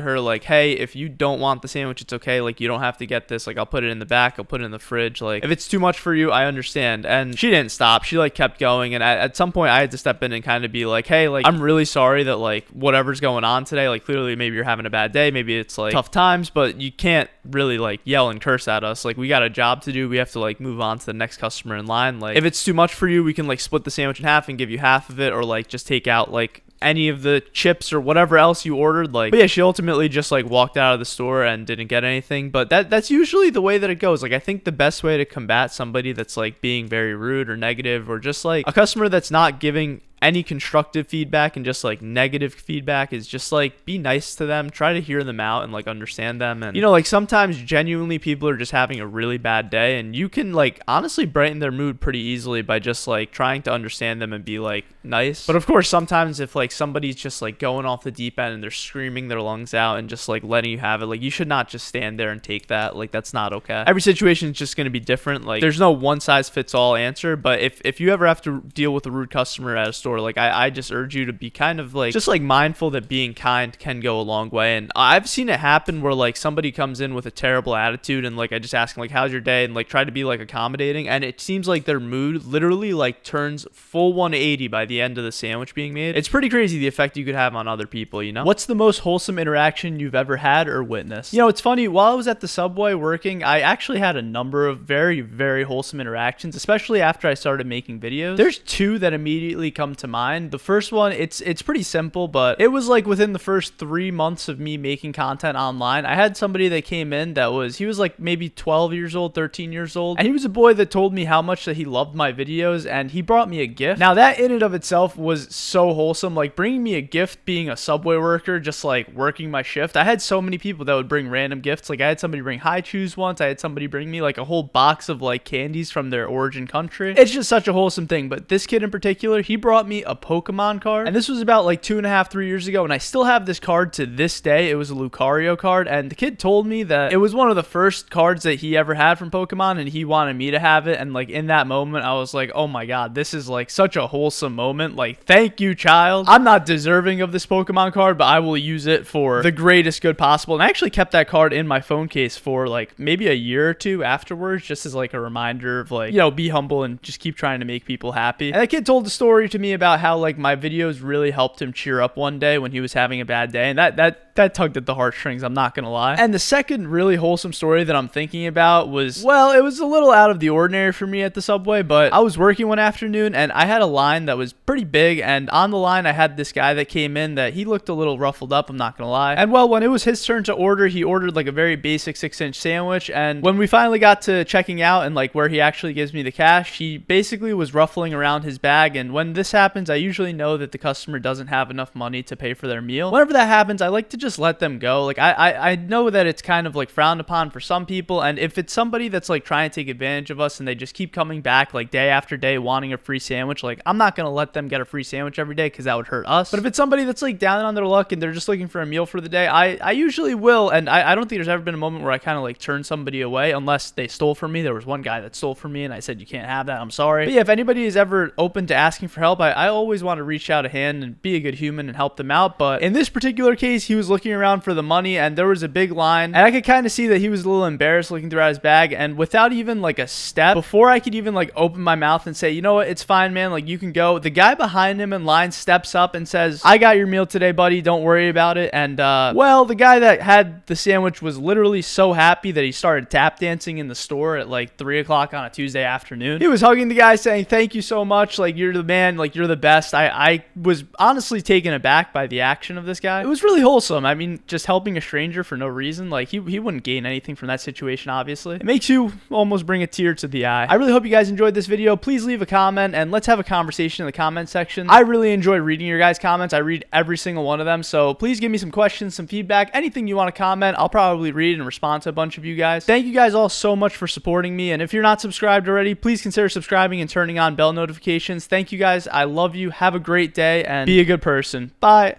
her, like, hey, if you don't want the sandwich, it's okay. Like, you don't have to get this. Like, I'll put it in the back. I'll put it in the fridge. Like, if it's too much for you, I understand. And she didn't stop. She like kept going. And at some point I had to step in and kind of be like, hey, like, I'm really sorry that like whatever's going on today, like, clearly maybe you're having a bad day. Maybe it's like tough times, but you can't really like yell and curse at us. Like, we got a job to do. We have to like move on to the next customer in line. Like, if it's too much for you, we can like split the sandwich in half and give you half of it, or like just take out like any of the chips or whatever else you ordered. Like, but yeah, she ultimately just like walked out of the store and didn't get anything. But that's usually the way that it goes. Like, I think the best way to combat somebody that's like being very rude or negative, or just like a customer that's not giving any constructive feedback and just like negative feedback, is just like be nice to them, try to hear them out and like understand them. And you know, like, sometimes genuinely people are just having a really bad day, and you can like honestly brighten their mood pretty easily by just like trying to understand them and be like nice. But of course, sometimes if like somebody's just like going off the deep end and they're screaming their lungs out and just like letting you have it, like, you should not just stand there and take that. Like, that's not okay. Every situation is just going to be different. Like, there's no one size fits all answer. But if you ever have to deal with a rude customer at a store, like, I just urge you to be kind of like just like mindful that being kind can go a long way. And I've seen it happen where like somebody comes in with a terrible attitude, and like I just ask them like, how's your day, and like try to be like accommodating, and it seems like their mood literally like turns full 180 by the end of the sandwich being made. It's pretty crazy the effect you could have on other people, you know? What's the most wholesome interaction you've ever had or witnessed? You know, it's funny, while I was at the Subway working, I actually had a number of very, very wholesome interactions, especially after I started making videos. There's two that immediately come come to mind. The first one, it's pretty simple, but it was like within the first 3 months of me making content online. I had somebody that came in he was like maybe 12 years old, 13 years old, and he was a boy that told me how much that he loved my videos, and he brought me a gift. Now that in and of itself was so wholesome, like bringing me a gift, being a Subway worker, just like working my shift. I had so many people that would bring random gifts. Like I had somebody bring high chews once. I had somebody bring me like a whole box of like candies from their origin country. It's just such a wholesome thing. But this kid in particular, he brought me a Pokemon card, and this was about like 2.5, 3 years ago, and I still have this card to this day. It was a Lucario card, and the kid told me that it was one of the first cards that he ever had from Pokemon, and he wanted me to have it. And like in that moment, I was like, oh my god, this is like such a wholesome moment. Like, thank you, child. I'm not deserving of this Pokemon card, but I will use it for the greatest good possible. And I actually kept that card in my phone case for like maybe a year or two afterwards, just as like a reminder of like, you know, be humble and just keep trying to make people happy. And that kid told the story to me about how like my videos really helped him cheer up one day when he was having a bad day, and that tugged at the heartstrings, I'm not gonna lie. And the second really wholesome story that I'm thinking about was, well, it was a little out of the ordinary for me at the Subway, but I was working one afternoon and I had a line that was pretty big, and on the line I had this guy that came in that he looked a little ruffled up, I'm not gonna lie. And well, when it was his turn to order, he ordered like a very basic 6-inch sandwich, and when we finally got to checking out and like where he actually gives me the cash, he basically was ruffling around his bag. And when this happens, I usually know that the customer doesn't have enough money to pay for their meal. Whenever that happens, I like to just let them go. Like I know that it's kind of like frowned upon for some people, and if it's somebody that's like trying to take advantage of us and they just keep coming back like day after day wanting a free sandwich, like I'm not gonna let them get a free sandwich every day because that would hurt us. But if it's somebody that's like down on their luck and they're just looking for a meal for the day, I usually will. And I don't think there's ever been a moment where I kind of like turn somebody away unless they stole from me. There was one guy that stole from me and I said, you can't have that, I'm sorry. But yeah, if anybody is ever open to asking for help, I always want to reach out a hand and be a good human and help them out. But in this particular case, he was looking around for the money and there was a big line, and I could kind of see that he was a little embarrassed looking throughout his bag. And without even like a step, before I could even like open my mouth and say, you know what, it's fine, man, like you can go, the guy behind him in line steps up and says, I got your meal today, buddy, don't worry about it. And well, the guy that had the sandwich was literally so happy that he started tap dancing in the store at like 3 o'clock on a Tuesday afternoon. He was hugging the guy saying, thank you so much, like you're the man, like you're the best. I was honestly taken aback by the action of this guy. It was really wholesome. I mean, just helping a stranger for no reason, like he wouldn't gain anything from that situation, obviously. It makes you almost bring a tear to the eye. I really hope you guys enjoyed this video. Please leave a comment and let's have a conversation in the comment section. I really enjoy reading your guys' comments. I read every single one of them, so please give me some questions, some feedback, anything you want to comment. I'll probably read and respond to a bunch of you guys. Thank you guys all so much for supporting me, and if you're not subscribed already, please consider subscribing and turning on bell notifications. Thank you guys. I love you. Have a great day and be a good person. Bye.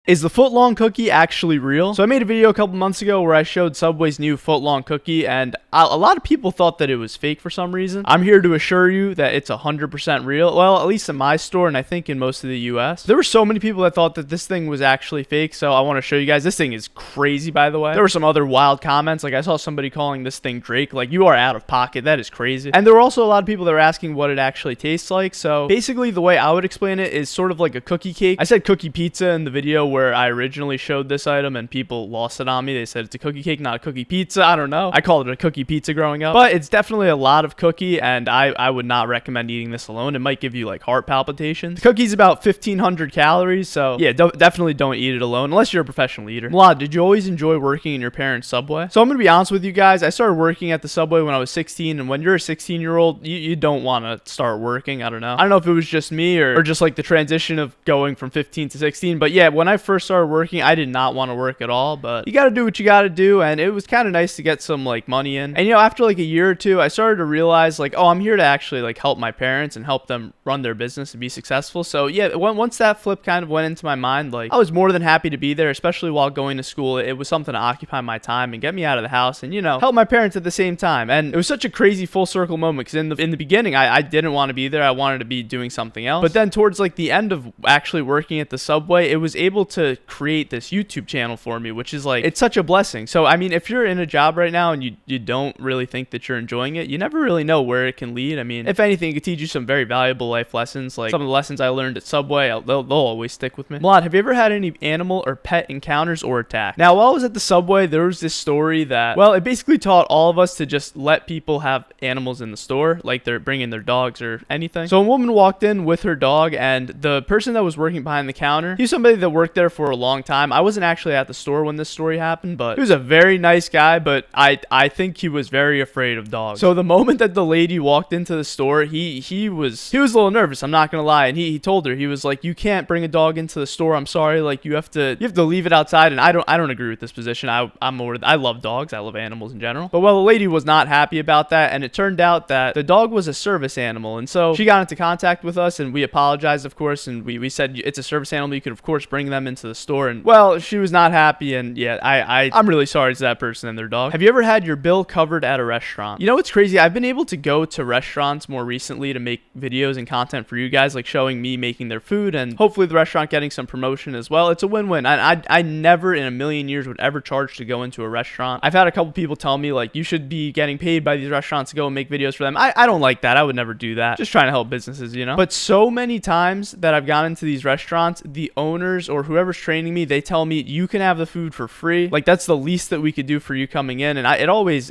Is the footlong cookie actually real? So I made a video a couple months ago where I showed Subway's new footlong cookie, and a lot of people thought that it was fake for some reason. I'm here to assure you that it's 100% real. Well, at least in my store, and I think in most of the US. There were so many people that thought that this thing was actually fake, so I want to show you guys. This thing is crazy, by the way. There were some other wild comments. Like I saw somebody calling this thing Drake. Like, you are out of pocket. That is crazy. And there were also a lot of people that were asking what it actually tastes like. So basically, the way I would explain it is sort of like a cookie cake. I said cookie pizza in the video where I originally showed this item and people lost it on me. They said it's a cookie cake, not a cookie pizza. I don't know. I called it a cookie pizza growing up, but it's definitely a lot of cookie, and I would not recommend eating this alone. It might give you like heart palpitations. The cookie's about 1,500 calories, so yeah, definitely don't eat it alone unless you're a professional eater. Milad, did you always enjoy working in your parents' Subway? So I'm gonna be honest with you guys. I started working at the Subway when I was 16, and when you're a 16-year-old, you don't want to start working. I don't know if it was just me or just like the transition of going from 15 to 16, but yeah, when I first started working, I did not want to work at all, but you got to do what you got to do, and it was kind of nice to get some like money in. And you know, after like a year or two, I started to realize like, oh, I'm here to actually like help my parents and help them run their business and be successful. So yeah, once that flip kind of went into my mind, like I was more than happy to be there, especially while going to school. It was something to occupy my time and get me out of the house and, you know, help my parents at the same time. And it was such a crazy full circle moment, because in the beginning, I didn't want to be there. I wanted to be doing something else. But then towards like the end of actually working at the Subway, it was able to create this YouTube channel for me, which is like, it's such a blessing. So, I mean, if you're in a job right now and you don't really think that you're enjoying it, you never really know where it can lead. I mean, if anything, it could teach you some very valuable life lessons. Like some of the lessons I learned at Subway, they'll always stick with me. Milad, have you ever had any animal or pet encounters or attacks? Now, while I was at the Subway, there was this story that, well, it basically taught all of us to just let people have animals in the store, like they're bringing their dogs or anything. So a woman walked in with her dog, and the person that was working behind the counter, he was somebody that worked there for a long time. I wasn't actually at the store when this story happened, but he was a very nice guy, but I think he was very afraid of dogs. So the moment that the lady walked into the store, he was a little nervous, I'm not gonna lie, and he told her, he was like, you can't bring a dog into the store, I'm sorry, like you have to leave it outside. And I don't agree with this position. I love dogs, I love animals in general. But well, the lady was not happy about that, and it turned out that the dog was a service animal, and so she got into contact with us, and we apologized, of course, and we said it's a service animal, you could of course bring them into the store. And well, she was not happy, and yeah, I'm really sorry to that person and their dog. Have you ever had your bill covered at a restaurant? You know what's crazy? I've been able to go to restaurants more recently to make videos and content for you guys, like showing me making their food and hopefully the restaurant getting some promotion as well. It's a win-win. I never in a million years would ever charge to go into a restaurant. I've had a couple people tell me like, you should be getting paid by these restaurants to go and make videos for them. I don't like that. I would never do that. Just trying to help businesses, you know? But so many times that I've gone into these restaurants, the owners or whoever's training me, they tell me you can have the food for free. Like that's the least that we could do for you coming in. And it always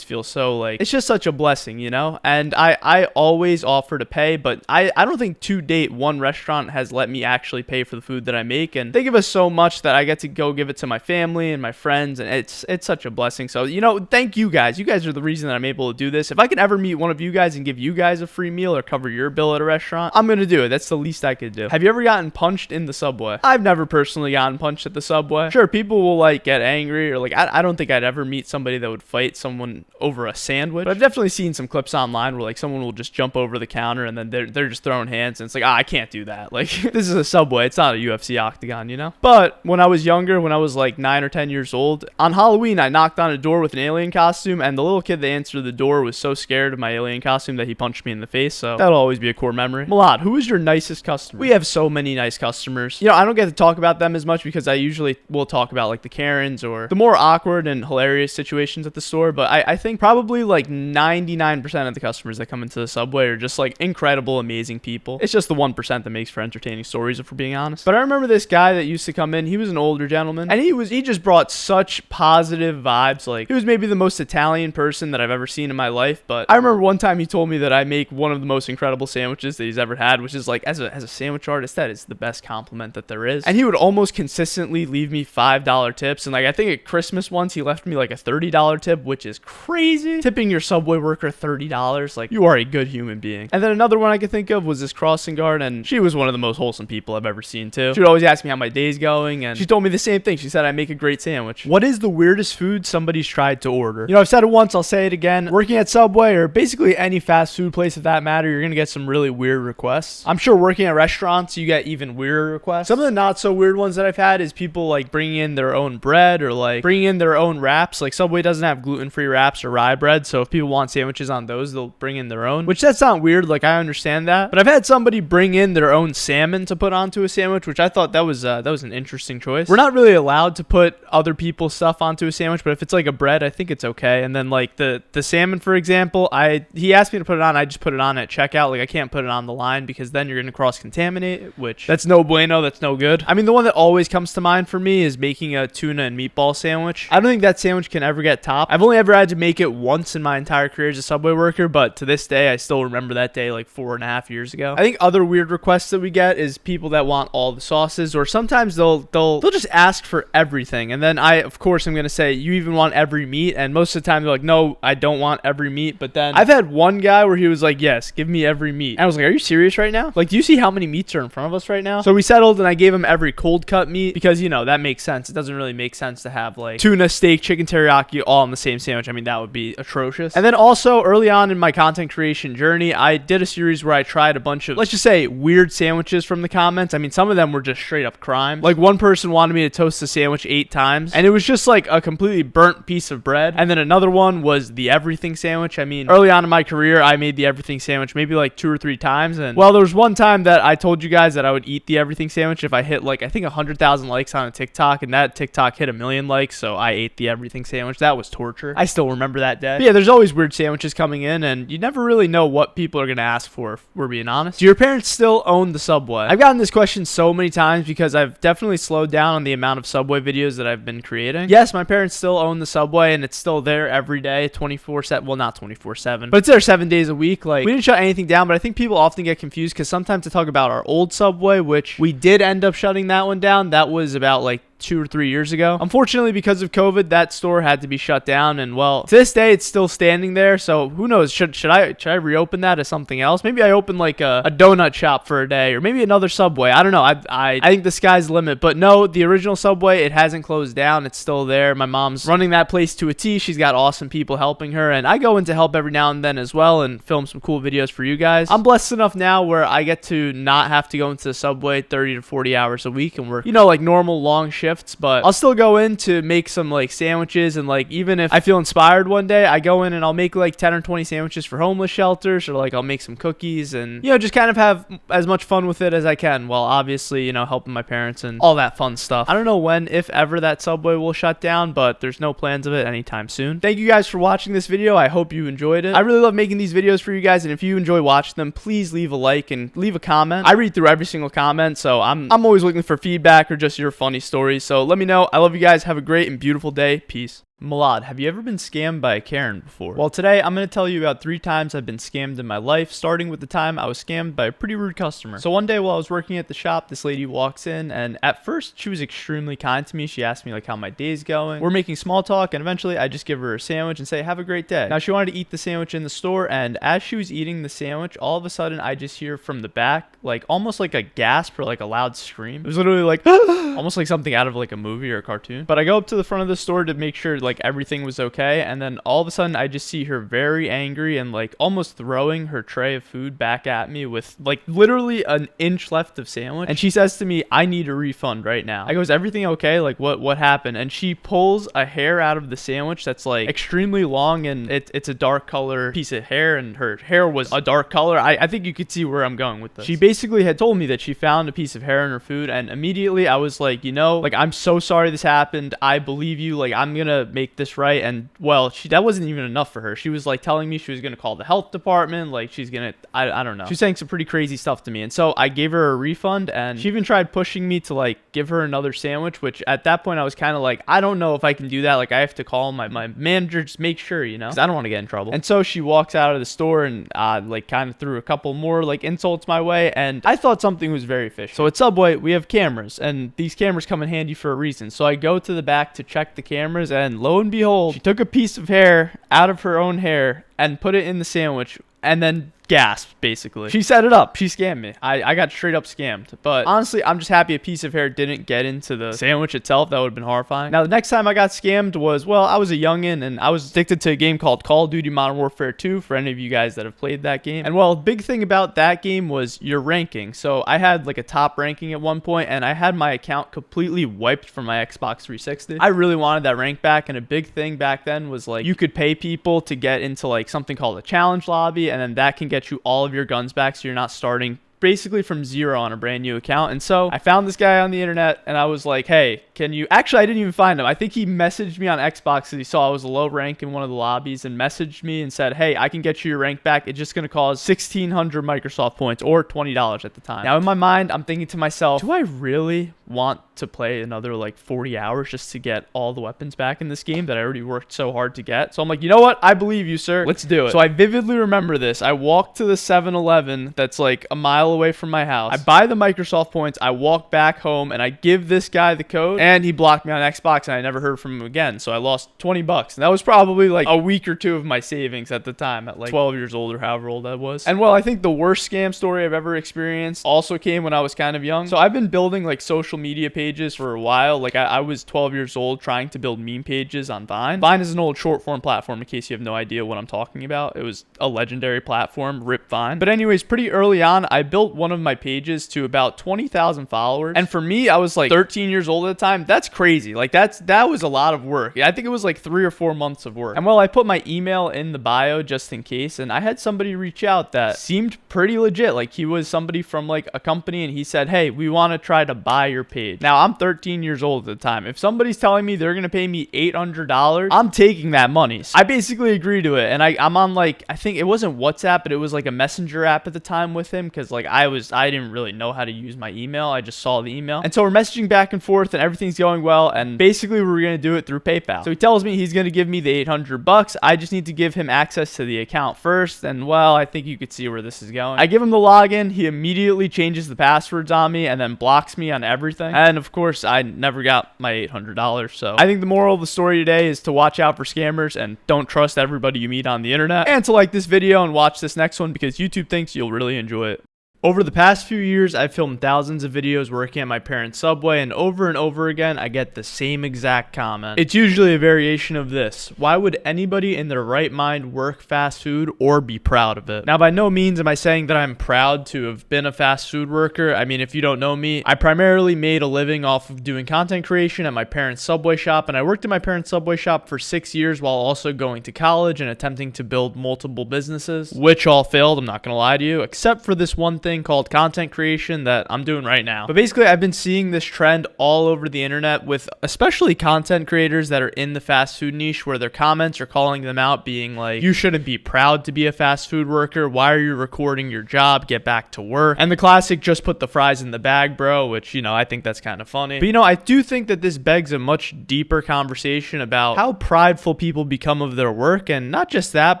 feels so like, it's just such a blessing, you know? And I always offer to pay, but I don't think to date one restaurant has let me actually pay for the food that I make. And they give us so much that I get to go give it to my family and my friends. And it's such a blessing. So, you know, thank you guys. You guys are the reason that I'm able to do this. If I can ever meet one of you guys and give you guys a free meal or cover your bill at a restaurant, I'm going to do it. That's the least I could do. Have you ever gotten punched in the Subway? I've never personally gotten punched at the Subway. Sure, people will like get angry or like, I don't think I'd ever meet somebody that would fight someone over a sandwich. But I've definitely seen some clips online where like someone will just jump over the counter and then they're just throwing hands, and it's like, I can't do that. Like this is a Subway. It's not a UFC octagon, you know? But when I was younger, when I was like 9 or 10 years old, on Halloween, I knocked on a door with an alien costume, and the little kid that answered the door was so scared of my alien costume that he punched me in the face. So that'll always be a core memory. Milad, who is your nicest customer? We have so many nice customers. You know, I don't get to talk about them as much because I usually will talk about like the Karens or the more awkward and hilarious situations at the store. But I think probably like 99% of the customers that come into the Subway are just like incredible, amazing people. It's just the 1% that makes for entertaining stories, if we're being honest. But I remember this guy that used to come in. He was an older gentleman, and he just brought such positive vibes. Like he was maybe the most Italian person that I've ever seen in my life. But I remember one time he told me that I make one of the most incredible sandwiches that he's ever had, which is like, as a sandwich artist, that is the best compliment that there is. And he would almost consistently leave me $5 tips. And like, I think at Christmas once he left me like a $30 tip, which is crazy. Tipping your Subway worker $30, like you are a good human being. And then another one I could think of was this crossing guard, and she was one of the most wholesome people I've ever seen too. She would always ask me how my day's going, and she told me the same thing. She said I make a great sandwich. What is the weirdest food somebody's tried to order? You know, I've said it once, I'll say it again. Working at Subway or basically any fast food place of that matter, you're gonna get some really weird requests. I'm sure working at restaurants, you get even weirder requests. Some of the not so weird ones that I've had is people like bringing in their own bread or like bringing in their own wraps. Like Subway doesn't have gluten-free wraps or rye bread, so if people want sandwiches on those, they'll bring in their own, which that's not weird. Like I understand that, but I've had somebody bring in their own salmon to put onto a sandwich, which I thought that was an interesting choice. We're not really allowed to put other people's stuff onto a sandwich, but if it's like a bread, I think it's okay. And then like the salmon, for example, he asked me to put it on. I just put it on at checkout. Like I can't put it on the line because then you're gonna cross-contaminate it, which that's no bueno. That's no good. I mean, the one that always comes to mind for me is making a tuna and meatball sandwich. I don't think that sandwich can ever get topped. I've only ever had to make it once in my entire career as a Subway worker, but to this day, I still remember that day like 4.5 years ago. I think other weird requests that we get is people that want all the sauces, or sometimes they'll just ask for everything. And then of course, I'm gonna say, you even want every meat? And most of the time they're like, no, I don't want every meat. But then I've had one guy where he was like, yes, give me every meat. And I was like, are you serious right now? Like, do you see how many meats are in front of us right now? So we settled, and I gave him every cold cut meat because, you know, that makes sense. It doesn't really make sense to have like tuna, steak, chicken teriyaki all in the same sandwich. I mean, that would be atrocious. And then also early on in my content creation journey, I did a series where I tried a bunch of, let's just say, weird sandwiches from the comments. I mean, some of them were just straight up crimes. Like one person wanted me to toast the sandwich 8 times, and it was just like a completely burnt piece of bread. And then another one was the everything sandwich. I mean, early on in my career, I made the everything sandwich maybe like 2 or 3 times. And well, there was one time that I told you guys that I would eat the everything sandwich if I hit like like, I think 100,000 likes on a TikTok, and that TikTok hit 1 million likes, so I ate the everything sandwich. That was torture. I still remember that day. But yeah, there's always weird sandwiches coming in, and you never really know what people are gonna ask for, if we're being honest. Do your parents still own the Subway? I've gotten this question so many times because I've definitely slowed down on the amount of Subway videos that I've been creating. Yes, my parents still own the Subway, and it's still there every day, 24/7. Well, not 24/7, but it's there 7 days a week. Like, we didn't shut anything down, but I think people often get confused because sometimes I talk about our old Subway, which we did end up shutting that one down. That was about like 2 or 3 years ago. Unfortunately, because of COVID, that store had to be shut down, and well, to this day it's still standing there. So who knows, should I reopen that as something else? Maybe I open like a donut shop for a day, or maybe another Subway. I don't know. I think the sky's the limit. But no, the original Subway, it hasn't closed down. It's still there. My mom's running that place to a T. She's got awesome people helping her, and I go in to help every now and then as well and film some cool videos for you guys. I'm blessed enough now where I get to not have to go into the Subway 30 to 40 hours a week, and we're, you know, like normal long shifts. But I'll still go in to make some like sandwiches, and like even if I feel inspired one day, I go in and I'll make like 10 or 20 sandwiches for homeless shelters, or like I'll make some cookies and, you know, just kind of have as much fun with it as I can, while obviously, you know, helping my parents and all that fun stuff. I don't know when, if ever, that Subway will shut down, but there's no plans of it anytime soon. Thank you guys for watching this video. I hope you enjoyed it. I really love making these videos for you guys, and if you enjoy watching them, please leave a like and leave a comment. I read through every single comment, so I'm always looking for feedback or just your funny stories. So let me know. I love you guys. Have a great and beautiful day. Peace. Milad, have you ever been scammed by a Karen before? Well, today I'm going to tell you about 3 times I've been scammed in my life, starting with the time I was scammed by a pretty rude customer. So one day while I was working at the shop, this lady walks in, and at first she was extremely kind to me. She asked me like how my day's going. We're making small talk, and eventually I just give her a sandwich and say, have a great day. Now, she wanted to eat the sandwich in the store, and as she was eating the sandwich, all of a sudden I just hear from the back, like almost like a gasp or like a loud scream. It was literally like almost like something out of like a movie or a cartoon. But I go up to the front of the store to make sure like everything was okay, and then all of a sudden I just see her very angry and like almost throwing her tray of food back at me with like literally an inch left of sandwich, and she says to me, I need a refund right now. I go, is everything okay? Like what happened? And she pulls a hair out of the sandwich that's like extremely long, and it's a dark color piece of hair, and her hair was a dark color. I think you could see where I'm going with this. She basically had told me that she found a piece of hair in her food, and immediately I was like, you know, like, I'm so sorry this happened. I believe you. Like, I'm gonna make this right. And well, that wasn't even enough for her. She was like telling me she was gonna call the health department. Like, she's gonna, I don't know. She was saying some pretty crazy stuff to me, and so I gave her a refund, and she even tried pushing me to like give her another sandwich, which at that point I was kind of like, I don't know if I can do that. Like, I have to call my manager, just make sure, you know, because I don't want to get in trouble. And so she walks out of the store and like kind of threw a couple more like insults my way, and I thought something was very fishy. So at Subway we have cameras, and these cameras come in handy for a reason. So I go to the back to check the cameras, and lo and behold, she took a piece of hair out of her own hair and put it in the sandwich, and then gasped, basically. She set it up. She scammed me. I got straight up scammed. But honestly, I'm just happy a piece of hair didn't get into the sandwich itself. That would have been horrifying. Now, the next time I got scammed was, well, I was a youngin', and I was addicted to a game called Call of Duty Modern Warfare 2, for any of you guys that have played that game. And well, big thing about that game was your ranking. So I had like a top ranking at one point, and I had my account completely wiped from my Xbox 360. I really wanted that rank back, and a big thing back then was like, you could pay people to get into like something called a challenge lobby, and then that can get you all of your guns back, so you're not starting basically from zero on a brand new account. And so I found this guy on the internet, and I was like, hey, can you, actually I didn't even find him. I think he messaged me on Xbox because he saw I was a low rank in one of the lobbies, and messaged me and said, hey, I can get you your rank back. It's just going to cost 1,600 Microsoft points, or $20 at the time. Now in my mind, I'm thinking to myself, do I really want to play another like 40 hours just to get all the weapons back in this game that I already worked so hard to get? So I'm like, you know what? I believe you, sir. Let's do it. So I vividly remember this. I walked to the 7-Eleven that's like a mile away from my house. I buy the Microsoft points. I walk back home, and I give this guy the code, and he blocked me on Xbox, and I never heard from him again. So I lost 20 bucks. And that was probably like a week or two of my savings at the time, at like 12 years old or however old I was. And well, I think the worst scam story I've ever experienced also came when I was kind of young. So I've been building like social media pages pages for a while. Like I was 12 years old trying to build meme pages on Vine. Vine is an old short form platform, in case you have no idea what I'm talking about. It was a legendary platform, rip Vine. But anyways, pretty early on, I built one of my pages to about 20,000 followers. And for me, I was like 13 years old at the time. That's crazy. Like that was a lot of work. I think it was like 3 or 4 months of work. And well, I put my email in the bio just in case, and I had somebody reach out that seemed pretty legit. Like he was somebody from like a company, and he said, hey, we want to try to buy your page. Now I'm 13 years old at the time. If somebody's telling me they're gonna pay me $800, I'm taking that money. So I basically agreed to it, and I'm on like, I think it wasn't WhatsApp, but it was like a messenger app at the time with him, because like I didn't really know how to use my email. I just saw the email, and so we're messaging back and forth, and everything's going well, and basically we're gonna do it through PayPal. So he tells me he's gonna give me the $800. I just need to give him access to the account first, and well, I think you could see where this is going. I give him the login. He immediately changes the passwords on me and then blocks me on everything. And of course, I never got my $800. So I think the moral of the story today is to watch out for scammers and don't trust everybody you meet on the internet, and to like this video and watch this next one because YouTube thinks you'll really enjoy it. Over the past few years, I've filmed thousands of videos working at my parents' Subway, and over again, I get the same exact comment. It's usually a variation of this: why would anybody in their right mind work fast food or be proud of it? Now, by no means am I saying that I'm proud to have been a fast food worker. I mean, if you don't know me, I primarily made a living off of doing content creation at my parents' Subway shop, and I worked at my parents' Subway shop for 6 years while also going to college and attempting to build multiple businesses, which all failed, I'm not gonna lie to you, except for this one thing called content creation that I'm doing right now. But basically, I've been seeing this trend all over the internet with especially content creators that are in the fast food niche, where their comments are calling them out, being like, you shouldn't be proud to be a fast food worker. Why are you recording your job? Get back to work. And the classic, just put the fries in the bag, bro, which, you know, I think that's kind of funny. But, you know, I do think that this begs a much deeper conversation about how prideful people become of their work, and not just that,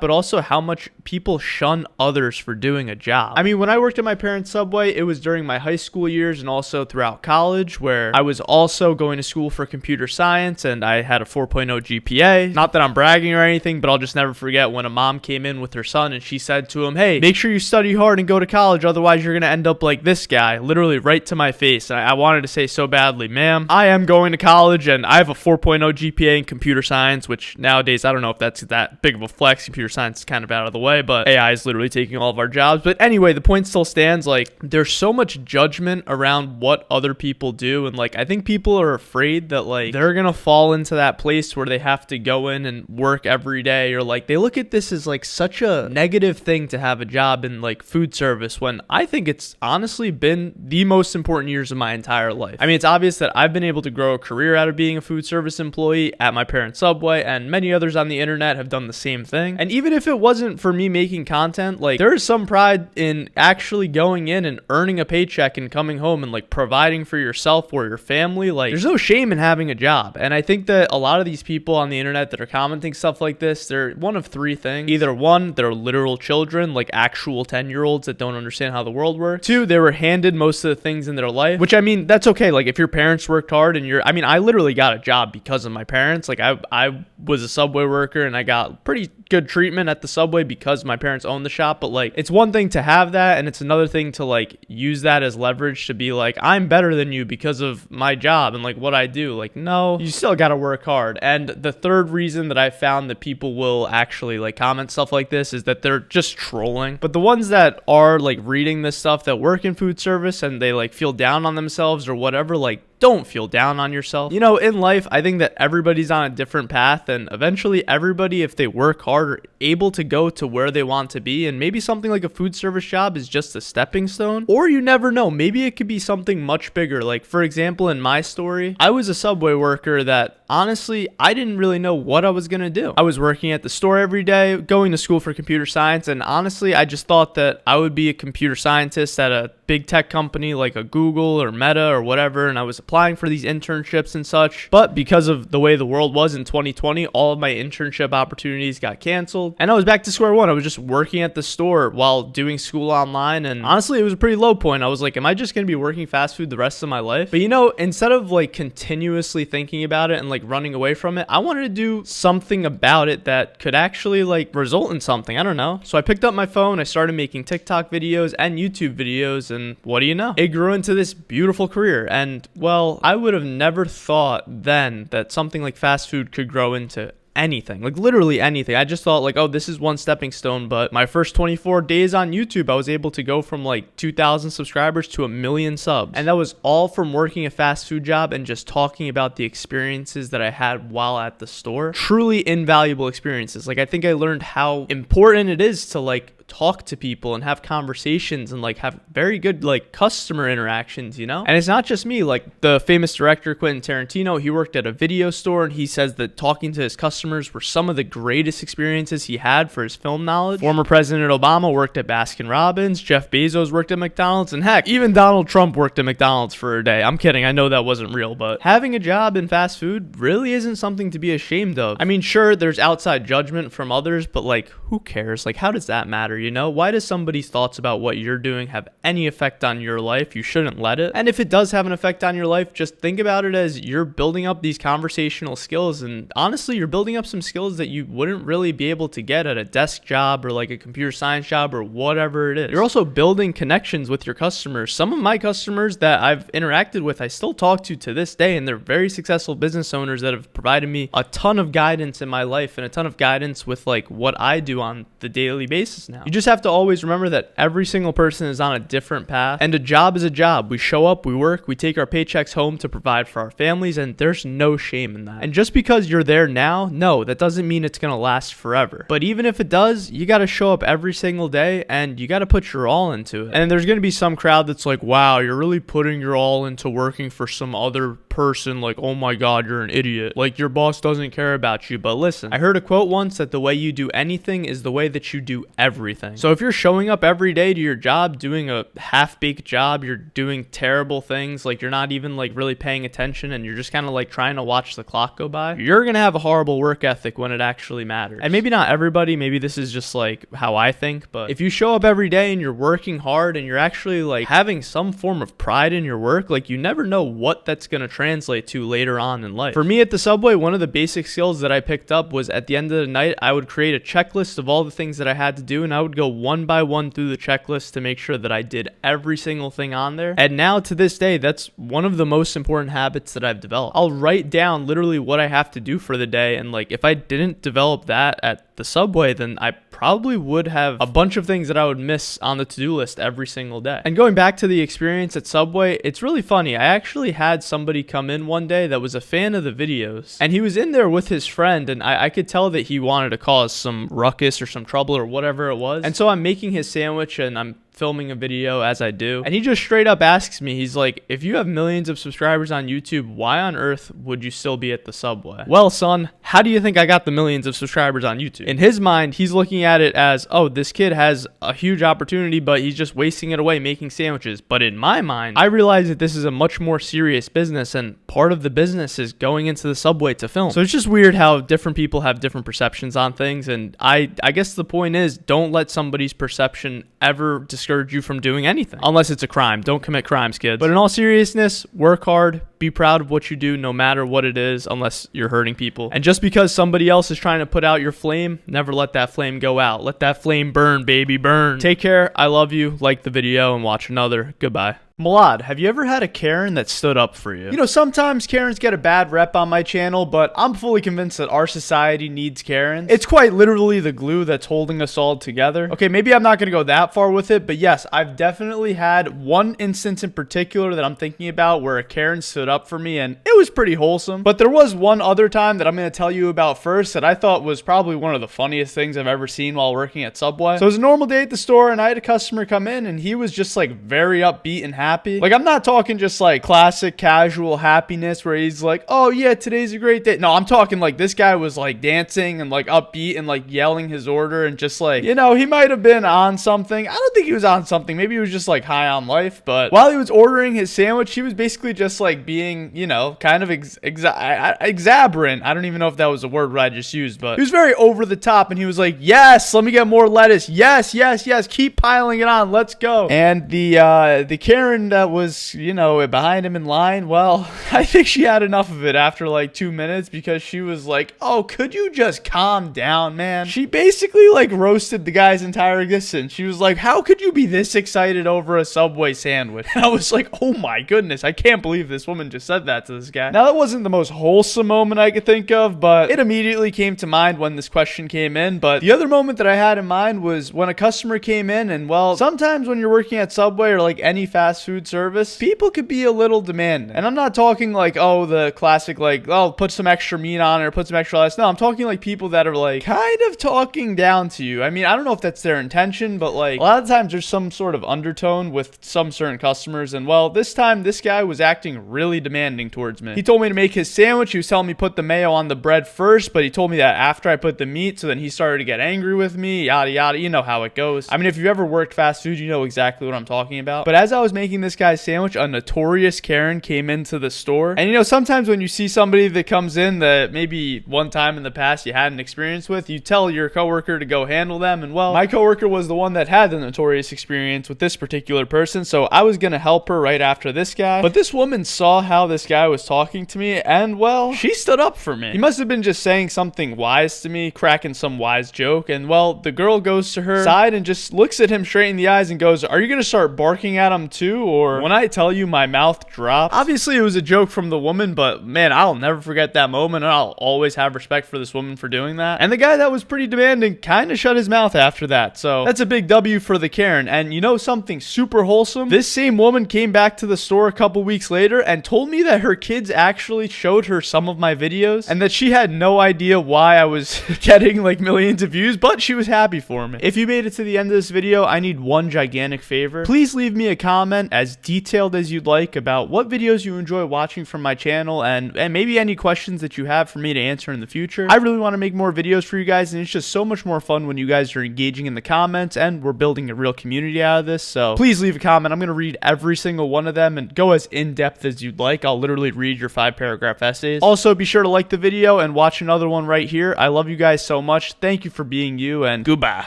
but also how much people shun others for doing a job. I mean, when I worked at my parents' Subway, it was during my high school years and also throughout college, where I was also going to school for computer science, and I had a 4.0 GPA. Not that I'm bragging or anything, but I'll just never forget when a mom came in with her son and she said to him, hey, make sure you study hard and go to college, otherwise you're gonna end up like this guy, literally right to my face. And I wanted to say so badly, ma'am, I am going to college and I have a 4.0 GPA in computer science, which nowadays I don't know if that's that big of a flex. Computer science is kind of out of the way, but AI is literally taking all of our jobs. But anyway, the point still stands. Like, there's so much judgment around what other people do, and like I think people are afraid that like they're gonna fall into that place where they have to go in and work every day, or like they look at this as like such a negative thing to have a job in like food service, when I think it's honestly been the most important years of my entire life. I mean, it's obvious that I've been able to grow a career out of being a food service employee at my parents' Subway, and many others on the internet have done the same thing. And even if it wasn't for me making content, like there is some pride in actually going in and earning a paycheck and coming home and like providing for yourself or your family. Like, there's no shame in having a job. And I think that a lot of these people on the internet that are commenting stuff like this, they're one of three things. Either one, they're literal children, like actual 10-year-olds that don't understand how the world works. Two, they were handed most of the things in their life, which, I mean, that's okay. Like, if your parents worked hard and I mean, I literally got a job because of my parents. Like, I was a Subway worker and I got pretty good treatment at the Subway because my parents owned the shop. But like, it's one thing to have that, and it's another thing to like use that as leverage to be like, I'm better than you because of my job and like what I do. Like, no, you still got to work hard. And the third reason that I found that people will actually like comment stuff like this is that they're just trolling. But the ones that are like reading this stuff that work in food service and they like feel down on themselves or whatever, like, don't feel down on yourself. You know, in life, I think that everybody's on a different path, and eventually everybody, if they work hard, are able to go to where they want to be. And maybe something like a food service job is just a stepping stone, or you never know, maybe it could be something much bigger. Like, for example, in my story, I was a Subway worker that honestly, I didn't really know what I was gonna do. I was working at the store every day, going to school for computer science, and honestly, I just thought that I would be a computer scientist at a big tech company like a Google or Meta or whatever, and I was applying for these internships and such. But because of the way the world was in 2020, all of my internship opportunities got canceled, and I was back to square one. I was just working at the store while doing school online, and honestly, it was a pretty low point. I was like, am I just gonna be working fast food the rest of my life? But you know, instead of like continuously thinking about it and like running away from it, I wanted to do something about it that could actually like result in something. I don't know. So I picked up my phone, I started making TikTok videos and YouTube videos, and what do you know? It grew into this beautiful career. And well, well, I would have never thought then that something like fast food could grow into anything, like literally anything. I just thought like, oh, this is one stepping stone. But my first 24 days on YouTube, I was able to go from like 2,000 subscribers to 1 million subs, and that was all from working a fast food job and just talking about the experiences that I had while at the store. Truly invaluable experiences. Like, I think I learned how important it is to like talk to people and have conversations and like have very good like customer interactions, you know? And it's not just me. Like, the famous director Quentin Tarantino, he worked at a video store, and he says that talking to his customers were some of the greatest experiences he had for his film knowledge. Former President Obama worked at Baskin Robbins, Jeff Bezos worked at McDonald's, and heck, even Donald Trump worked at McDonald's for a day. I'm kidding, I know that wasn't real, but having a job in fast food really isn't something to be ashamed of. I mean, sure, there's outside judgment from others, but like, who cares? Like, how does that matter? You know, why does somebody's thoughts about what you're doing have any effect on your life? You shouldn't let it. And if it does have an effect on your life, just think about it as you're building up these conversational skills. And honestly, you're building up some skills that you wouldn't really be able to get at a desk job or like a computer science job or whatever it is. You're also building connections with your customers. Some of my customers that I've interacted with, I still talk to this day, and they're very successful business owners that have provided me a ton of guidance in my life and a ton of guidance with like what I do on the daily basis now. You just have to always remember that every single person is on a different path, and a job is a job. We show up, we work, we take our paychecks home to provide for our families, and there's no shame in that. And just because you're there now, no, that doesn't mean it's gonna last forever. But even if it does, you gotta show up every single day, and you gotta put your all into it. And there's gonna be some crowd that's like, wow, you're really putting your all into working for some other person, like, oh my god, you're an idiot, like your boss doesn't care about you. But listen, I heard a quote once that the way you do anything is the way that you do everything. So if you're showing up every day to your job doing a half-baked job, you're doing terrible things, like you're not even like really paying attention, and you're just kind of like trying to watch the clock go by, you're gonna have a horrible work ethic when it actually matters. And maybe not everybody, maybe this is just like how I think, but if you show up every day and you're working hard and you're actually like having some form of pride in your work, like you never know what that's gonna translate to later on in life. For me at the Subway, one of the basic skills that I picked up was at the end of the night, I would create a checklist of all the things that I had to do, and I would go one by one through the checklist to make sure that I did every single thing on there. And now to this day, that's one of the most important habits that I've developed. I'll write down literally what I have to do for the day, and like if I didn't develop that at the Subway, then I probably would have a bunch of things that I would miss on the to-do list every single day. And going back to the experience at Subway, it's really funny. I actually had somebody come in one day that was a fan of the videos, and he was in there with his friend, and I could tell that he wanted to cause some ruckus or some trouble or whatever it was. And so I'm making his sandwich, and I'm filming a video as I do, and he just straight up asks me, he's like, if you have millions of subscribers on YouTube, why on earth would you still be at the Subway? Well, son, how do you think I got the millions of subscribers on YouTube? In his mind, he's looking at it as, oh, this kid has a huge opportunity, but he's just wasting it away making sandwiches. But in my mind, I realize that this is a much more serious business, and part of the business is going into the Subway to film. So it's just weird how different people have different perceptions on things, and I guess the point is, don't let somebody's perception ever discourage you from doing anything, unless it's a crime. Don't commit crimes, kids. But in all seriousness, work hard, be proud of what you do, no matter what it is, unless you're hurting people. And just because somebody else is trying to put out your flame, never let that flame go out. Let that flame burn, baby, burn. Take care. I love you. Like the video and watch another. Goodbye. Milad, have you ever had a Karen that stood up for you? You know, sometimes Karens get a bad rep on my channel, but I'm fully convinced that our society needs Karens. It's quite literally the glue that's holding us all together. Okay, maybe I'm not going to go that far with it, but yes, I've definitely had one instance in particular that I'm thinking about where a Karen stood up for me, and it was pretty wholesome. But there was one other time that I'm going to tell you about first that I thought was probably one of the funniest things I've ever seen while working at Subway. So it was a normal day at the store, and I had a customer come in, and he was just like very upbeat and happy. Like, I'm not talking just like classic casual happiness where he's like, oh yeah, today's a great day. No, I'm talking like this guy was like dancing and like upbeat and like yelling his order, and just like, you know, he might have been on something. I don't think he was on something. Maybe he was just like high on life. But while he was ordering his sandwich, he was basically just like being, you know, kind of exaberant. I don't even know if that was a word I just used, but he was very over the top, and he was like, yes, let me get more lettuce. Yes, yes, yes. Keep piling it on. Let's go. And the Karen Karen that was, you know, behind him in line, well, I think she had enough of it after like 2 minutes, because she was like, oh, could you just calm down, man? She basically like roasted the guy's entire existence. She was like, how could you be this excited over a Subway sandwich? And I was like, oh my goodness, I can't believe this woman just said that to this guy. Now, that wasn't the most wholesome moment I could think of, but it immediately came to mind when this question came in. But the other moment that I had in mind was when a customer came in, and well, sometimes when you're working at Subway or like any fast food service, people could be a little demanding. And I'm not talking like, oh, the classic like, oh, put some extra meat on it or put some extra lettuce. No, I'm talking like people that are like kind of talking down to you. I mean, I don't know if that's their intention, but like a lot of times there's some sort of undertone with some certain customers. And well, this time this guy was acting really demanding towards me. He told me to make his sandwich. He was telling me put the mayo on the bread first, but he told me that after I put the meat. So then he started to get angry with me, yada yada. You know how it goes. I mean, if you've ever worked fast food, you know exactly what I'm talking about. But as I was making this guy's sandwich, a notorious Karen came into the store. And you know, sometimes when you see somebody that comes in that maybe one time in the past you had an experience with, you tell your coworker to go handle them. And well, my coworker was the one that had the notorious experience with this particular person, so I was gonna help her right after this guy. But this woman saw how this guy was talking to me, and well, she stood up for me. He must have been just saying something wise to me, cracking some wise joke. And well, the girl goes to her side and just looks at him straight in the eyes and goes, are you gonna start barking at him too? Or when I tell you my mouth dropped. Obviously it was a joke from the woman, but man, I'll never forget that moment, and I'll always have respect for this woman for doing that. And the guy that was pretty demanding kind of shut his mouth after that. So that's a big W for the Karen. And you know something super wholesome? This same woman came back to the store a couple weeks later and told me that her kids actually showed her some of my videos, and that she had no idea why I was getting like millions of views, but she was happy for me. If you made it to the end of this video, I need one gigantic favor. Please leave me a comment as detailed as you'd like about what videos you enjoy watching from my channel, and maybe any questions that you have for me to answer in the future. I really want to make more videos for you guys, and it's just so much more fun when you guys are engaging in the comments, and we're building a real community out of this. So please leave a comment. I'm going to read every single one of them and go as in-depth as you'd like. I'll literally read your 5-paragraph essays. Also, be sure to like the video and watch another one right here. I love you guys so much. Thank you for being you, and goodbye.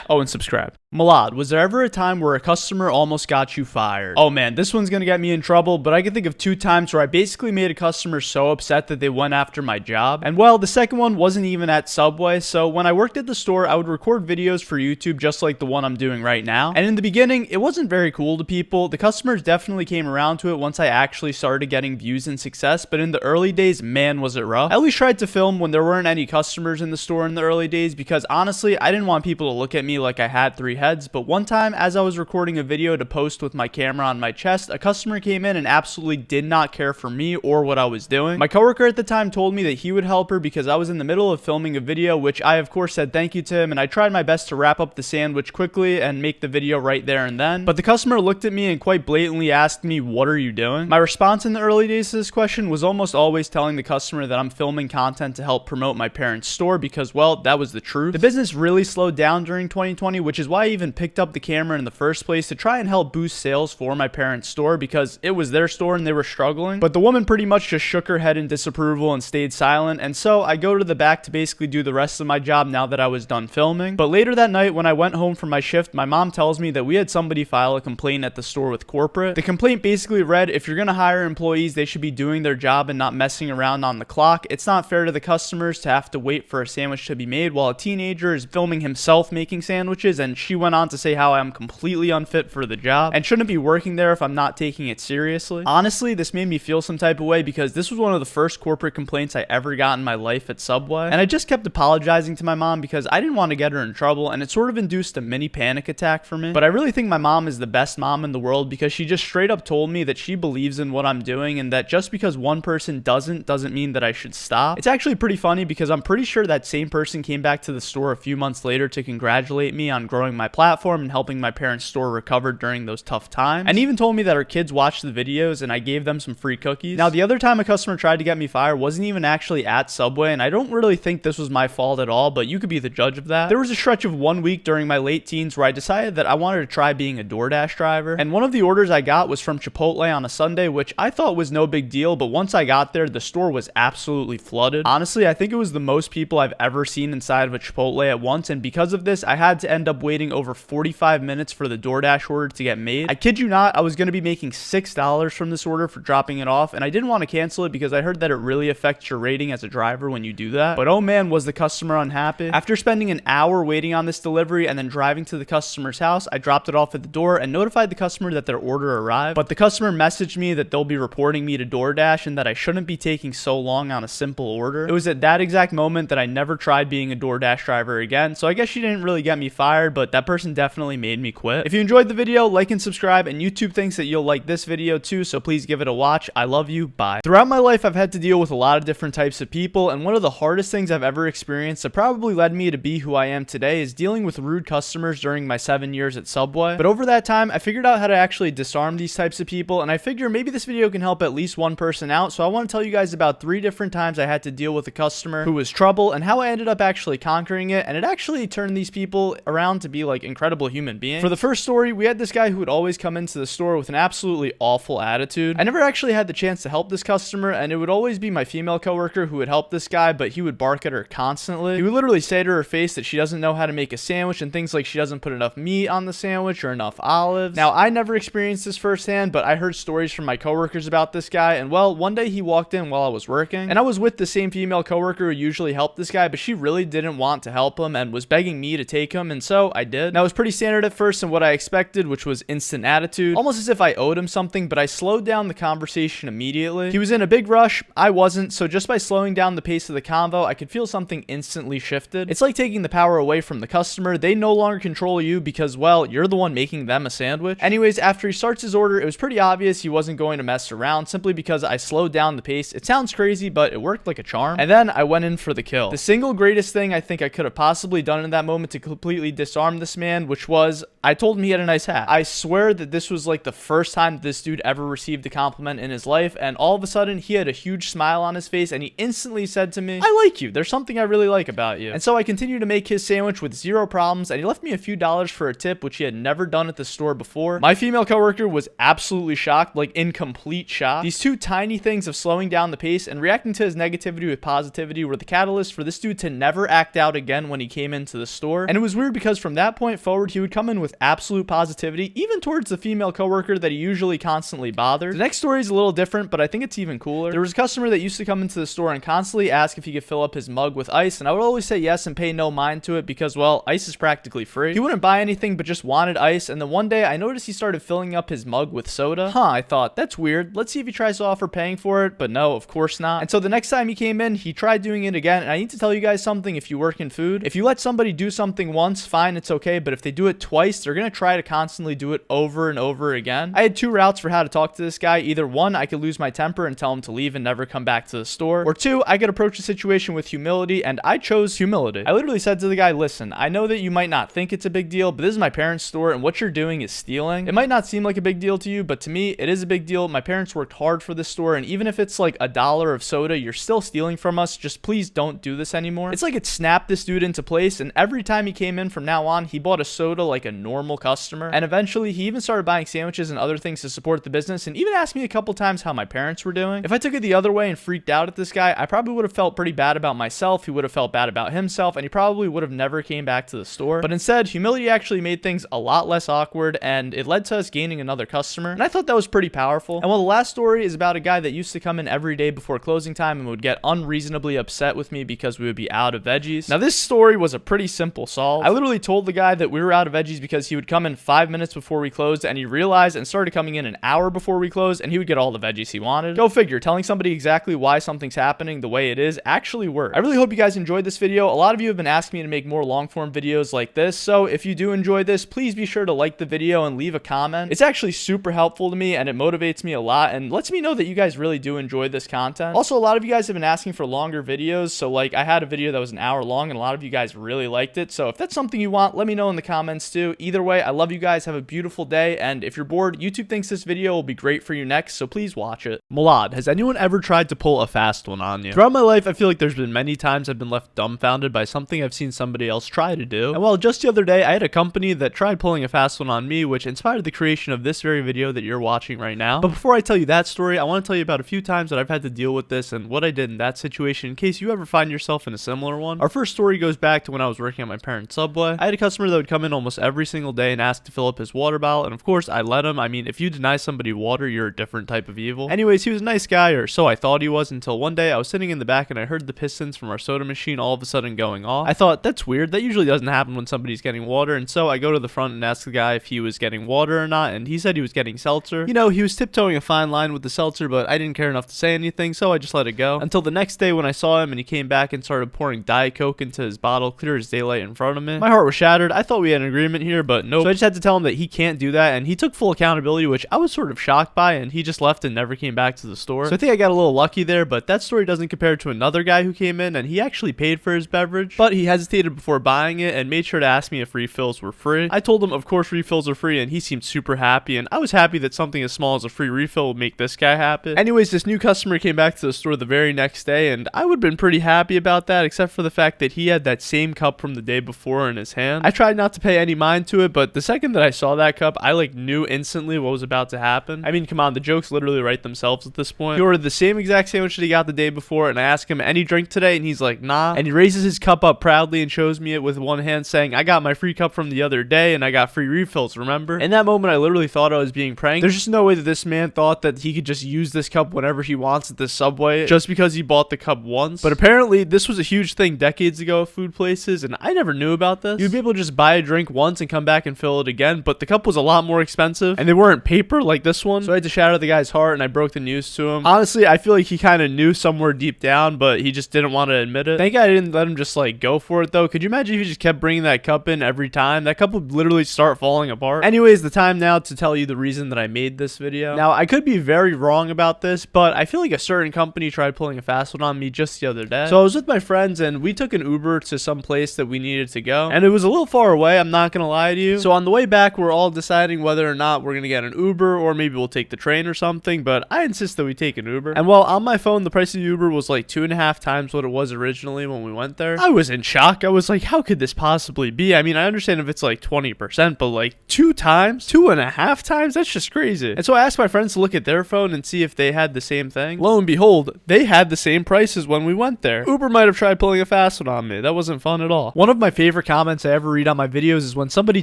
Oh, and subscribe. Milad, was there ever a time where a customer almost got you fired? Oh man, this one's gonna get me in trouble, but I can think of 2 times where I basically made a customer so upset that they went after my job. And well, the second one wasn't even at Subway. So when I worked at the store, I would record videos for YouTube just like the one I'm doing right now. And in the beginning, it wasn't very cool to people. The customers definitely came around to it once I actually started getting views and success, but in the early days, man, was it rough. I always tried to film when there weren't any customers in the store in the early days, because honestly, I didn't want people to look at me like I had 3 heads. But one time, as I was recording a video to post with my camera on my chest, a customer came in and absolutely did not care for me or what I was doing. My coworker at the time told me that he would help her because I was in the middle of filming a video, which I of course said thank you to him, and I tried my best to wrap up the sandwich quickly and make the video right there and then. But the customer looked at me and quite blatantly asked me, what are you doing? My response in the early days to this question was almost always telling the customer that I'm filming content to help promote my parents' store, because well, that was the truth. The business really slowed down during 2020, which is why I even picked up the camera in the first place, to try and help boost sales for my parents' store, because it was their store and they were struggling. But the woman pretty much just shook her head in disapproval and stayed silent, and so I go to the back to basically do the rest of my job now that I was done filming. But later that night when I went home from my shift, my mom tells me that we had somebody file a complaint at the store with corporate. The complaint basically read, if you're gonna hire employees, they should be doing their job and not messing around on the clock. It's not fair to the customers to have to wait for a sandwich to be made while a teenager is filming himself making sandwiches. And she went on to say how I'm completely unfit for the job and shouldn't be working there if I'm not taking it seriously. Honestly, this made me feel some type of way, because this was one of the first corporate complaints I ever got in my life at Subway. And I just kept apologizing to my mom because I didn't want to get her in trouble, and it sort of induced a mini panic attack for me. But I really think my mom is the best mom in the world, because she just straight up told me that she believes in what I'm doing, and that just because one person doesn't mean that I should stop. It's actually pretty funny because I'm pretty sure that same person came back to the store a few months later to congratulate me on growing my platform and helping my parents' store recover during those tough times, and even told me that her kids watched the videos and I gave them some free cookies. Now, the other time a customer tried to get me fired wasn't even actually at Subway, and I don't really think this was my fault at all, but you could be the judge of that. There was a stretch of 1 week during my late teens where I decided that I wanted to try being a DoorDash driver, and one of the orders I got was from Chipotle on a Sunday, which I thought was no big deal, but once I got there, the store was absolutely flooded. Honestly, I think it was the most people I've ever seen inside of a Chipotle at once, and because of this, I had to end up waiting over 45 minutes for the DoorDash order to get made. I kid you not, I was going to be making $6 from this order for dropping it off, and I didn't want to cancel it because I heard that it really affects your rating as a driver when you do that. But oh man, was the customer unhappy. After spending an hour waiting on this delivery and then driving to the customer's house, I dropped it off at the door and notified the customer that their order arrived. But the customer messaged me that they'll be reporting me to DoorDash and that I shouldn't be taking so long on a simple order. It was at that exact moment that I never tried being a DoorDash driver again, so I guess she didn't really get me fired, but that person definitely made me quit. If you enjoyed the video, like and subscribe, and YouTube thinks that you'll like this video too, so please give it a watch. I love you. Bye. Throughout my life, I've had to deal with a lot of different types of people, and one of the hardest things I've ever experienced that probably led me to be who I am today is dealing with rude customers during my 7 years at Subway. But over that time, I figured out how to actually disarm these types of people, and I figure maybe this video can help at least one person out, so I want to tell you guys about 3 different times I had to deal with a customer who was trouble and how I ended up actually conquering it, and it actually turned these people around to be like incredible human beings. For the first story, we had this guy who would always come into the store with an absolutely awful attitude. I never actually had the chance to help this customer, and it would always be my female coworker who would help this guy, but he would bark at her constantly. He would literally say to her face that she doesn't know how to make a sandwich and things like she doesn't put enough meat on the sandwich or enough olives. Now, I never experienced this firsthand, but I heard stories from my coworkers about this guy, and well, one day he walked in while I was working, and I was with the same female coworker who usually helped this guy, but she really didn't want to help him and was begging me to take him, and so I did. Now, it was pretty standard at first and what I expected, which was instant attitude, almost as if I owed him something, but I slowed down the conversation immediately. He was in a big rush, I wasn't, so just by slowing down the pace of the convo, I could feel something instantly shifted. It's like taking the power away from the customer. They no longer control you because, well, you're the one making them a sandwich. Anyways, after he starts his order, it was pretty obvious he wasn't going to mess around simply because I slowed down the pace. It sounds crazy, but it worked like a charm. And then I went in for the kill. The single greatest thing I think I could have possibly done in that moment to completely disarm this man, which was I told him he had a nice hat. I swear that this was like the first time this dude ever received a compliment in his life, and all of a sudden he had a huge smile on his face and he instantly said to me, "I like you. There's something I really like about you." And so I continued to make his sandwich with zero problems, and he left me a few dollars for a tip, which he had never done at the store before. My female coworker was absolutely shocked, like in complete shock. These 2 tiny things of slowing down the pace and reacting to his negativity with positivity were the catalyst for this dude to never act out again when he came into the store. And it was weird because from that point forward, he would come in with absolute positivity, even towards the female coworker that he usually constantly bothered. The next story is a little different, but I think it's even cooler. There was a customer that used to come into the store and constantly ask if he could fill up his mug with ice, and I would always say yes and pay no mind to it because, well, ice is practically free. He wouldn't buy anything but just wanted ice, and then one day I noticed he started filling up his mug with soda. I thought, that's weird. Let's see if he tries to offer paying for it, but no, of course not. And so the next time he came in, he tried doing it again, and I need to tell you guys something if you work in food. If you let somebody do something once, fine, it's okay, but if they do it twice, they're gonna try to constantly do it over and over again. I had 2 routes for how to talk to this guy. Either 1, I could lose my temper and tell him to leave and never come back to the store, or 2, I could approach the situation with humility, and I chose humility. I literally said to the guy, "Listen, I know that you might not think it's a big deal, but this is my parents' store, and what you're doing is stealing. It might not seem like a big deal to you, but to me, it is a big deal. My parents worked hard for this store, and even if it's like $1 of soda, you're still stealing from us. Just please don't do this anymore." It's like it snapped this dude into place, and every time he came in from now on, he bought a soda like a normal customer, and eventually he even started buying sandwiches and other things to support the business, and even asked me a couple times how my parents were doing. If I took it the other way and freaked out at this guy, I probably would have felt pretty bad about myself, he would have felt bad about himself, and he probably would have never came back to the store. But instead, humility actually made things a lot less awkward, and it led to us gaining another customer, and I thought that was pretty powerful. And well, the last story is about a guy that used to come in every day before closing time and would get unreasonably upset with me because we would be out of veggies. Now, this story was a pretty simple solve. I literally told the guy that we were out of veggies because he would come in 5 minutes before we closed, and he realized and started coming in an hour before we closed, and he would get all the veggies he wanted. Go figure, telling somebody exactly why something's happening the way it is actually works. I really hope you guys enjoyed this video. A lot of you have been asking me to make more long form videos like this, so if you do enjoy this, please be sure to like the video and leave a comment. It's actually super helpful to me, and it motivates me a lot and lets me know that you guys really do enjoy this content. Also, a lot of you guys have been asking for longer videos, so like I had a video that was an hour long and a lot of you guys really liked it, so if that's something you want, let me know in the comments too. either way, I love you guys. Have a beautiful day. And if you're bored, YouTube thinks this video will be great for you next, so please watch it. Milad, has anyone ever tried to pull a fast one on you? Throughout my life, I feel like there's been many times I've been left dumbfounded by something I've seen somebody else try to do. And well, just the other day, I had a company that tried pulling a fast one on me, which inspired the creation of this very video that you're watching right now. But before I tell you that story, I want to tell you about a few times that I've had to deal with this and what I did in that situation in case you ever find yourself in a similar one. Our first story goes back to when I was working at my parents' Subway. I had a customer that would come in almost every single day and ask to fill up his water bottle, and of course I let him. I mean, if you deny somebody water, you're a different type of evil. Anyways, he was a nice guy, or so I thought he was, until one day I was sitting in the back and I heard the pistons from our soda machine all of a sudden going off. I thought, that's weird, that usually doesn't happen when somebody's getting water, and so I go to the front and ask the guy if he was getting water or not, and he said he was getting seltzer. You know, he was tiptoeing a fine line with the seltzer, but I didn't care enough to say anything, so I just let it go. Until the next day when I saw him and he came back and started pouring Diet Coke into his bottle, clear as daylight in front of me. My heart was shattered. I thought we had an agreement here, but nope. So I just had to tell him that he can't do that, and he took full accountability, which I was sort of shocked by, and he just left and never came back to the store. So I think I got a little lucky there, but that story doesn't compare to another guy who came in and he actually paid for his beverage, but he hesitated before buying it and made sure to ask me if refills were free. I told him of course refills are free, and he seemed super happy, and I was happy that something as small as a free refill would make this guy happy. Anyways, this new customer came back to the store the very next day, and I would have been pretty happy about that, except for the fact that he had that same cup from the day before in his hand. I tried not to pay any mind to it, but the second that I saw that cup, I knew instantly what was about to happen. I mean, come on, the jokes literally write themselves at this point. He ordered the same exact sandwich that he got the day before, and I asked him, any drink today? And he's like, nah. And he raises his cup up proudly and shows me it with one hand, saying, I got my free cup from the other day and I got free refills, remember? In that moment, I literally thought I was being pranked. There's just no way that this man thought that he could just use this cup whenever he wants at this Subway just because he bought the cup once. But apparently, this was a huge thing decades ago at food places, and I never knew about this. You'd be able to just buy a drink once and come back and fill it again, but the cup was a lot more expensive, and they weren't paper like this one. So I had to shatter the guy's heart, and I broke the news to him. Honestly, I feel like he kind of knew somewhere deep down, but he just didn't want to admit it. Thank God I didn't let him just go for it though. Could you imagine if he just kept bringing that cup in every time? That cup would literally start falling apart. Anyways, the time now to tell you the reason that I made this video. Now, I could be very wrong about this, but I feel like a certain company tried pulling a fast one on me just the other day. So I was with my friends and we took an Uber to some place that we needed to go, and it was a little far away, I'm not gonna lie to you. So on the way back, we're all deciding whether or not we're gonna get an Uber or maybe we'll take the train or something, but I insist that we take an Uber. And well, on my phone, the price of the Uber was 2.5 times what it was originally when we went there. I was in shock. I was like, how could this possibly be? I mean, I understand if it's 20%, but 2 times? 2.5 times? That's just crazy. And so I asked my friends to look at their phone and see if they had the same thing. Lo and behold, they had the same prices when we went there. Uber might have tried pulling a fast one on me. That wasn't fun at all. One of my favorite comments I ever read on my videos is when somebody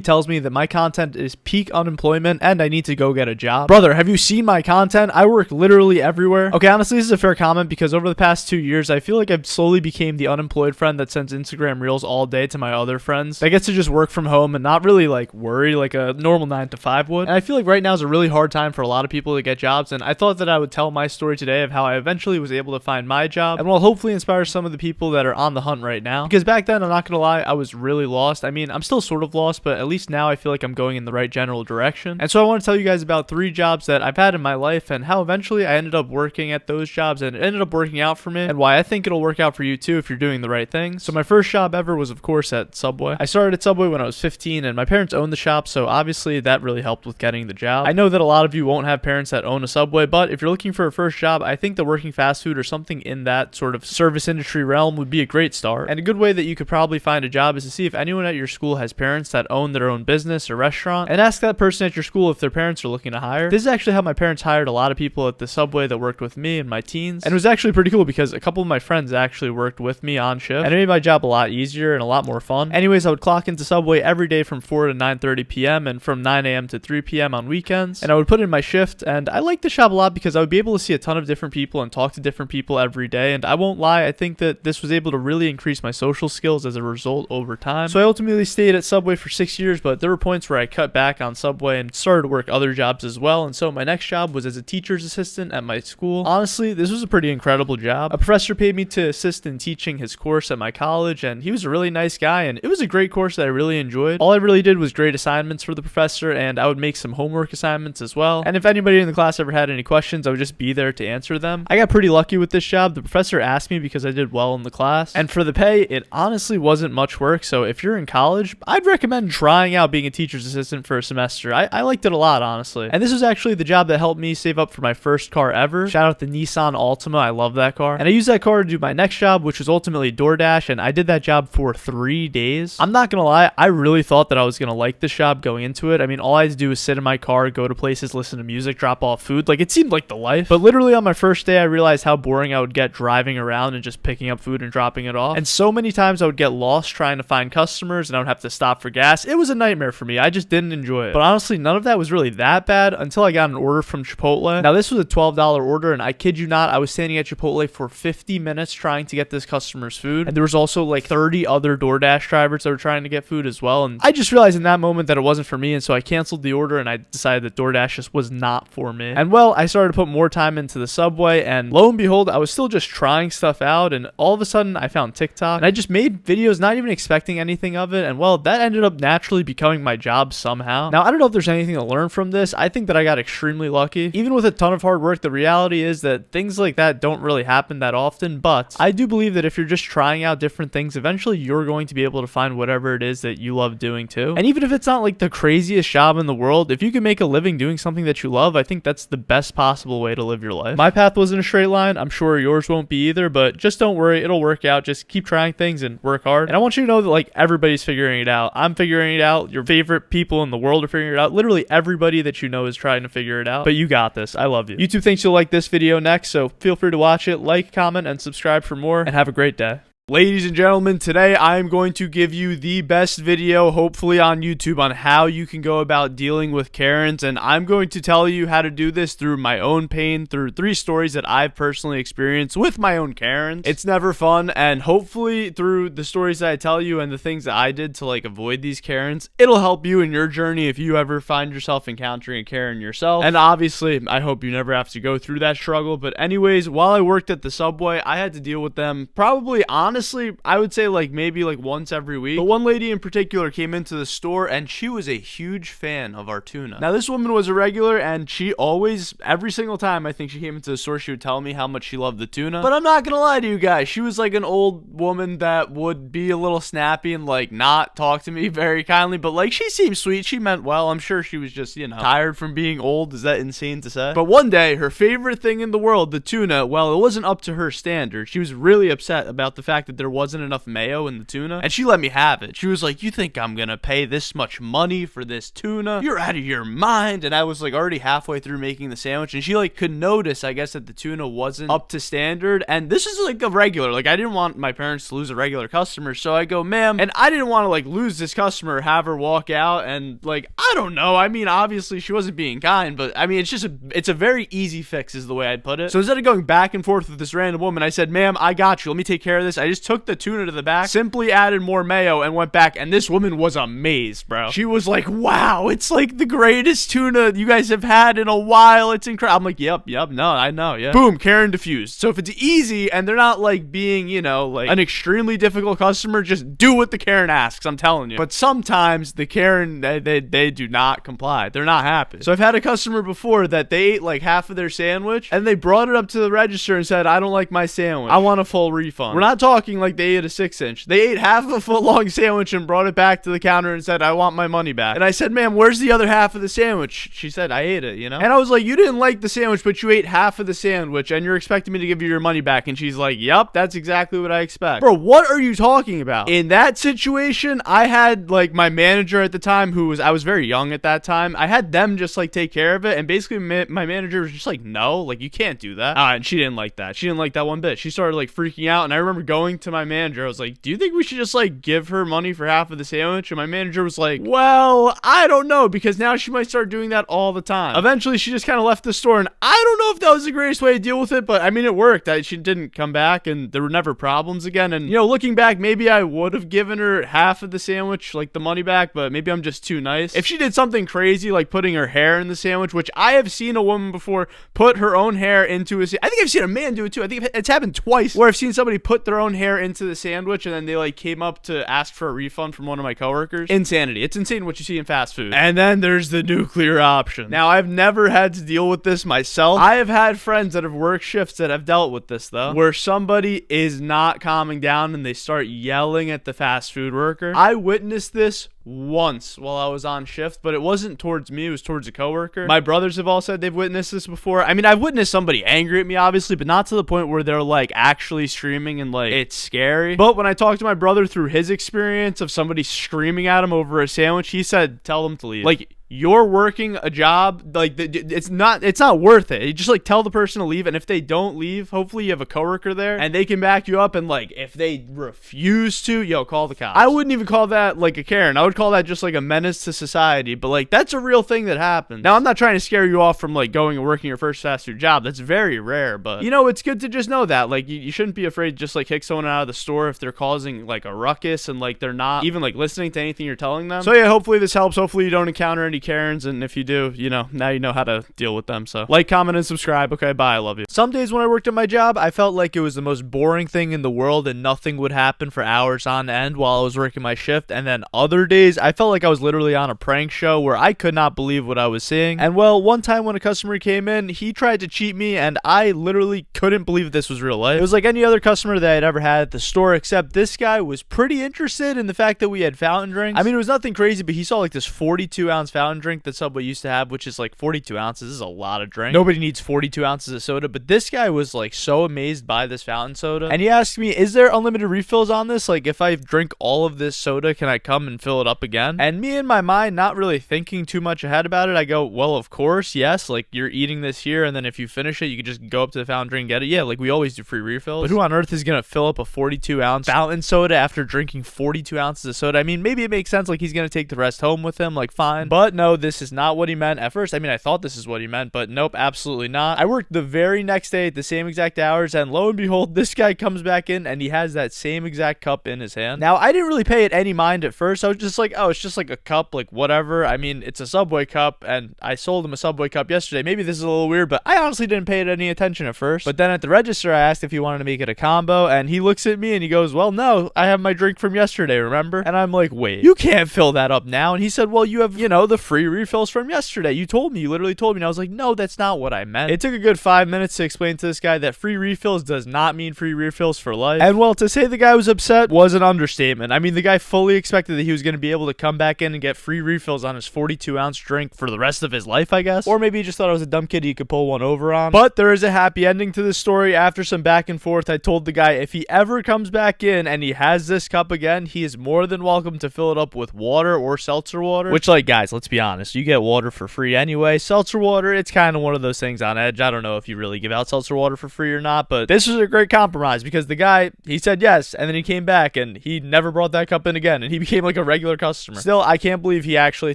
tells me that my content is peak unemployment and I need to go get a job. Brother, have you seen my content? I work literally everywhere. Okay, honestly, this is a fair comment because over the past 2 years, I feel like I've slowly became the unemployed friend that sends Instagram reels all day to my other friends that gets to just work from home and not really worry like a normal 9 to 5 would. And I feel like right now is a really hard time for a lot of people to get jobs, and I thought that I would tell my story today of how I eventually was able to find my job and will hopefully inspire some of the people that are on the hunt right now. Because back then, I'm not gonna lie, I was really lost. I mean, I'm still sort of lost, but at least now I feel like I'm going in the right general direction. And so I want to tell you guys about 3 jobs that I've had in my life and how eventually I ended up working at those jobs and it ended up working out for me, and why I think it'll work out for you too if you're doing the right things. So my first job ever was of course at Subway. I started at Subway when I was 15 and my parents owned the shop, so obviously that really helped with getting the job. I know that a lot of you won't have parents that own a Subway, but if you're looking for a first job, I think that working fast food or something in that sort of service industry realm would be a great start. And a good way that you could probably find a job is to see if anyone at your school has parents that own their own business or restaurant, and ask that person at your school if their parents are looking to hire. This is actually how my parents hired a lot of people at the Subway that worked with me in my teens, and it was actually pretty cool because a couple of my friends actually worked with me on shift, and it made my job a lot easier and a lot more fun. Anyways, I would clock into Subway every day from 4 to 9:30 p.m. and from 9 a.m. to 3 p.m. on weekends, and I would put in my shift, and I liked the shop a lot because I would be able to see a ton of different people and talk to different people every day, and I won't lie, I think that this was able to really increase my social skills as a result over time. So I ultimately stayed at Subway for 6 years, but there were points where I cut back on Subway and started to work other jobs as well, and so my next job was as a teacher's assistant at my school. Honestly, this was a pretty incredible job. A professor paid me to assist in teaching his course at my college, and he was a really nice guy, and it was a great course that I really enjoyed. All I really did was grade assignments for the professor, and I would make some homework assignments as well, and if anybody in the class ever had any questions, I would just be there to answer them. I got pretty lucky with this job. The professor asked me because I did well in the class, and for the pay, it honestly wasn't much work, so if you're in college, I'd recommend trying trying out being a teacher's assistant for a semester. I liked it a lot, honestly. And this was actually the job that helped me save up for my first car ever. Shout out the Nissan Altima. I love that car. And I used that car to do my next job, which was ultimately DoorDash, and I did that job for 3 days. I'm not gonna lie, I really thought that I was gonna like this job going into it. I mean, all I had to do was sit in my car, go to places, listen to music, drop off food. Like, it seemed like the life. But literally on my first day, I realized how boring I would get driving around and just picking up food and dropping it off. And so many times I would get lost trying to find customers, and I would have to stop for gas. It was a nightmare for me. I just didn't enjoy it. But honestly, none of that was really that bad until I got an order from Chipotle. Now, this was a $12 order, and I kid you not, I was standing at Chipotle for 50 minutes trying to get this customer's food. And there was also like 30 other DoorDash drivers that were trying to get food as well. And I just realized in that moment that it wasn't for me, and so I canceled the order, and I decided that DoorDash just was not for me. And well, I started to put more time into the Subway, and lo and behold, I was still just trying stuff out, and all of a sudden I found TikTok, and I just made videos not even expecting anything of it, and well, that ended up naturally becoming my job somehow. Now, I don't know if there's anything to learn from this. I think that I got extremely lucky. Even with a ton of hard work, the reality is that things like that don't really happen that often, but I do believe that if you're just trying out different things, eventually you're going to be able to find whatever it is that you love doing too. And even if it's not like the craziest job in the world, if you can make a living doing something that you love, I think that's the best possible way to live your life. My path wasn't a straight line. I'm sure yours won't be either, but just don't worry. It'll work out. Just keep trying things and work hard. And I want you to know that like everybody's figuring it out. I'm figuring it out. Your favorite people in the world are figuring it out. Literally everybody that you know is trying to figure it out. But you got this. I love you. YouTube thinks you'll like this video next, so feel free to watch it, like, comment, and subscribe for more, and have a great day. Ladies and gentlemen, today I am going to give you the best video, hopefully on YouTube, on how you can go about dealing with Karens, and I'm going to tell you how to do this through my own pain, through 3 stories that I've personally experienced with my own Karens. It's never fun, and hopefully through the stories that I tell you and the things that I did to like avoid these Karens, it'll help you in your journey if you ever find yourself encountering a Karen yourself. And obviously, I hope you never have to go through that struggle, but anyways, while I worked at the Subway, I had to deal with them probably honestly, I would say like maybe like once every week. But one lady in particular came into the store and she was a huge fan of our tuna. Now this woman was a regular and she always, every single time I think she came into the store, she would tell me how much she loved the tuna. But I'm not gonna lie to you guys, she was like an old woman that would be a little snappy and like not talk to me very kindly, but like she seemed sweet, she meant well. I'm sure she was just, you know, tired from being old. Is that insane to say? But one day, her favorite thing in the world, the tuna, well, it wasn't up to her standard. She was really upset about the fact that there wasn't enough mayo in the tuna, and she let me have it. She was like, "You think I'm gonna pay this much money for this tuna? You're out of your mind." And I was like already halfway through making the sandwich, and she like could notice, I guess, that the tuna wasn't up to standard. And this is like a regular, like I didn't want my parents to lose a regular customer, so I go, "Ma'am," and I didn't want to like lose this customer, have her walk out, and like I don't know, I mean obviously she wasn't being kind, but I mean it's a very easy fix is the way I'd put it. So instead of going back and forth with this random woman, I said, "Ma'am, I got you, let me take care of this." I just took the tuna to the back, simply added more mayo, and went back, and this woman was amazed, bro. She was like, "Wow, it's like the greatest tuna you guys have had in a while. It's incredible." I'm like, yep, no, I know, yeah. Boom, Karen diffused. So if it's easy and they're not like being, you know, like an extremely difficult customer, just do what the Karen asks, I'm telling you. But sometimes the Karen, they do not comply. They're not happy. So I've had a customer before that they ate like half of their sandwich, and they brought it up to the register and said, "I don't like my sandwich. I want a full refund." We're not talking like they ate a 6-inch. They ate half of a foot-long sandwich and brought it back to the counter and said, "I want my money back." And I said, "Ma'am, where's the other half of the sandwich?" She said, "I ate it, you know?" And I was like, "You didn't like the sandwich, but you ate half of the sandwich, and you're expecting me to give you your money back." And she's like, "Yep, that's exactly what I expect." Bro, what are you talking about? In that situation, I had like my manager at the time, I was very young at that time. I had them just like take care of it, and basically my manager was just like, "No, like you can't do that." And she didn't like that. She didn't like that one bit. She started like freaking out, and I remember going to my manager. I was like, "Do you think we should just like give her money for half of the sandwich?" And my manager was like, "Well, I don't know, because now she might start doing that all the time." Eventually, she just kind of left the store, and I don't know if that was the greatest way to deal with it, but I mean, it worked. She didn't come back, and there were never problems again. And you know, looking back, maybe I would have given her half of the sandwich, like the money back, but maybe I'm just too nice. If she did something crazy, like putting her hair in the sandwich, which I have seen a woman before put her own hair into a I think I've seen a man do it too. I think it's happened twice, where I've seen somebody put their own hair into the sandwich, and then they like came up to ask for a refund from one of my coworkers. Insanity. It's insane what you see in fast food. And then there's the nuclear option. Now, I've never had to deal with this myself. I have had friends that have worked shifts that have dealt with this though, where somebody is not calming down and they start yelling at the fast food worker. I witnessed this once while I was on shift, but it wasn't towards me, it was towards a coworker. My brothers have all said they've witnessed this before. I mean, I've witnessed somebody angry at me, obviously, but not to the point where they're like actually screaming and like it's scary. But when I talked to my brother through his experience of somebody screaming at him over a sandwich, he said, tell them to leave. Like, you're working a job, like it's not worth it. You just like tell the person to leave, and if they don't leave, hopefully you have a coworker there and they can back you up, and like if they refuse to, yo, call the cops. I wouldn't even call that like a Karen. I would call that just like a menace to society, but like that's a real thing that happens. Now, I'm not trying to scare you off from like going and working your first fast food job. That's very rare, but you know, it's good to just know that like you shouldn't be afraid to just like kick someone out of the store if they're causing like a ruckus and like they're not even like listening to anything you're telling them. So yeah, hopefully this helps. Hopefully you don't encounter any Karens, and if you do, you know, now you know how to deal with them. So like, comment, and subscribe. Okay, bye. I love you. Some days when I worked at my job, I felt like it was the most boring thing in the world and nothing would happen for hours on end while I was working my shift. And then other days, I felt like I was literally on a prank show where I could not believe what I was seeing. And well, one time when a customer came in, he tried to cheat me, and I literally couldn't believe this was real life. It was like any other customer that I'd ever had at the store, except this guy was pretty interested in the fact that we had fountain drinks. I mean, it was nothing crazy, but he saw like this 42-ounce fountain drink that Subway used to have, which is like 42 ounces. This is a lot of drink. Nobody needs 42 ounces of soda, but this guy was like so amazed by this fountain soda. And he asked me, is there unlimited refills on this? Like, if I drink all of this soda, can I come and fill it up again? And me in my mind, not really thinking too much ahead about it, I go, well, of course, yes. Like, you're eating this here, and then if you finish it, you can just go up to the fountain drink and get it. Yeah, like we always do free refills. But who on earth is going to fill up a 42-ounce fountain soda after drinking 42 ounces of soda? I mean, maybe it makes sense, like he's going to take the rest home with him, like fine. But no, this is not what he meant at first. I mean, I thought this is what he meant, but nope, absolutely not. I worked the very next day at the same exact hours, and lo and behold, this guy comes back in and he has that same exact cup in his hand. Now, I didn't really pay it any mind at first. I was just like, oh, it's just like a cup, like whatever. I mean, it's a Subway cup, and I sold him a Subway cup yesterday. Maybe this is a little weird, but I honestly didn't pay it any attention at first. But then at the register, I asked if he wanted to make it a combo, and he looks at me and he goes, well, no, I have my drink from yesterday, remember? And I'm like, wait, you can't fill that up now. And he said, well, you have, you know, the free refills from yesterday. You told me, you literally told me. And I was like, no, that's not what I meant. It took a good 5 minutes to explain to this guy that free refills does not mean free refills for life. And well, to say the guy was upset was an understatement. I mean, the guy fully expected that he was going to be able to come back in and get free refills on his 42-ounce drink for the rest of his life, I guess. Or maybe he just thought I was a dumb kid he could pull one over on. But there is a happy ending to this story. After some back and forth, I told the guy if he ever comes back in and he has this cup again, he is more than welcome to fill it up with water or seltzer water. Which, like, guys, let's be honest, you get water for free anyway. Seltzer water, it's kind of one of those things on edge. I don't know if you really give out seltzer water for free or not, but this was a great compromise because the guy, he said yes, and then he came back and he never brought that cup in again, and he became like a regular customer. Still, I can't believe he actually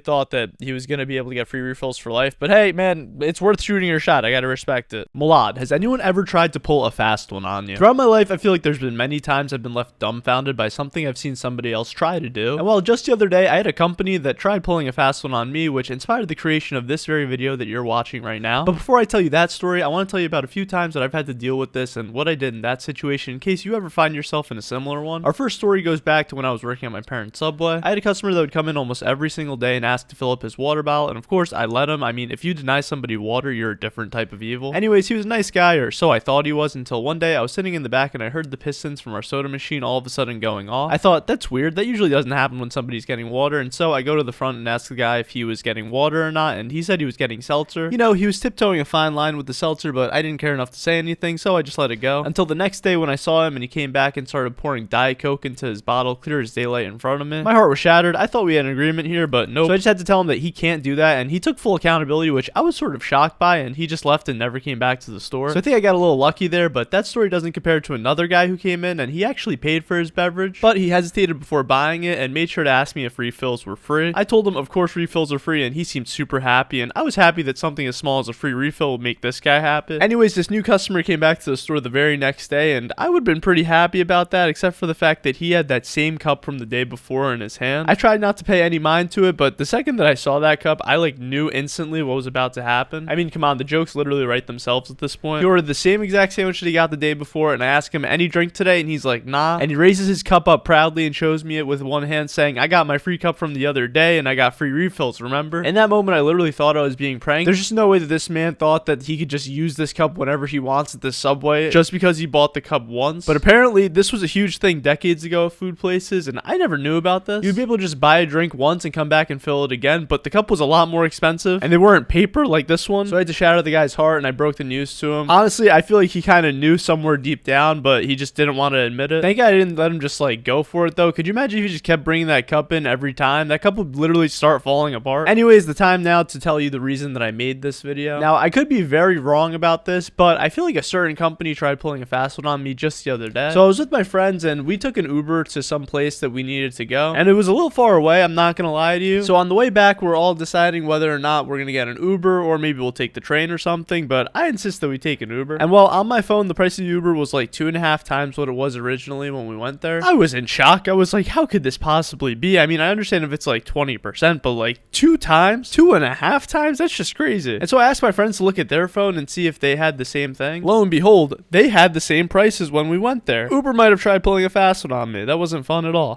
thought that he was going to be able to get free refills for life, but hey, man, it's worth shooting your shot. I gotta respect it. Milad, has anyone ever tried to pull a fast one on you? Throughout my life, I feel like there's been many times I've been left dumbfounded by something I've seen somebody else try to do. And well, just the other day, I had a company that tried pulling a fast one on me, which inspired the creation of this very video that you're watching right now. But before I tell you that story, I want to tell you about a few times that I've had to deal with this and what I did in that situation in case you ever find yourself in a similar one. Our first story goes back to when I was working at my parents' Subway. I had a customer that would come in almost every single day and ask to fill up his water bottle, and of course, I let him. I mean, if you deny somebody water, you're a different type of evil. Anyways, he was a nice guy, or so I thought he was, until one day I was sitting in the back and I heard the pistons from our soda machine all of a sudden going off. I thought, that's weird. That usually doesn't happen when somebody's getting water, and so I go to the front and ask the guy if he was getting water or not, and he said he was getting seltzer. You know, he was tiptoeing a fine line with the seltzer, but I didn't care enough to say anything, so I just let it go. Until the next day when I saw him and he came back and started pouring Diet Coke into his bottle, clear as daylight in front of me. My heart was shattered. I thought we had an agreement here, but nope. So I just had to tell him that he can't do that, and he took full accountability, which I was sort of shocked by, and he just left and never came back to the store. So I think I got a little lucky there, but that story doesn't compare to another guy who came in and he actually paid for his beverage, but he hesitated before buying it and made sure to ask me if refills were free. I told him of course refills are free, and he seemed super happy, and I was happy that something as small as a free refill would make this guy happy. Anyways, this new customer came back to the store the very next day, and I would have been pretty happy about that, except for the fact that he had that same cup from the day before in his hand. I tried not to pay any mind to it, but the second that I saw that cup, I like knew instantly what was about to happen. I mean, come on, the jokes literally write themselves at this point. He ordered the same exact sandwich that he got the day before, and I asked him, any drink today? And he's like, nah. And he raises his cup up proudly and shows me it with one hand, saying, I got my free cup from the other day, and I got free refills McDonald's, remember? In that moment, I literally thought I was being pranked. There's just no way that this man thought that he could just use this cup whenever he wants at this Subway just because he bought the cup once. But apparently, this was a huge thing decades ago at food places, and I never knew about this. You'd be able to just buy a drink once and come back and fill it again, but the cup was a lot more expensive, and they weren't paper like this one. So I had to shatter the guy's heart, and I broke the news to him. Honestly, I feel like he kind of knew somewhere deep down, but he just didn't want to admit it. Thank God I didn't let him just like go for it though. Could you imagine if he just kept bringing that cup in every time? That cup would literally start falling apart. Anyways, the time now to tell you the reason that I made this video. Now, I could be very wrong about this, but I feel like a certain company tried pulling a fast one on me just the other day. So I was with my friends and we took an Uber to some place that we needed to go, and it was a little far away, I'm not gonna lie to you. So on the way back, we're all deciding whether or not we're gonna get an Uber or maybe we'll take the train or something, but I insist that we take an Uber. And well, on my phone, the price of the Uber was like 2.5 times what it was originally when we went there. I was in shock. I was like, how could this possibly be? I mean, I understand if it's like 20%, but like 2.5 times? That's just crazy. And so I asked my friends to look at their phone and see if they had the same thing. Lo and behold, they had the same prices when we went there. Uber might have tried pulling a fast one on me. That wasn't fun at all.